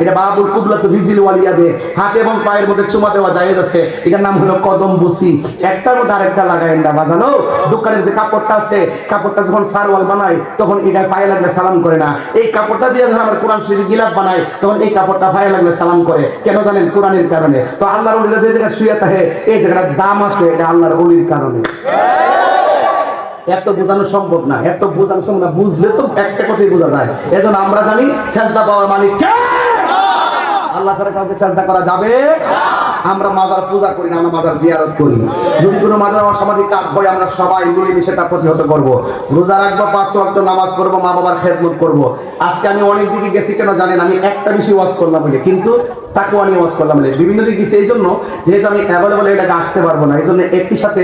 [SPEAKER 2] এটা বাবুল কুবলা তো রিজিল ওয়ালিয়া দে, হাতে এবং পায়ের মধ্যে চুমা দেওয়া যায় আছে। এটার নাম হলো কদম বসি। একটার মধ্যে আরেকটা লাগায় না বাজানো। দোকানের যে কাপড়টা আছে, কাপড়টা যখন সারওয়াল বানায় তখন এটা পায়ে লাগলে সালাম করে না। এই কাপড়টা দিয়ে যখন আমরা কোরআন শরীফ গিলাফ বানাই, তখন এই কাপড়টা পায়ে লাগলে সালাম করে। কেন জানেন? কোরআনের কারণে। তো আল্লাহর ওলিরা যে জায়গায় শুয়ে থাকে, এই জায়গাটার দাম আছে, এটা আল্লাহর ওলির কারণে। এত বোঝানো সম্ভব না, এত বোঝানো সম্ভব না, বুঝলে তো একটা কথাই বোঝা যায়। এজন্য আমরা জানি সেজদা পাওয়ার মালিক কে? আল্লাহ ছাড়া কাউকে সেজদা করা যাবে? আমরা মাজার পূজা করি না, আমরা মাজার জিয়ারত করি। যদি কোনো মাজার অসামাজিক কাজ হয়, আমরা সবাই মিলেমিশে তা প্রতিহত করব। রোজা রাখবো, 5 ওয়াক্ত নামাজ পড়বো, মা বাবার খেদমত করব। আজকে আমি অনেক দিকে গেছি, কেন জানেন? আমি একটা বিষয় ওয়াজ করলাম বলে, কিন্তু তাকুয়া নিয়ে ওয়াজ করলাম বলে। বিভিন্ন দিকে গেছি এই জন্য, যেহেতু আমি অ্যাভেলেবল এটাকে আসতে পারবো না, এই জন্য একই সাথে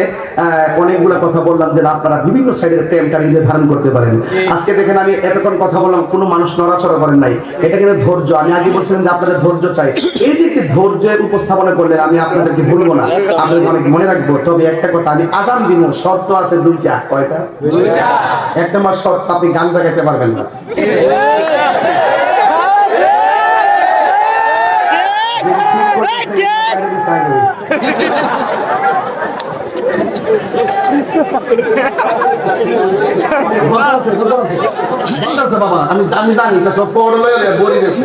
[SPEAKER 2] অনেকগুলো কথা বললাম যে আপনারা বিভিন্ন সাইডের প্রেমটা নিজে ধারণ করতে পারেন। আজকে দেখেন, আমি এতক্ষণ কথা বললাম, কোনো মানুষ নড়াচড়া করেন নাই। এটা কিন্তু ধৈর্য। আমি আগে বলছিলাম যে আপনাদের ধৈর্য চাই। এই যে একটি ধৈর্যের উপস্থাপনা করলেন, আমি আপনাদেরকে ভুলবো না, আপনাদের অনেক মনে রাখবো। তবে একটা কথা, আমি আজান দিব, শর্ত আছে 2টা। কয়টা? 2টা। এক নম্বর শর্ত, আপনি গাঞ্জা খেতে পারবেন না। বাবা, আমি জানি তা সব পড় লয়ে বলি গেছে।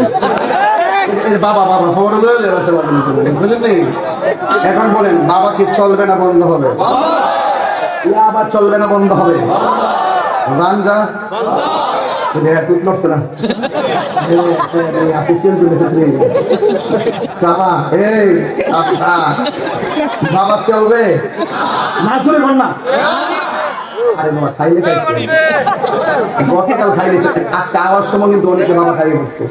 [SPEAKER 2] বাবা এখন বলেন, বাবা কি চলবে না বন্ধ হবে? আবার চলবে না বন্ধ হবে? গাঞ্জা বাবা চলবে না? শুনে না। আরে বাবা, খাইলে গতকাল খাইলে, আজকে আওয়ার সময় কিন্তু অনেকে বাবা খাইয়ে বসছে।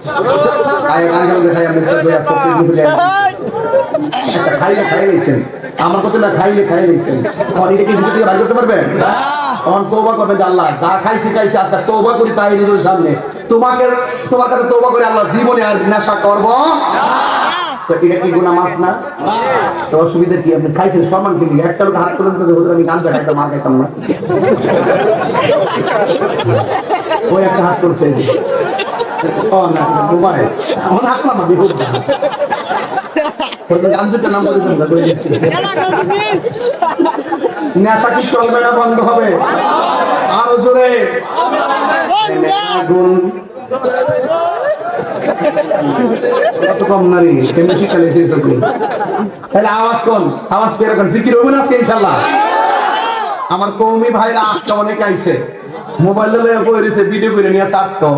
[SPEAKER 2] খাইয়েছেন আমার কথা না, খাইয়ে দিয়েছেন। অনেকে কিছু থেকে বাইর করতে পারবেন? তখন তওবা করবেন যে আল্লাহ যা খাইছি আজকে তওবা করি তাই নিজের সামনে। তোমার কাছে তওবা করে আল্লাহ জীবনে আর নেশা করব না। তো এটা কি গুনাহ মাফ না? তো অসুবিধা কি? আপনি খাইছেন সম্মান কি? একটা লোক হাত তুলে বলতে আমি গান খাইতাম, মার খাইতাম না। ওই একটা হাত করছে, ও না মোবাইল এখন আসলাম আমি হোক জানতে নাম করে দিন করে দিচ্ছি নেশা কি চলবে না বন্ধ হবে আরো জোরে আগুন কত কম নারী কেমন শিখালে সেই তো তাহলে আওয়াজ কোন আওয়াজ পেরে কোন জিকির হবে না আজকে ইনশাআল্লাহ আমার কওমি ভাইরা আজকে অনেক আইছে মোবাইল লয়ে কইরেছে ভিডিও করে নিয়ে ছাড়তো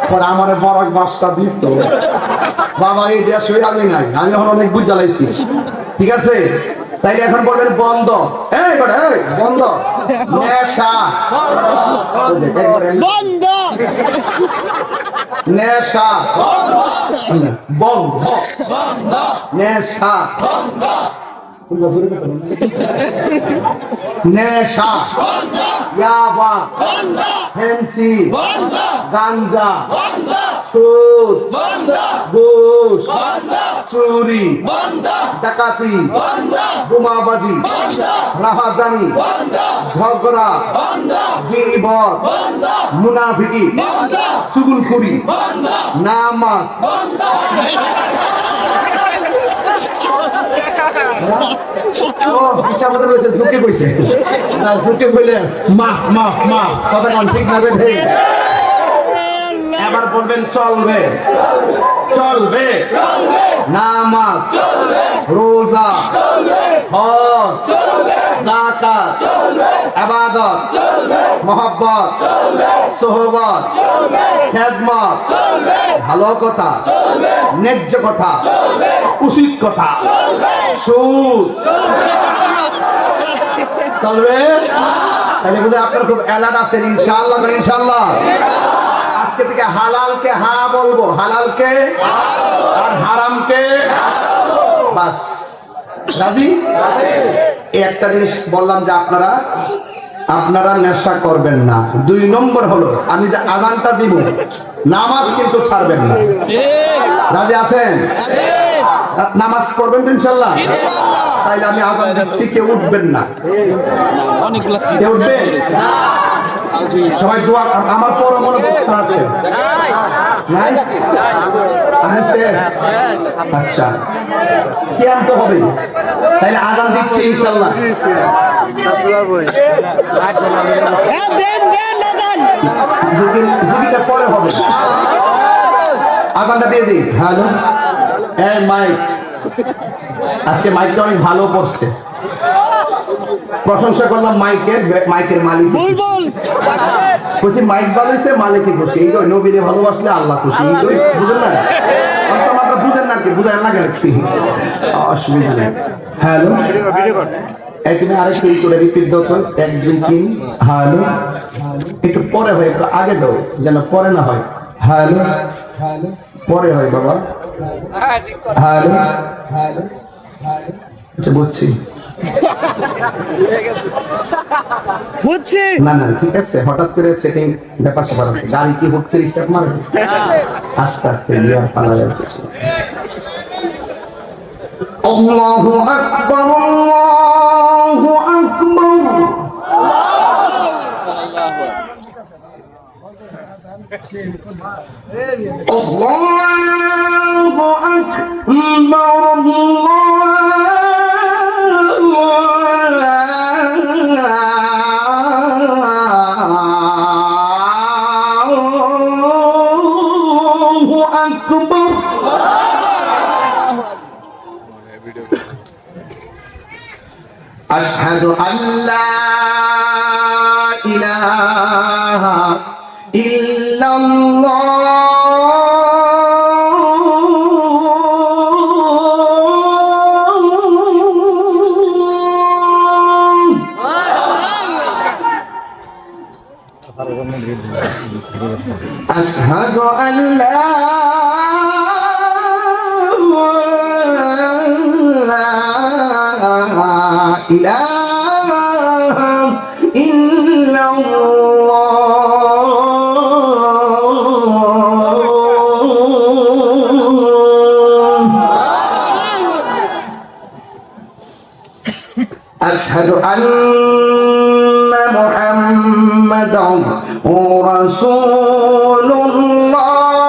[SPEAKER 2] পরে আমারে বড় বাসটা দিত বাবা এই দেশ হয়ে আমি নাই আমি এখন অনেক বুঝ জ্বালাইছি ঠিক আছে তাইলে এখন বলবেন বন্ধ এই বড় এই বন্ধ নেশা
[SPEAKER 3] বন্ধ
[SPEAKER 2] নেশা বন্ধ নেশা নেশা ইয়াবা হেনচি গাঞ্জা সুদ ঘুষ চুরি ডাকাতি বোমাবাজি রাহাজানি ঝগড়া গীবত মুনাফিকি চুগলখড়ি নামাজ ও হিসাব মতো কইছে ঝুঁকে কইছে না ঝুঁকে কইলে মাফ মাফ মাফ কথা কোন ঠিক না রে ভাই এবার বলবেন চলবে চলবে নামাজ রোজা হজ যাকাত ইবাদত মহব্বত সোহবত খেদমত ভালো কথা ন্যায্য কথা উচিত কথা সুদ চলবে তাহলে বুঝে আপনার খুব অ্যালার্ট আছেন ইনশাআল্লাহ করেন ইনশাআল্লাহ আজকে থেকে হালালকে হা বলবো হালালকে আর হারামকে বাস রাজি এই একটা জিনিস বললাম যে আপনারা নেশা করবেন না 2 নম্বর হলো আমি যে আযানটা দিব নামাজ কিন্তু ছাড়বেন না রাজি আছেন নামাজ পড়বেন তো ইনশাআল্লাহ তাইলে আমি আযান দিচ্ছি কেউ উঠবেন না কেউ উঠবে সবাই দোয়া আমার পর মনে বক্তা আছে নাই আছে আচ্ছা কি আনতে হবে তাইলে আযান দিচ্ছি ইনশাআল্লাহ
[SPEAKER 3] দেন আজান
[SPEAKER 2] যুগিটা পরে হবে আযানটা দিয়ে দিই হ্যালো এই মাইক আজকে মাইকটা অনেক ভালো পড়ছে প্রশংসা করলাম মাইকের মালিক
[SPEAKER 3] বুলবুল
[SPEAKER 2] খুশি মাইক বানাইছে মালিকই খুশি এই নবীরে ভালোবাসলে আল্লাহ খুশি এই বুঝেন না আপনারা বুঝেন না কি বুঝেন না কি অসুবিধা নেই হ্যালো এই তুমি আরেকটু করে রিপিট দাও তো 1 2 3 হ্যালো একটু পরে হয় একটু আগে দাও যেন পরে না হয় হ্যালো হ্যালো পরে হয় বাবা হ্যালো হ্যালো আচ্ছা বুঝছি
[SPEAKER 3] বুঝছি
[SPEAKER 2] না না ঠিক আছে হঠাৎ করে সেটিং ব্যাপার স্যাপার আছে গাড়ি কি হুট করে স্টার্ট মারে আস্তে আস্তে গিয়ার পালা যাচ্ছে আল্লাহু আকবার আল্লাহু আকবার আল্লাহু আকবার أشهد أن لا إله إلا الله أشهد أن لا إله إلا الله أشهد أن محمدا رسول الله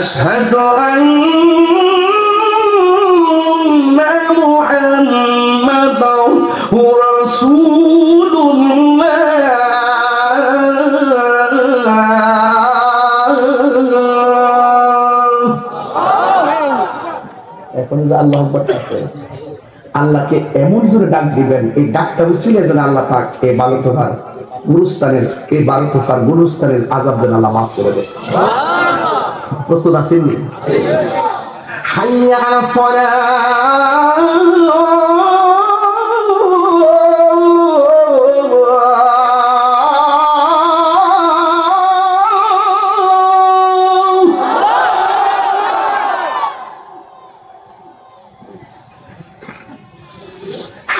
[SPEAKER 2] أشهد أن محمدا رسول এখন যে আল্লাহ আকবার আছে, আল্লাহকে এমন জোরে ডাক দিবেন, এই ডাকটা উচিলে যেন আল্লাহ পাক এই বালুতোফার গুরুস্থানের আযাব যেন আল্লাহ মাফ করে দেয়। প্রস্তুত আছেন? হাইয়া আলা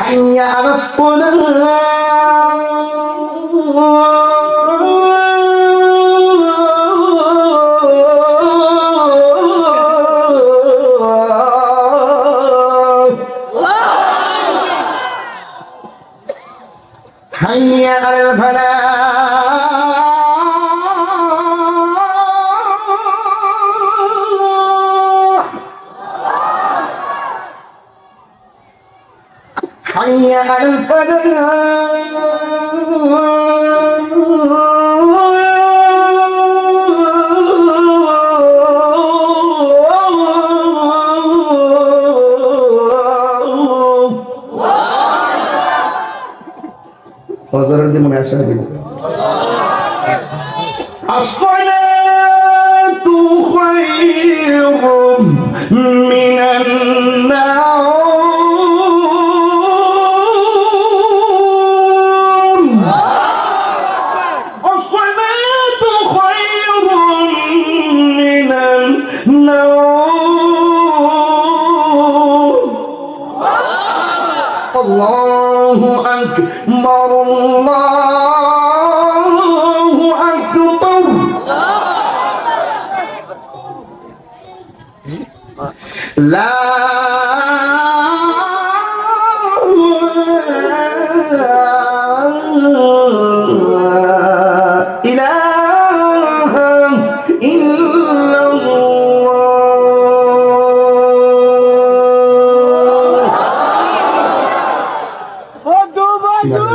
[SPEAKER 2] حي على حي على الفلاح حي على ফজরের যে মনে আসা দিল আসসালাতু খায়রুম মিনান নাওম আসসালাতু খায়রুম মিনান নাওম আল্লাহু আকবার আল্লাহু আকবার লা ইলাহা ইল্লাল্লাহ।
[SPEAKER 3] বন্ধু